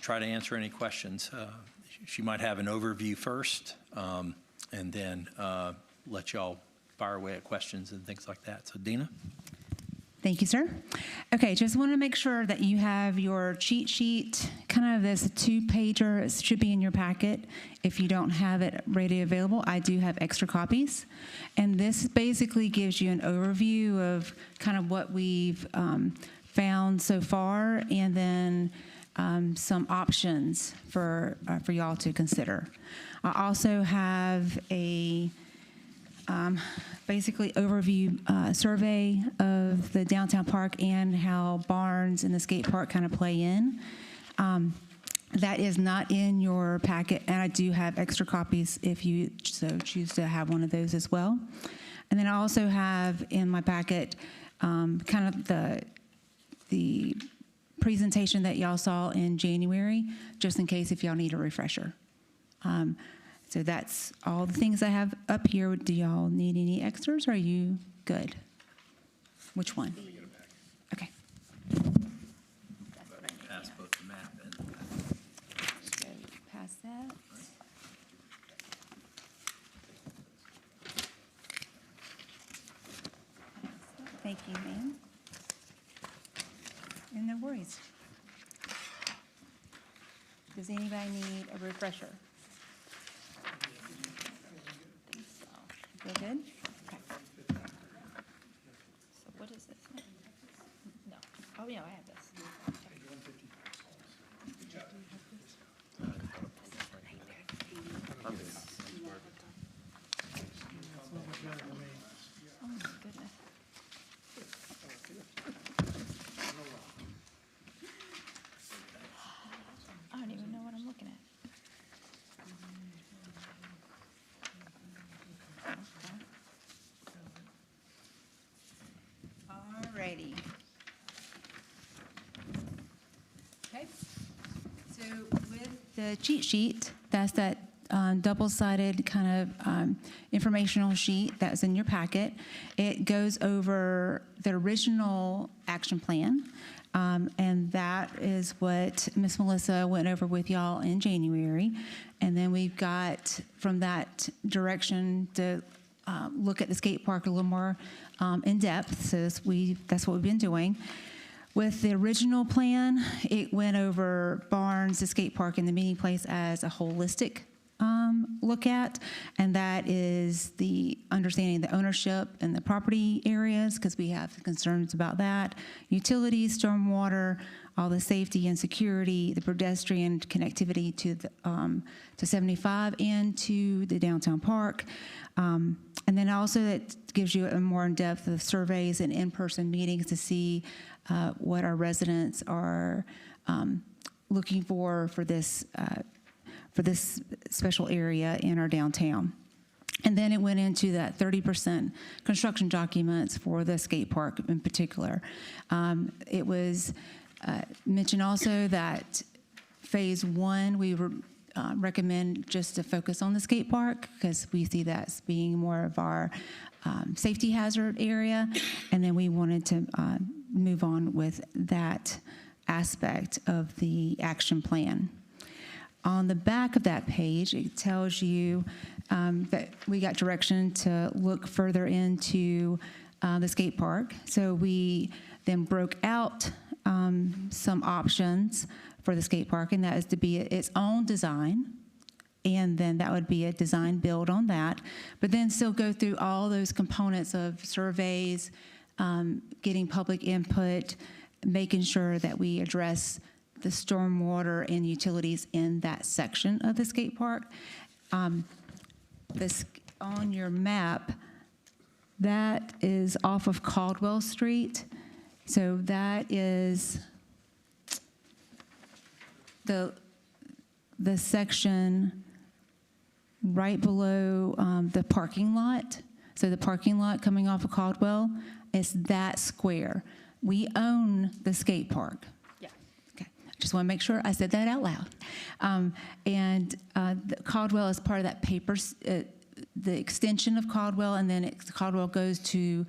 try to answer any questions. She might have an overview first, and then let y'all fire away at questions and things like that. So Dina? Thank you, sir. Okay, just want to make sure that you have your cheat sheet, kind of this 2-pager. It should be in your packet. If you don't have it ready available, I do have extra copies. And this basically gives you an overview of kind of what we've found so far, and then some options for y'all to consider. I also have a basically overview survey of the downtown park and how Barnes and the skate park kind of play in. That is not in your packet, and I do have extra copies if you so choose to have one of those as well. And then I also have in my packet kind of the presentation that y'all saw in January, just in case if y'all need a refresher. So that's all the things I have up here. Do y'all need any extras? Or are you good? Which one? Okay. Pass both the map and So pass that. Thank you, ma'am. And no worries. Does anybody need a refresher? Feel good? Okay. So what is this? No. Oh, yeah, I have this. Oh, my goodness. I don't even know what I'm looking at. All righty. Okay. So with the cheat sheet, that's that double-sided kind of informational sheet that's in your packet. It goes over the original action plan, and that is what Ms. Melissa went over with y'all in January. And then we've got from that direction to look at the skate park a little more in depth. So that's what we've been doing. With the original plan, it went over Barnes, the skate park, and the meeting place as a holistic look at, and that is the understanding the ownership and the property areas, because we have concerns about that, utilities, stormwater, all the safety and security, the pedestrian connectivity to the to 75 and to the downtown park, and then also that gives you a more in-depth of surveys and in-person meetings to see what our residents are looking for this special area in our downtown. And then it went into that 30% construction documents for the skate park in particular. It was mentioned also that phase one, we recommend just to focus on the skate park because we see that as being more of our safety hazard area. And then we wanted to move on with that aspect of the action plan. On the back of that page, it tells you that we got direction to look further into the skate park. So we then broke out some options for the skate park, and that is to be its own design, and then that would be a design build on that, but then still go through all those components of surveys, getting public input, making sure that we address the stormwater and utilities in that section of the skate park. This on your map, that is off of Caldwell Street. So that is the section right below the parking lot. So the parking lot coming off of Caldwell is that square. We own the skate park. Just want to make sure I said that out loud. Caldwell is part of that paper, the extension of Caldwell, and then Caldwell goes to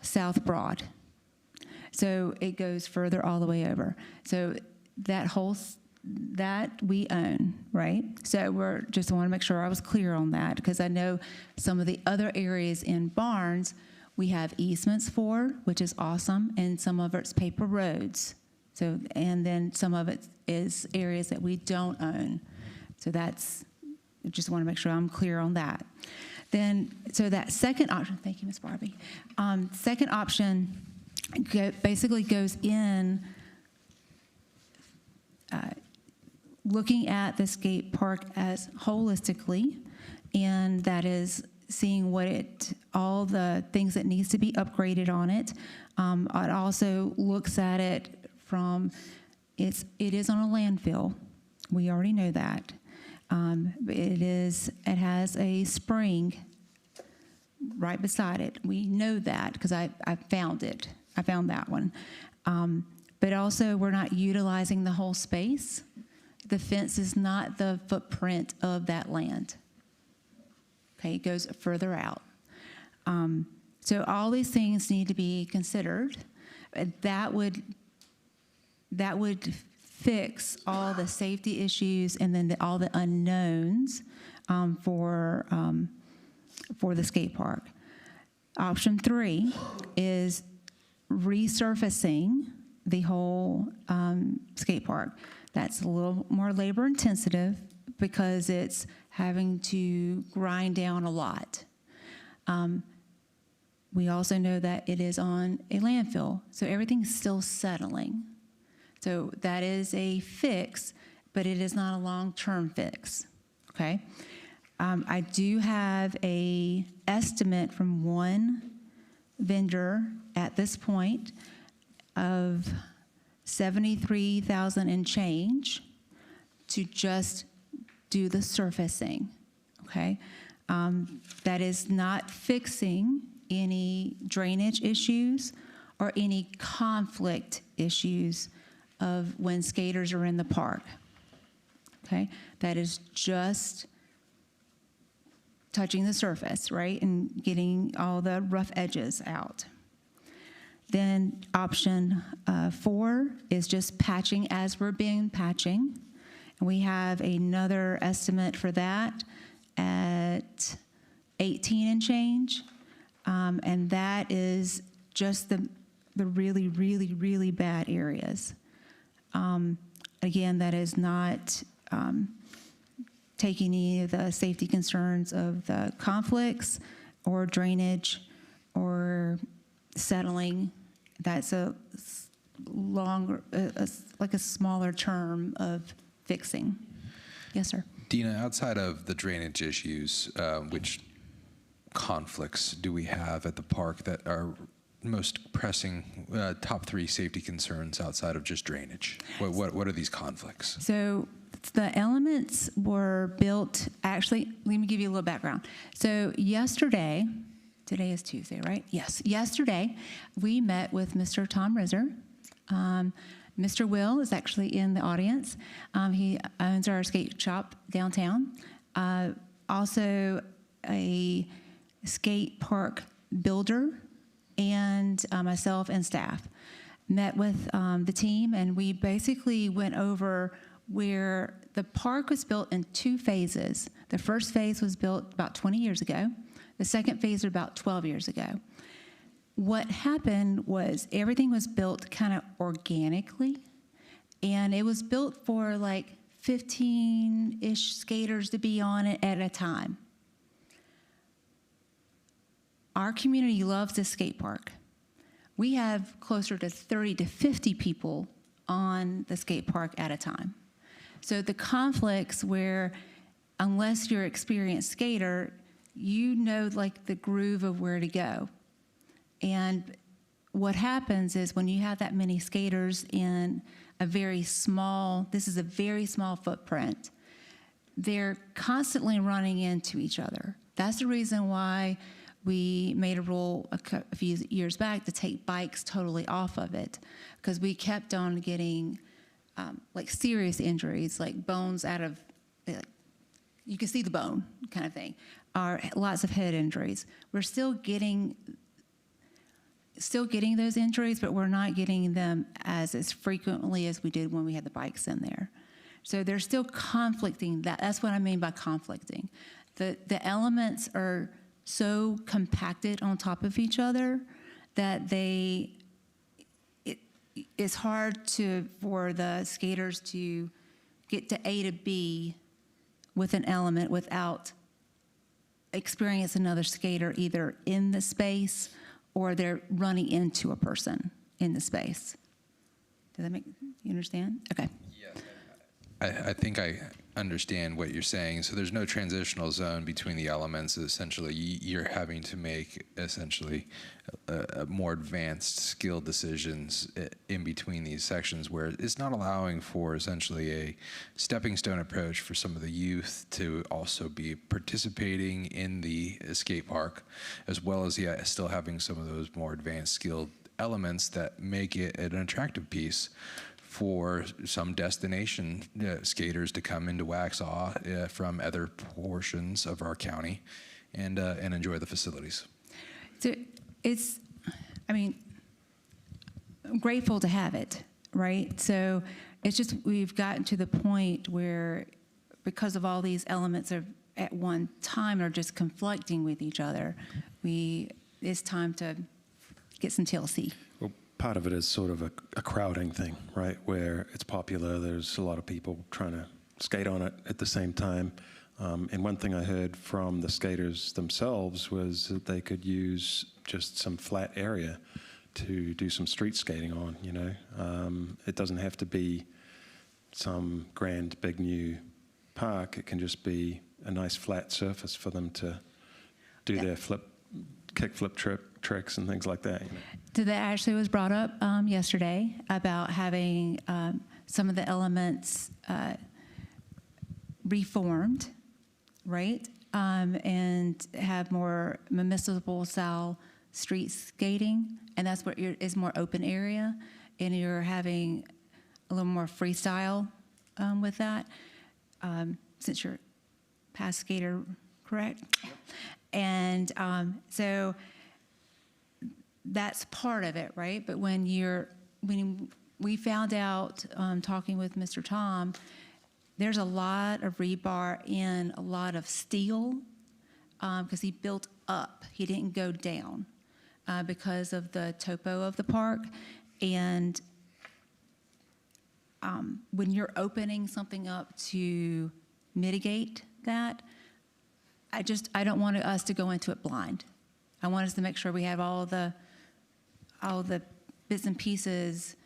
South Broad. So it goes further all the way over. So that we own, right? So we're just want to make sure I was clear on that, because I know some of the other areas in Barnes we have easements for, which is awesome, and some of it's paper roads. So, and then some of it is areas that we don't own. So that's, I just want to make sure I'm clear on that. Then, so that second option, thank you, Ms. Barbie. Second option basically goes in looking at the skate park as holistically, and that is seeing all the things that needs to be upgraded on it. It also looks at it from, it is on a landfill. We already know that. It has a spring right beside it. We know that because I found it. I found that one. But also, we're not utilizing the whole space. The fence is not the footprint of that land. Okay, it goes further out. So all these things need to be considered. That would fix all the safety issues and then all the unknowns for the skate park. Option 3 is resurfacing the whole skate park. That's a little more labor intensive because it's having to grind down a lot. We also know that it is on a landfill, so everything's still settling. So that is a fix, but it is not a long-term fix, okay? I do have a estimate from one vendor at this point of $73,000 and change to just do the surfacing, okay? That is not fixing any drainage issues or any conflict issues of when skaters are in the park, okay? That is just touching the surface, right, and getting all the rough edges out. Then option 4 is just patching as we're being patching. And we have another estimate for that at 18 and change. And that is just the really, really, really bad areas. Again, that is not taking any of the safety concerns of the conflicts or drainage or settling. That's a longer, like a smaller term of fixing. Yes, sir. Dina, outside of the drainage issues, which conflicts do we have at the park that are most pressing, top 3 safety concerns outside of just drainage? What are these conflicts? So the elements were built, actually, let me give you a little background. So yesterday, today is Tuesday, right? Yes. Yesterday, we met with Mr. Tom Rizzer. Mr. Will is actually in the audience. He owns our skate shop downtown. Also a skate park builder, and myself and staff met with the team, and we basically went over where the park was built in 2 phases. The first phase was built about 20 years ago. The second phase was about 12 years ago. What happened was everything was built kind of organically, and it was built for like 15-ish skaters to be on it at a time. Our community loves this skate park. We have closer to 30 to 50 people on the skate park at a time. So the conflicts where, unless you're an experienced skater, you know like the groove of where to go. And what happens is when you have that many skaters in a very small, this is a very small footprint, they're constantly running into each other. That's the reason why we made a rule a few years back to take bikes totally off of it, because we kept on getting like serious injuries, like bones out of, you can see the bone kind of thing, or lots of head injuries. We're still getting those injuries, but we're not getting them as frequently as we did when we had the bikes in there. So they're still conflicting. That's what I mean by conflicting. The elements are so compacted on top of each other that it's hard for the skaters to get to A to B with an element without experiencing another skater either in the space or they're running into a person in the space. Does that make you understand? Okay. Yes. I think I understand what you're saying. So there's no transitional zone between the elements. Essentially, you're having to make essentially more advanced skill decisions in between these sections, where it's not allowing for essentially a stepping stone approach for some of the youth to also be participating in the skate park, as well as still having some of those more advanced skilled elements that make it an attractive piece for some destination skaters to come into Waxhaw from other portions of our county and enjoy the facilities. So it's, I mean, I'm grateful to have it, right? So it's just we've gotten to the point where, because of all these elements of at one time are just conflicting with each other, it's time to get some TLC. Well, part of it is sort of a crowding thing, right? Where it's popular, there's a lot of people trying to skate on it at the same time. And one thing I heard from the skaters themselves was that they could use just some flat area to do some street skating on, you know. It doesn't have to be some grand, big new park. It can just be a nice flat surface for them to do their kickflip tricks and things like that. You know? So that actually was brought up yesterday about having some of the elements reformed, right? And have more municipal style street skating, and that's what is more open area, and you're having a little more freestyle with that, since you're past skater, correct? And so that's part of it, right? But when we found out, talking with Mr. Tom, there's a lot of rebar and a lot of steel, because he built up. He didn't go down because of the topo of the park. And when you're opening something up to mitigate that, I don't want us to go into it blind. I want us to make sure we have all the bits and pieces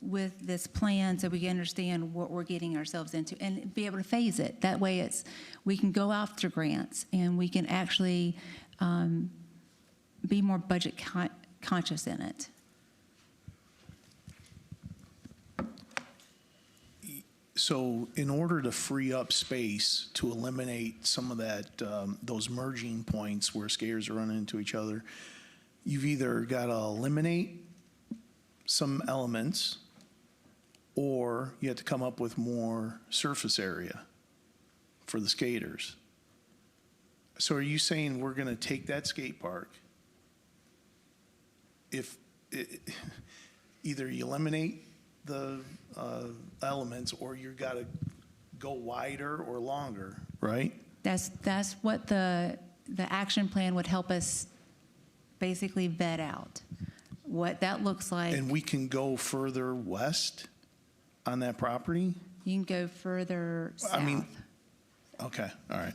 with this plan, so we can understand what we're getting ourselves into and be able to phase it. That way we can go after grants and we can actually be more budget conscious in it. So in order to free up space to eliminate some of that, those merging points where skaters are running into each other, you've either got to eliminate some elements, or you have to come up with more surface area for the skaters. So are you saying we're going to take that skate park, either you eliminate the elements, or you got to go wider or longer, right? That's what the action plan would help us basically vet out, what that looks like. And we can go further west on that property? You can go further south. I mean, okay, all right.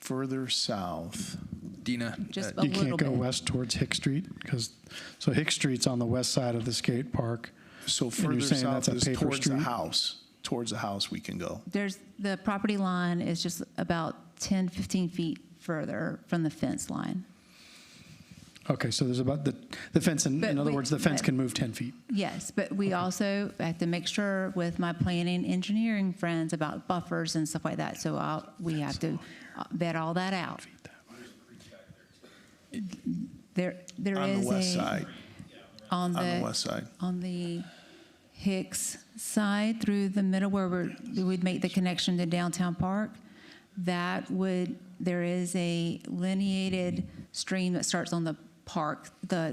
Further south. Dina, Just a You little can't go bit. west towards Hick Street, so Hick Street's on the west side of the skate park. So you're further saying south that's a is paper towards the street? house. Towards the house we can go. The property line is just about 10, 15 feet further from the fence line. Okay, so there's about the fence, in other words, the fence but- can move 10 feet. Yes, but we also have to make sure with my planning engineering friends about buffers and stuff like that. So we have to vet all that out. There On is the west side. on On the west side. On the Hicks side through the middle where we would make the connection to downtown park, there is a lineated stream that starts on the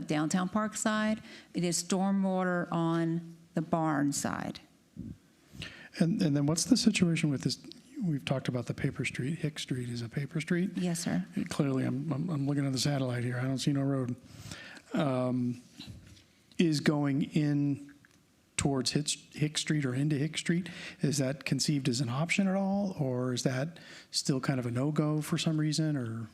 downtown park side. It is stormwater on the barn side. And then what's the situation with this? We've talked about the paper street. Hick Street is a paper street. Yes, sir. Clearly, I'm looking at the satellite here. I don't see no road. Is going in towards Hick Street or into Hick Street, is that conceived as an option at all, or is that still kind of a no-go for some reason, or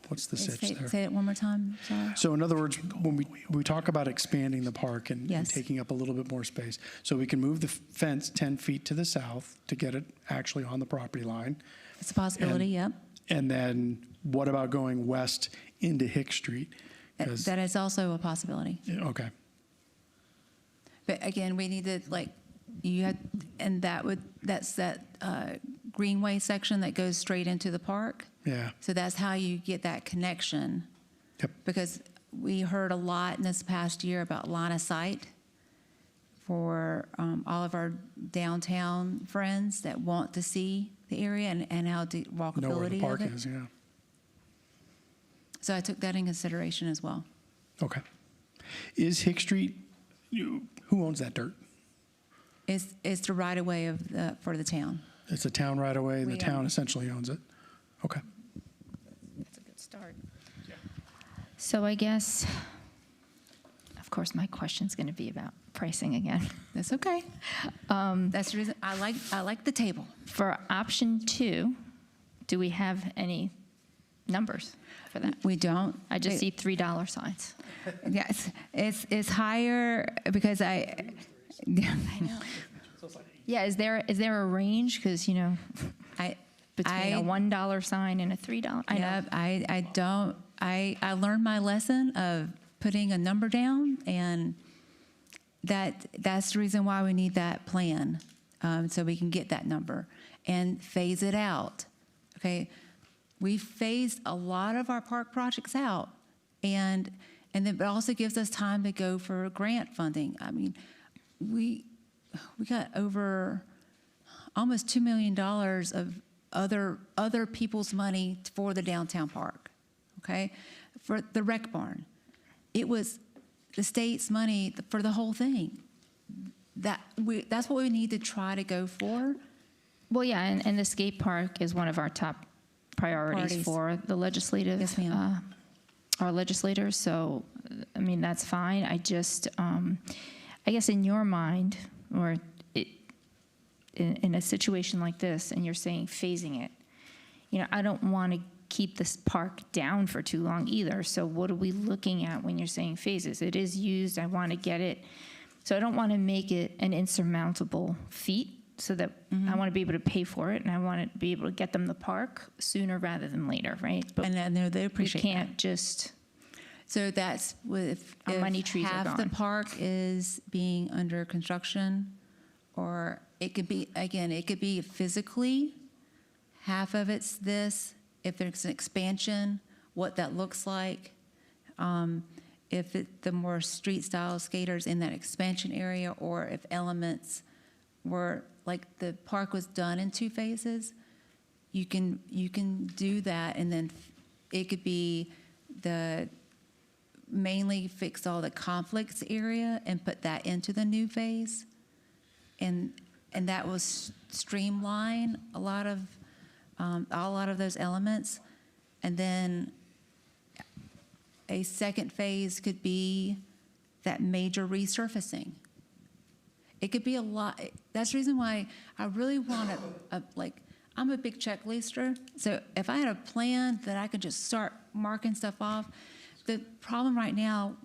what's the sitch there? Say it one more time, sorry. So in other words, when we talk about expanding the park and Yes. taking up a little bit more space, so we can move the fence 10 feet to the south to get it actually on the property line. It's a possibility, yep. And then what about going west into Hick Street? 'Cause- That is also a possibility. Okay. But again, we need to, that's that greenway section that goes straight into the park. Yeah. So that's how you get that connection. Yep. Because we heard a lot in this past year about line of sight for all of our downtown friends that want to see the area and how to walkability Know where the park of it. is, yeah. So I took that in consideration as well. Okay. Is Hick Street, who owns that dirt? It's the right of way of for the town. It's a town right away, and the We town own it. essentially owns it. Okay. That's a good start. So I guess, of course, my question's going to be about pricing again. That's okay. That's the reason I like the table. For option 2, do we have any numbers for that? We don't. I just see $3 signs. Yes, it's higher because I know. Yeah, is there a range? Because, you know, between a $1 sign and a $3. I know. I don't. I learned my lesson of putting a number down, and that's the reason why we need that plan, so we can get that number and phase it out. Okay, we phased a lot of our park projects out, and then it also gives us time to go for grant funding. I mean, we got over almost $2 million of other people's money for the downtown park. Okay, for the rec barn, it was the state's money for the whole thing. That's what we need to try to go for. Well, yeah, and the skate park is one of our top priorities for the legislative, Yes, ma'am. our legislators. So, I mean, that's fine. I just, I guess in your mind, or in a situation like this, and you're saying phasing it, you know, I don't want to keep this park down for too long either. So what are we looking at when you're saying phases? It is used. I want to get it. So I don't want to make it an insurmountable feat, so that I want to be able to pay for it, and I want to be able to get them the park sooner rather than later, right? But And they appreciate we can't that. just. So that's if Our money trees are half the gone. park is being under construction, or it could be, again, it could be physically, half of it's this, if there's an expansion, what that looks like. If the more street style skaters in that expansion area, or if elements were, like the park was done in 2 phases, you can do that, and then it could be mainly fix all the conflicts area and put that into the new phase, and that was streamline a lot of those elements, and then a second phase could be that major resurfacing. It could be a lot. That's the reason why I really want I'm a big checklister. So if I had a plan that I could just start marking stuff off, the problem right now,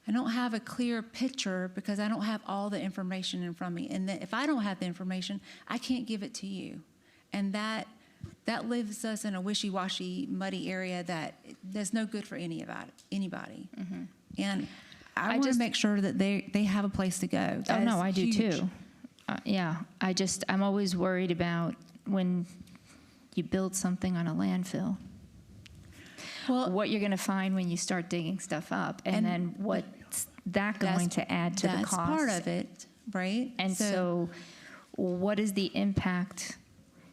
I don't have a clear picture because I don't have all the information in front of me. And then if I don't have the information, I can't give it to you. And that leaves us in a wishy-washy, muddy area that's no good for anybody. And I want to just- make sure that they have a place to go. Oh, That no, is I do huge. too. Yeah, I'm always worried about when you build something on a landfill, Well, what you're going to find when you start digging stuff up, and then what's that going to add to the that's cost. part of it, right? And so what is the impact?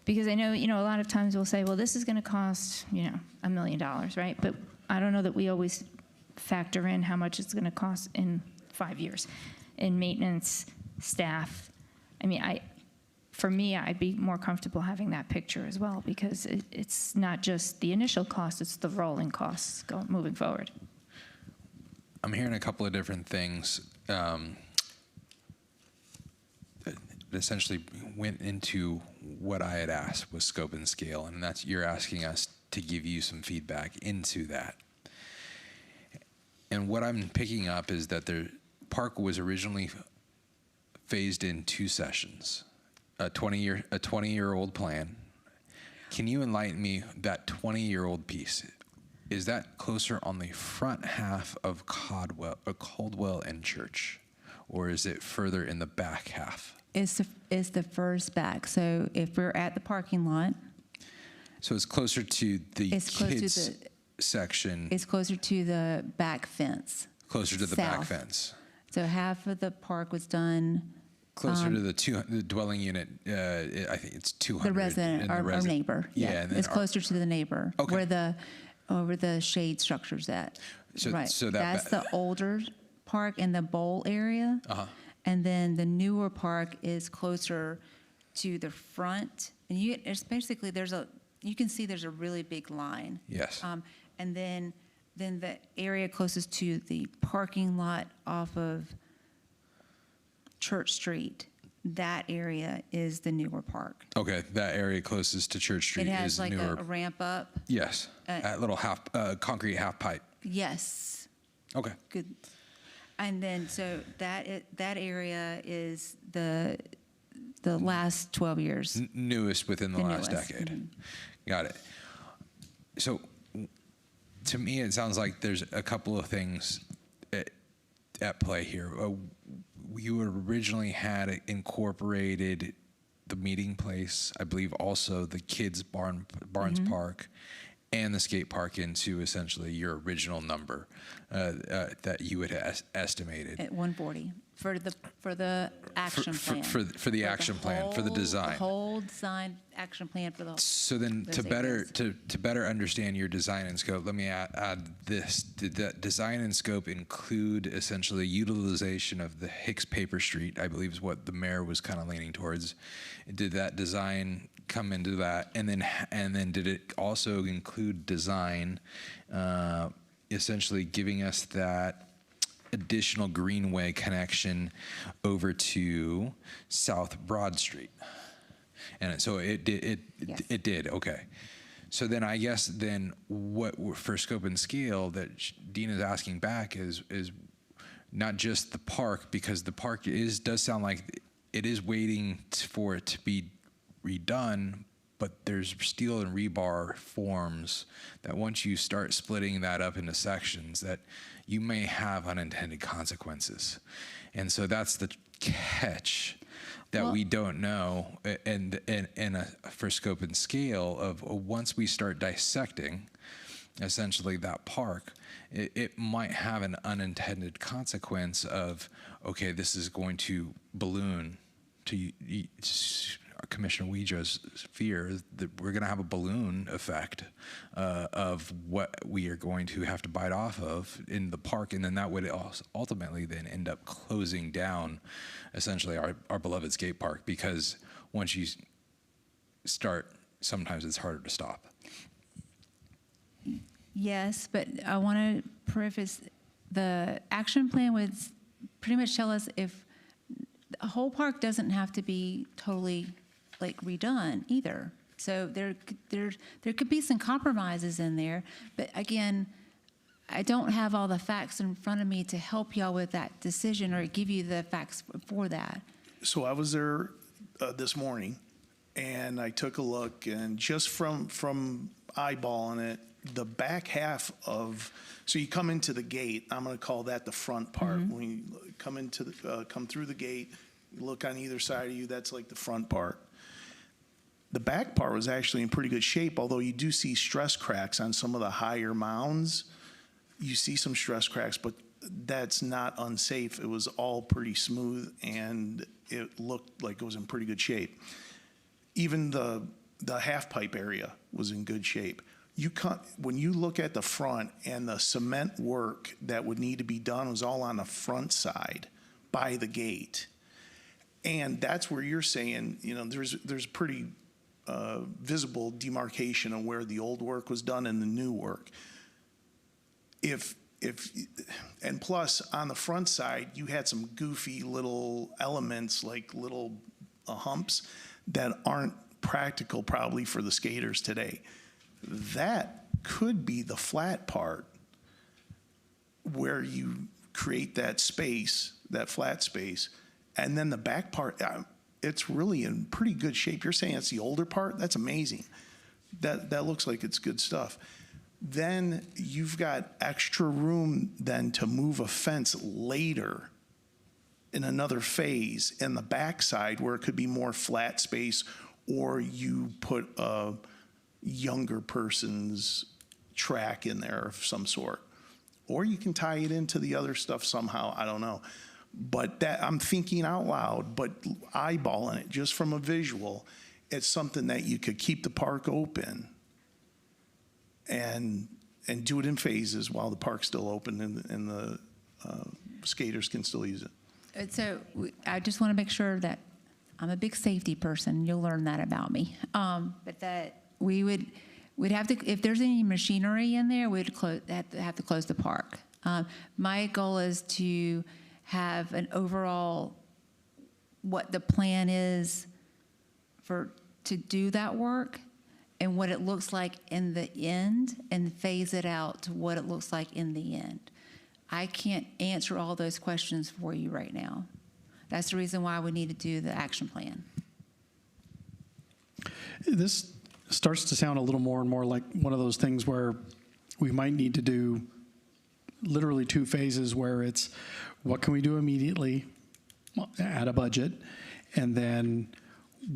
Because I know, a lot of times we'll say, well, this is going to cost, $1 million, right? But I don't know that we always factor in how much it's going to cost in 5 years in maintenance, staff. I mean, for me, I'd be more comfortable having that picture as well, because it's not just the initial cost, it's the rolling costs moving forward. I'm hearing a couple of different things that essentially went into what I had asked with scope and scale, and that's you're asking us to give you some feedback into that. And what I'm picking up is that the park was originally phased in 2 sessions, a 20-year-old plan. Can you enlighten me, that 20-year-old piece, is that closer on the front half of Caldwell and Church, or is it further in the back half? It's the first back. So if we're at the parking lot, So it's closer to the it's close kids' to section It's closer to the back fence. closer to the back south. fence? So half of the park was done, Closer to the dwelling unit, I think it's 200. the resident, and the our neighbor. Yeah. And then It's closer to the neighbor. Okay. Where the shade structure's at. So- Right. so That's the older park in the bowl area. Uh-huh. And then the newer park is closer to the front. And it's basically, you can see there's a really big line. Yes. And then the area closest to the parking lot off of Church Street, that area is the newer park. Okay, that area closest to Church Street It has is like newer. a ramp up. Yes, that little concrete half pipe. Yes, Okay. good. And then, so that area is the last 12 years. Newest within the The last newest, decade. Got it. So to me, it sounds like there's a couple of things at play here. You originally had incorporated the meeting place, I believe also the kids' Barnes Park and the skate park into essentially your original number that you had estimated. At 140 for the action plan. For the action plan, for the design. The whole design action plan for the. So then, those to areas. better understand your design and scope, let me add this: did that design and scope include essentially utilization of the Hicks Paper Street? I believe is what the mayor was kind of leaning towards. Did that design come into that, and then did it also include design, essentially giving us that additional greenway connection over to South Broad Street? And so it did. Yes. It did. Okay. So then I guess what for scope and scale that Dean is asking back is not just the park, because the park does sound like it is waiting for it to be redone, but there's steel and rebar forms that once you start splitting that up into sections, that you may have unintended consequences. And so that's the catch that we don't know, and for scope and scale of once we start dissecting essentially that park, it might have an unintended consequence of, okay, this is going to balloon, to Commissioner Weejo's fear that we're going to have a balloon effect of what we are going to have to bite off of in the park, and then that would ultimately then end up closing down essentially our beloved skate park, because once you start, sometimes it's harder to stop. Yes, but I want to preface, the action plan would pretty much tell us if the whole park doesn't have to be totally like redone either. So there could be some compromises in there, but again, I don't have all the facts in front of me to help y'all with that decision or give you the facts for that. So I was there this morning, and I took a look, and just from eyeballing it, the back half of, so you come into the gate, I'm going to call that the front part. When you come through the gate, you look on either side of you, that's like the front part. The back part was actually in pretty good shape, although you do see stress cracks on some of the higher mounds. You see some stress cracks, but that's not unsafe. It was all pretty smooth, and it looked like it was in pretty good shape. Even the half pipe area was in good shape. When you look at the front, and the cement work that would need to be done was all on the front side by the gate. And that's where you're saying, there's pretty visible demarcation of where the old work was done and the new work. And plus on the front side, you had some goofy little elements, like little humps that aren't practical probably for the skaters today. That could be the flat part where you create that space, that flat space, and then the back part, it's really in pretty good shape. You're saying it's the older part? That's amazing. That looks like it's good stuff. Then you've got extra room then to move a fence later in another phase in the backside where it could be more flat space, or you put a younger person's track in there of some sort. Or you can tie it into the other stuff somehow, I don't know. But that, I'm thinking out loud, but eyeballing it just from a visual, it's something that you could keep the park open and do it in phases while the park's still open and the skaters can still use it. I just want to make sure that I'm a big safety person. You'll learn that about me. But that we'd have to, if there's any machinery in there, we'd have to close the park. My goal is to have an overall, what the plan is to do that work and what it looks like in the end, and phase it out to what it looks like in the end. I can't answer all those questions for you right now. That's the reason why we need to do the action plan. This starts to sound a little more and more like one of those things where we might need to do literally 2 phases, where it's what can we do immediately at a budget, and then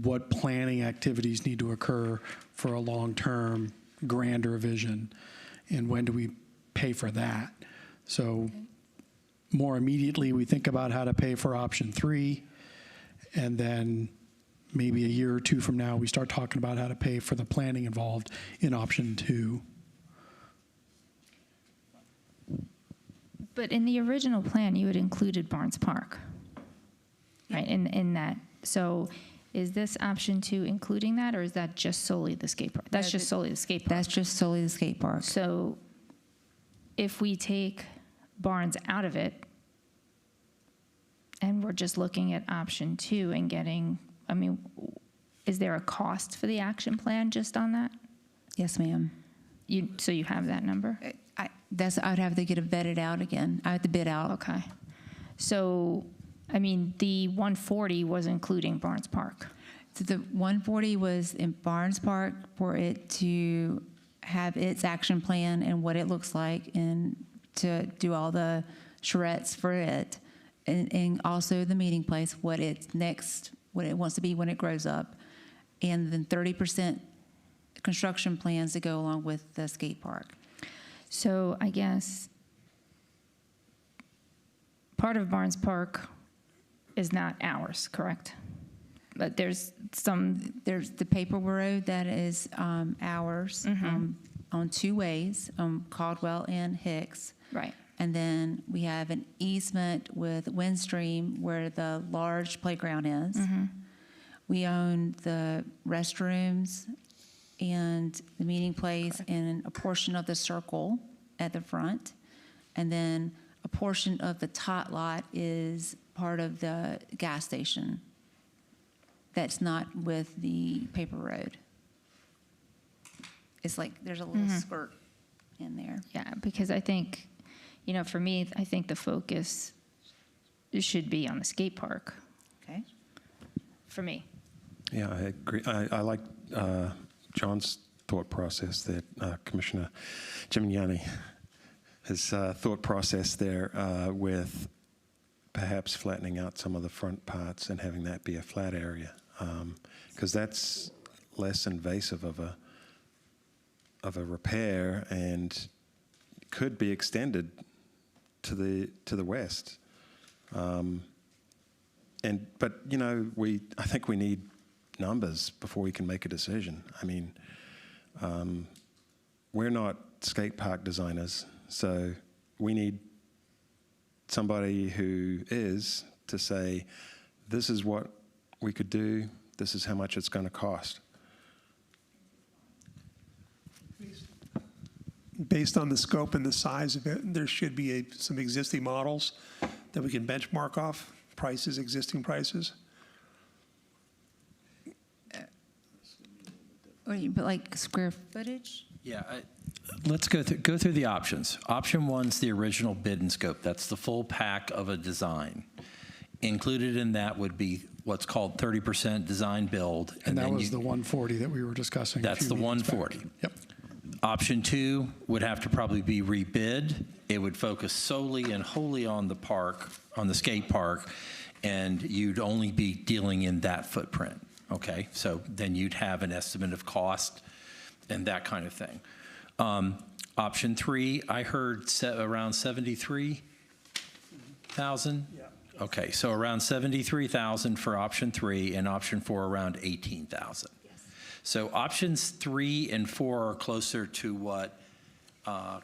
what planning activities need to occur for a long-term grander vision, and when do we pay for that. So more immediately, we think about how to pay for option 3, and then maybe a year or 2 from now, we start talking about how to pay for the planning involved in option 2. But in the original plan, you had included Barnes Park, right, in that. So is this option 2 including that, or is that just solely the skate park? That's just solely the skate park. That's just solely the skate park. So if we take Barnes out of it, and we're just looking at option 2 and getting, I mean, is there a cost for the action plan just on that? Yes, ma'am. So you have that number? I'd have to get it vetted out again. I have to bid out. Okay. So, I mean, the 140 was including Barnes Park. So the 140 was in Barnes Park for it to have its action plan and what it looks like, and to do all the charrettes for it, and also the meeting place, what it's next, what it wants to be when it grows up, and then 30% construction plans to go along with the skate park. So I guess part of Barnes Park is not ours, correct? But there's the paper road that is ours on 2 ways, Caldwell and Hicks. right. And then we have an easement with Windstream where the large playground is. We own the restrooms and the meeting place and a portion of the circle at the front. And then a portion of the tot lot is part of the gas station that's not with the paper road. It's like there's a little skirt in there. Yeah, because I think, for me, I think the focus should be on the skate park. Okay. For me. Yeah, I agree. I like John's thought process there, Commissioner Gimignani, his thought process there with perhaps flattening out some of the front parts and having that be a flat area, because that's less invasive of a repair and could be extended to the west. But I think we need numbers before we can make a decision. I mean, we're not skate park designers, so we need somebody who is to say, this is what we could do, this is how much it's going to cost. Based on the scope and the size of it, there should be some existing models that we can benchmark off, prices, existing prices. But like square footage? Yeah, let's go through the options. Option 1's the original bid and scope. That's the full pack of a design. Included in that would be what's called 30% design build. And that was the 140 that we were discussing. That's the 140. Yep. Option 2 would have to probably be rebid. It would focus solely and wholly on the park, on the skate park, and you'd only be dealing in that footprint. Okay, so then you'd have an estimate of cost and that kind of thing. Option 3, I heard around 73,000? Yeah. Okay, so around 73,000 for option 3, and option 4 around 18,000. So options 3 and 4 are closer to what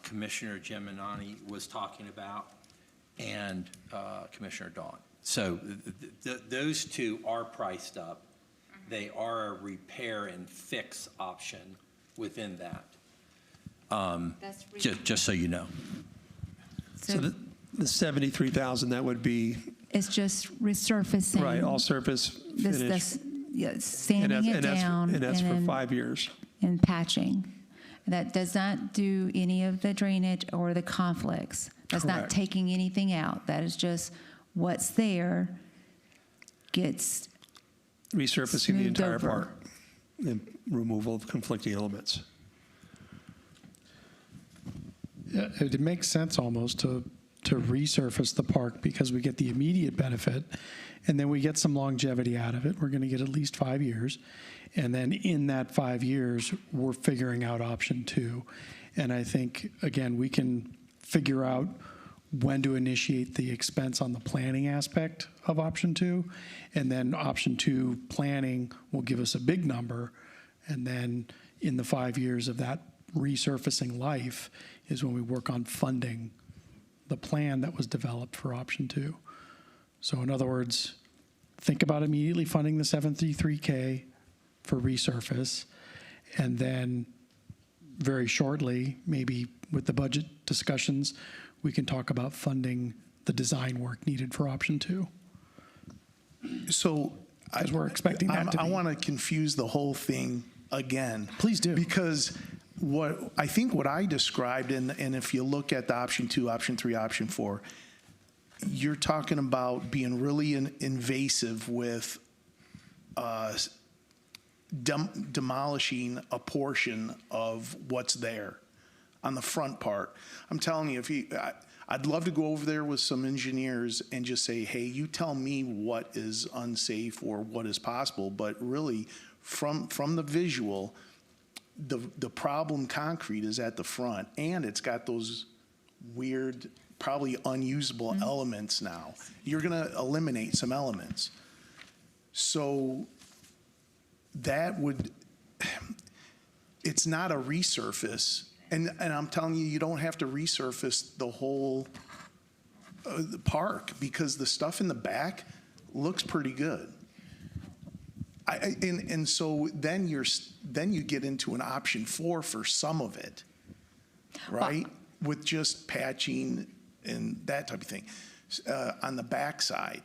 Commissioner Gemini was talking about, and Commissioner Dawn. So those two are priced up. They are a repair and fix option within that. Just so you know. So the 73,000, that would be, It's just resurfacing. right, all surface finish. Sanding it down. And that's for then- 5 years. And patching. That does not do any of the drainage or the conflicts. That's not Correct. taking anything out. That is just what's there gets Resurfacing the Smoothed entire over. park and removal of conflicting elements. Yeah, it makes sense almost to resurface the park because we get the immediate benefit and then we get some longevity out of it. We're going to get at least 5 years. And then in that 5 years, we're figuring out option 2. And I think, again, we can figure out when to initiate the expense on the planning aspect of option 2. And then option 2 planning will give us a big number. And then in the 5 years of that resurfacing life is when we work on funding the plan that was developed for option 2. So in other words, think about immediately funding the 733K for resurface, and then very shortly, maybe with the budget discussions, we can talk about funding the design work needed for option 2. So Because we're expecting that to I be. want to confuse the whole thing again. Please do. Because what I described, and if you look at the option 2, option 3, option 4, you're talking about being really invasive with demolishing a portion of what's there on the front part. I'm telling you, I'd love to go over there with some engineers and just say, hey, you tell me what is unsafe or what is possible. But really, from the visual, the problem concrete is at the front, and it's got those weird, probably unusable elements now. You're going to eliminate some elements. So that would, it's not a resurface. And I'm telling you, you don't have to resurface the whole the park because the stuff in the back looks pretty good. And so then you get into an option 4 for some of it, right? With just patching and that type of thing on the back side.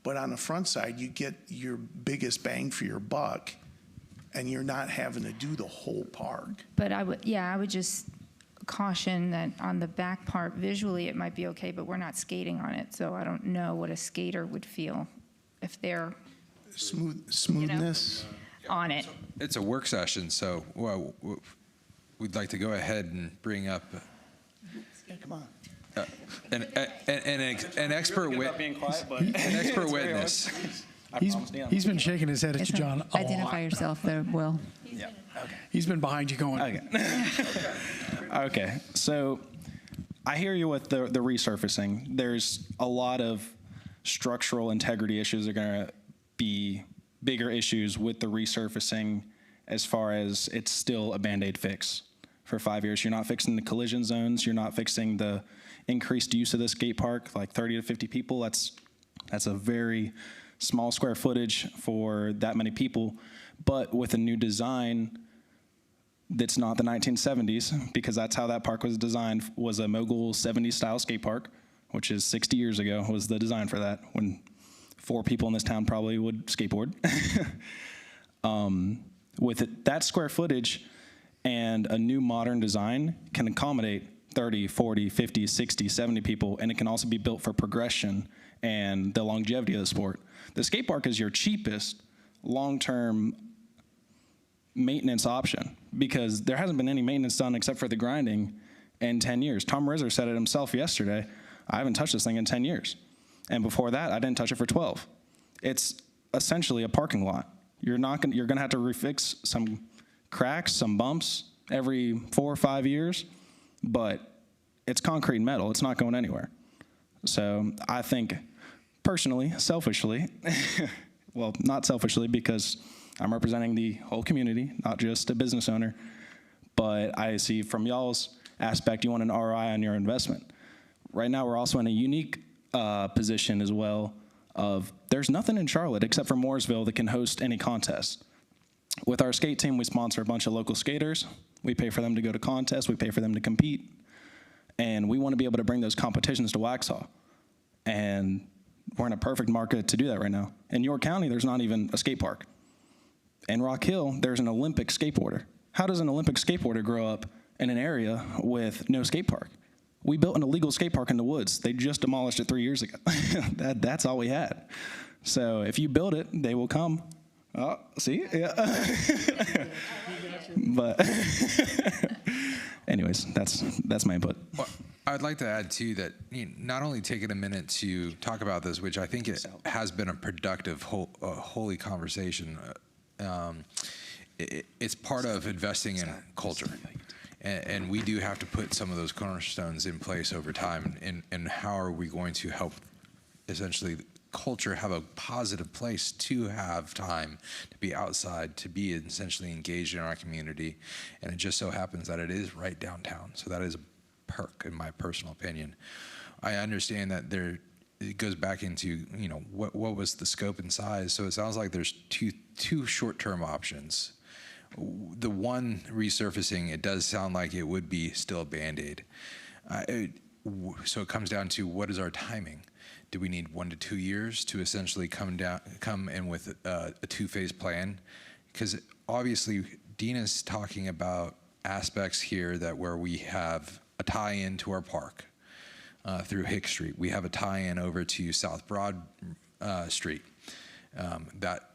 But on the front side, you get your biggest bang for your buck, and you're not having to do the whole park. But I would just caution that on the back part, visually, it might be okay, but we're not skating on it, so I don't know what a skater would feel if they're Smoothness. on it. It's a work session, so we'd like to go ahead and bring up Yeah, come on. an expert witness. He's been shaking his head at you, John, a Identify lot. yourself there, Will. Yeah. Okay. He's been behind you going, Okay. So I hear you with the resurfacing. There's a lot of structural integrity issues that are going to be bigger issues with the resurfacing as far as it's still a Band-Aid fix for 5 years. You're not fixing the collision zones. You're not fixing the increased use of the skate park, like 30 to 50 people. That's a very small square footage for that many people. But with a new design that's not the 1970s, because that's how that park was designed, was a mogul 70s style skate park, which is 60 years ago was the design for that, when 4 people in this town probably would skateboard. With that square footage and a new modern design can accommodate 30, 40, 50, 60, 70 people, and it can also be built for progression and the longevity of the sport. The skate park is your cheapest long-term maintenance option because there hasn't been any maintenance done except for the grinding in 10 years. Tom Rizzer said it himself yesterday. I haven't touched this thing in 10 years. And before that, I didn't touch it for 12. It's essentially a parking lot. You're going to have to refix some cracks, some bumps every 4 or 5 years. but it's concrete and metal. It's not going anywhere. So I think personally, selfishly, well, not selfishly because I'm representing the whole community, not just a business owner, but I see from y'all's aspect, you want an ROI on your investment. Right now, we're also in a unique position as well of there's nothing in Charlotte except for Mooresville that can host any contest. With our skate team, we sponsor a bunch of local skaters. We pay for them to go to contests. We pay for them to compete. And we want to be able to bring those competitions to Waxhaw. And we're in a perfect market to do that right now. In York County, there's not even a skate park. In Rock Hill, there's an Olympic skateboarder. How does an Olympic skateboarder grow up in an area with no skate park? We built an illegal skate park in the woods. They just demolished it 3 years ago. That's all we had. So if you build it, they will come. Oh, see? Yeah. But anyways, that's my input. Well, I'd like to add, too, that not only taking a minute to talk about this, which I think it has been a productive, holy conversation, it's part of investing in culture. And we do have to put some of those cornerstones in place over time. And how are we going to help essentially culture have a positive place to have time to be outside, to be essentially engaged in our community? And it just so happens that it is right downtown. So that is a perk, in my personal opinion. I understand that it goes back into, what was the scope and size. So it sounds like there's two short-term options. The one resurfacing, it does sound like it would be still a Band-Aid. So it comes down to what is our timing? Do we need 1 to 2 years to essentially come in with a two-phase plan? Because obviously Dina's talking about aspects here where we have a tie-in to our park through Hicks Street. We have a tie-in over to South Broad Street that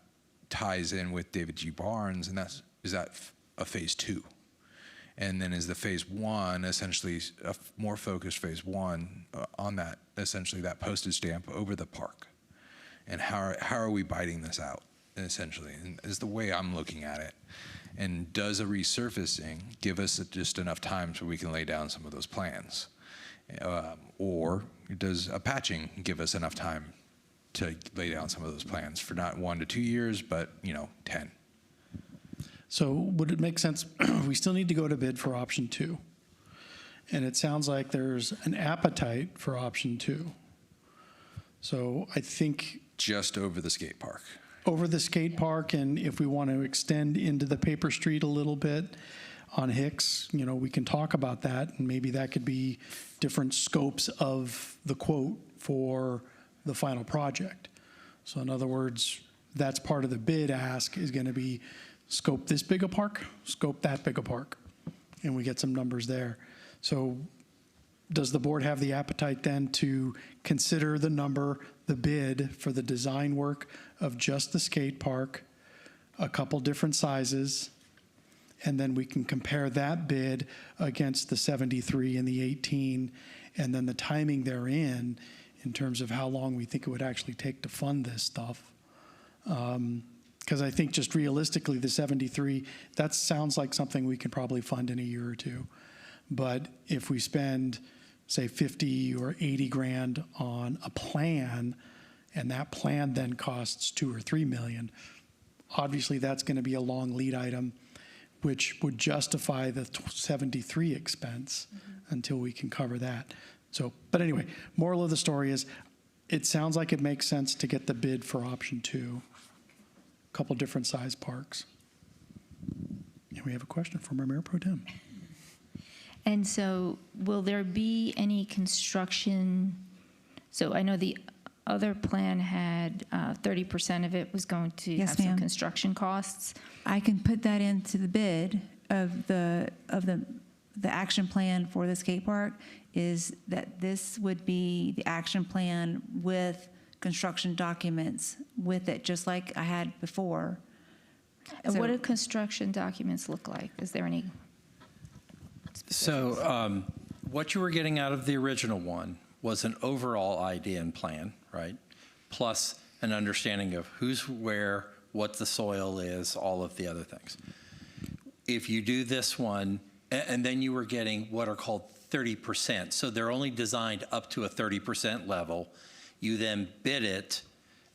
ties in with David G. Barnes, and is that a phase 2? And then is the phase 1 essentially a more focused phase 1 on that, essentially that postage stamp over the park? And how are we biting this out, essentially? And is the way I'm looking at it. And does a resurfacing give us just enough time so we can lay down some of those plans? Or does a patching give us enough time to lay down some of those plans for not 1 to 2 years, but 10? So would it make sense, we still need to go to bid for option 2. And it sounds like there's an appetite for option 2. So I think Just over the skate park. over the skate park, and if we want to extend into the paper street a little bit on Hicks, we can talk about that, and maybe that could be different scopes of the quote for the final project. So in other words, that's part of the bid ask is going to be scope this big a park, scope that big a park, and we get some numbers there. So does the board have the appetite then to consider the bid for the design work of just the skate park, a couple different sizes, and then we can compare that bid against the 73 and the 18, and then the timing therein in terms of how long we think it would actually take to fund this stuff? Because I think just realistically, the 73, that sounds like something we can probably fund in a year or two. But if we spend, say, 50 or 80 grand on a plan, and that plan then costs $2 or $3 million, obviously that's going to be a long lead item, which would justify the 73 expense until we can cover that. So, but anyway, moral of the story is, it sounds like it makes sense to get the bid for option 2. Couple different size parks. And we have a question from our Mayor Pro Tem. And so will there be any construction? So I know the other plan had 30% of it was going to Yes, have some ma'am. construction costs. I can put that into the bid of the action plan for the skate park, is that this would be the action plan with construction documents with it, just like I had before. And So- what do construction documents look like? Is there any? So what you were getting out of the original one was an overall idea and plan, right? Plus an understanding of who's where, what the soil is, all of the other things. If you do this one, And then you were getting what are called 30%. So they're only designed up to a 30% level. You then bid it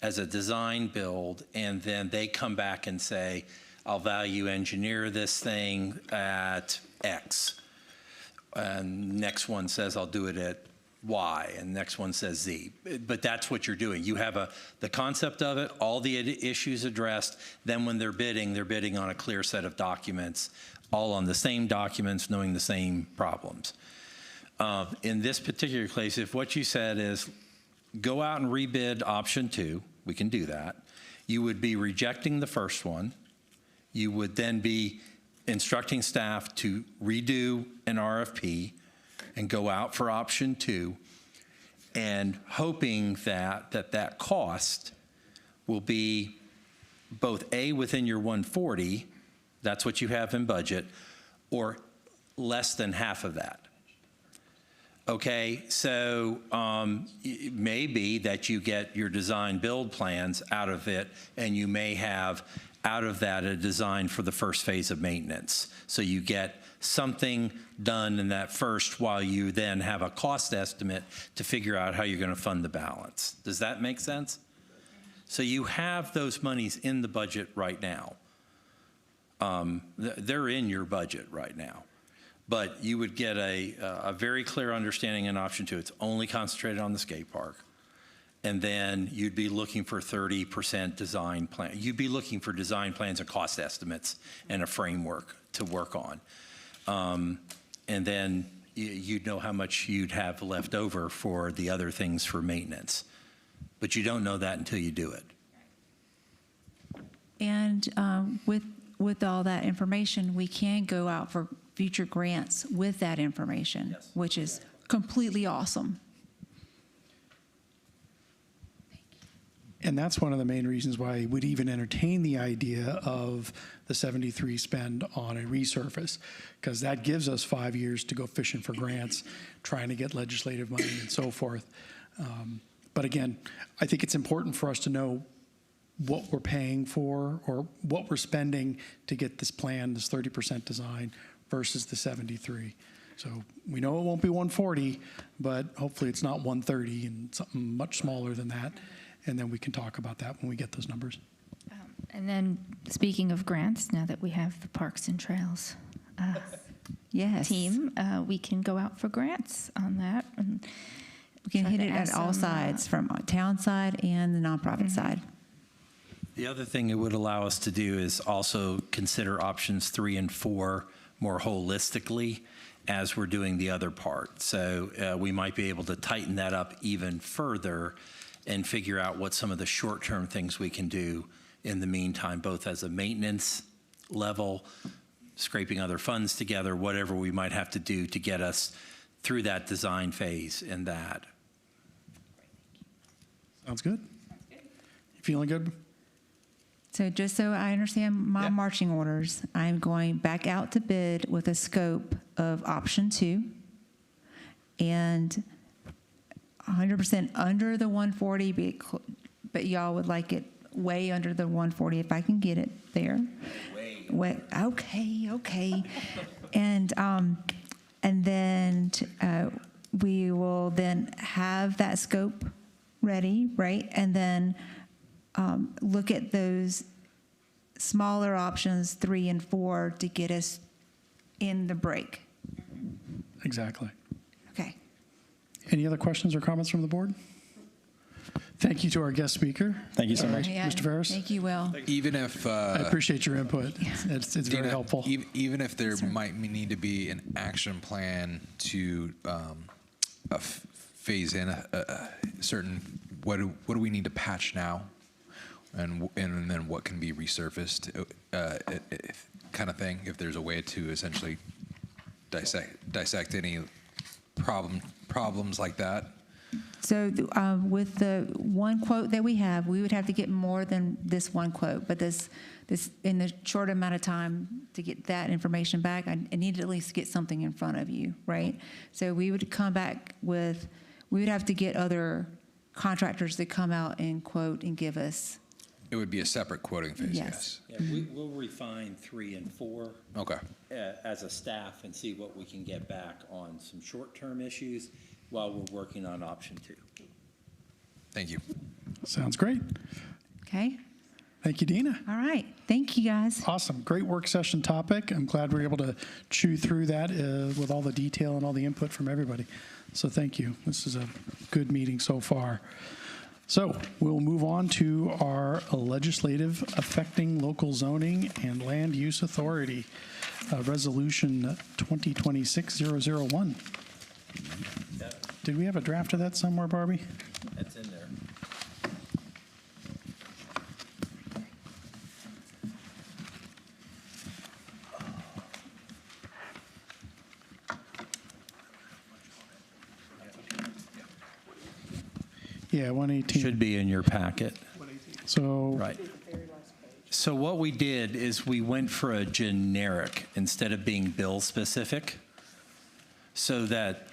as a design build, and then they come back and say, I'll value engineer this thing at X. And next one says, I'll do it at Y, and next one says Z. But that's what you're doing. You have the concept of it, all the issues addressed. Then when they're bidding on a clear set of documents, all on the same documents, knowing the same problems. In this particular case, if what you said is go out and rebid option 2, we can do that. You would be rejecting the first one. You would then be instructing staff to redo an RFP and go out for option 2, and hoping that cost will be both A, within your 140, that's what you have in budget, or less than half of that. Okay, so it may be that you get your design build plans out of it, and you may have out of that a design for the first phase of maintenance. So you get something done in that first, while you then have a cost estimate to figure out how you're going to fund the balance. Does that make sense? So you have those monies in the budget right now. They're in your budget right now. But you would get a very clear understanding in option 2. It's only concentrated on the skate park. And then you'd be looking for 30% design plan. You'd be looking for design plans and cost estimates and a framework to work on. And then you'd know how much you'd have left over for the other things for maintenance. But you don't know that until you do it. And with all that information, we can go out for future grants with that information, yes, which is completely awesome. And that's one of the main reasons why I would even entertain the idea of the 73 spend on a resurface, because that gives us 5 years to go fishing for grants, trying to get legislative money and so forth. But again, I think it's important for us to know what we're paying for or what we're spending to get this plan, this 30% design versus the 73. So we know it won't be 140, but hopefully it's not 130 and something much smaller than that. And then we can talk about that when we get those numbers. And then, speaking of grants, now that we have the Parks and Trails yes, team, we can go out for grants on that. And we can hit it at all sides, from town side and the nonprofit side. The other thing it would allow us to do is also consider options 3 and 4 more holistically as we're doing the other part. So we might be able to tighten that up even further and figure out what some of the short-term things we can do in the meantime, both as a maintenance level, scraping other funds together, whatever we might have to do to get us through that design phase and that. Sounds good. You feeling good? So just so I understand my marching orders, I'm going back out to bid with a scope of option 2 and 100% under the 140, but y'all would like it way under the 140 if I can get it there. Way. Okay. And then we will then have that scope ready, right? And then look at those smaller options 3 and 4 to get us in the break. Exactly. Okay. Any other questions or comments from the board? Thank you to our guest speaker. Thank you so much. Mr. Ferris. Thank you, Will. Even if I appreciate your input. It's very helpful. Even if there might need to be an action plan to phase in a certain what do we need to patch now, and then what can be resurfaced, kind of thing. If there's a way to essentially dissect any problems like that. So with the one quote that we have, we would have to get more than this one quote. But this in the short amount of time to get that information back, I need to at least get something in front of you, right? So we would come back with, we would have to get other contractors to come out and quote and give us It would be a separate quoting phase, Yes. yes. Yeah, we'll refine 3 and 4 Okay. as a staff and see what we can get back on some short-term issues while we're working on option 2. Thank you. Sounds great. Okay. Thank you, Dina. All right. Thank you, guys. Awesome. Great work session topic. I'm glad we're able to chew through that with all the detail and all the input from everybody. So thank you. This is a good meeting so far. So we'll move on to our legislative affecting local zoning and land use authority, Resolution 2026-001. Did we have a draft of that somewhere, Barbie? That's in there. Yeah, 118. Should be in your packet. So Right. So what we did is we went for a generic instead of being bill specific, so that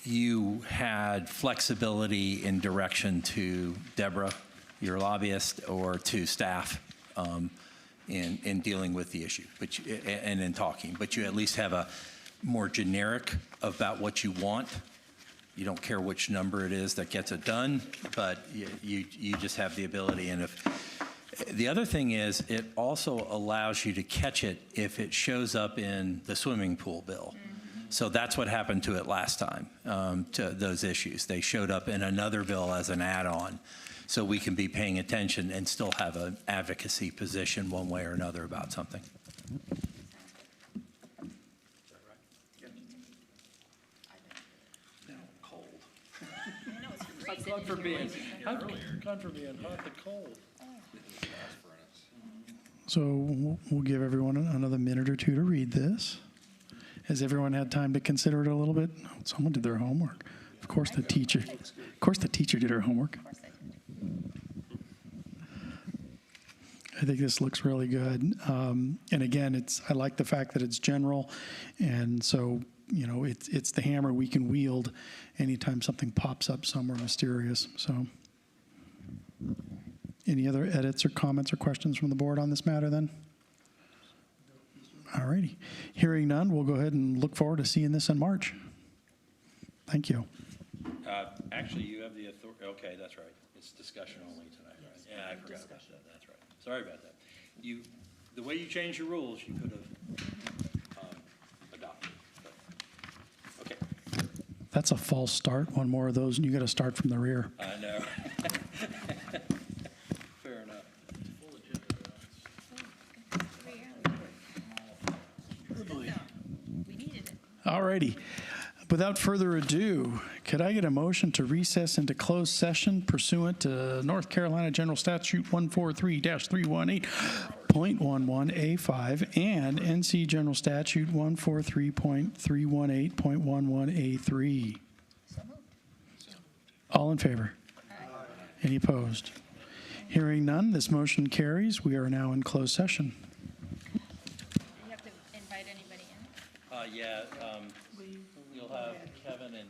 you had flexibility in direction to Deborah, your lobbyist, or to staff in dealing with the issue, and in talking. But you at least have a more generic about what you want. You don't care which number it is that gets it done, but you just have the ability. And the other thing is, it also allows you to catch it if it shows up in the swimming pool bill. So that's what happened to it last time, to those issues. They showed up in another bill as an add-on. So we can be paying attention and still have an advocacy position one way or another about something. Gone from being hot to cold. So we'll give everyone another minute or two to read this. Has everyone had time to consider it a little bit? Someone did their homework. Of course, the teacher. Of course, the teacher did her homework. I think this looks really good. And again, I like the fact that it's general, and so it's the hammer we can wield anytime something pops up somewhere mysterious. So, any other edits or comments or questions from the board on this matter then? All righty. Hearing none, we'll go ahead and look forward to seeing this in March. Thank you. Actually, you have the authority. Okay, that's right. It's discussion only tonight, right? Yeah, I forgot about that. That's right. Sorry about that. The way you changed your rules, you could have adopted. But, okay. That's a false start. One more of those, and you got to start from the rear. I know. Fair enough. All righty. Without further ado, could I get a motion to recess into closed session pursuant to North Carolina General Statute 143-318.11A5 and NC General Statute 143.318.11A3? All in favor? Any opposed? Hearing none, this motion carries. We are now in closed session. You have to invite anybody in. Yeah, you'll have Kevin and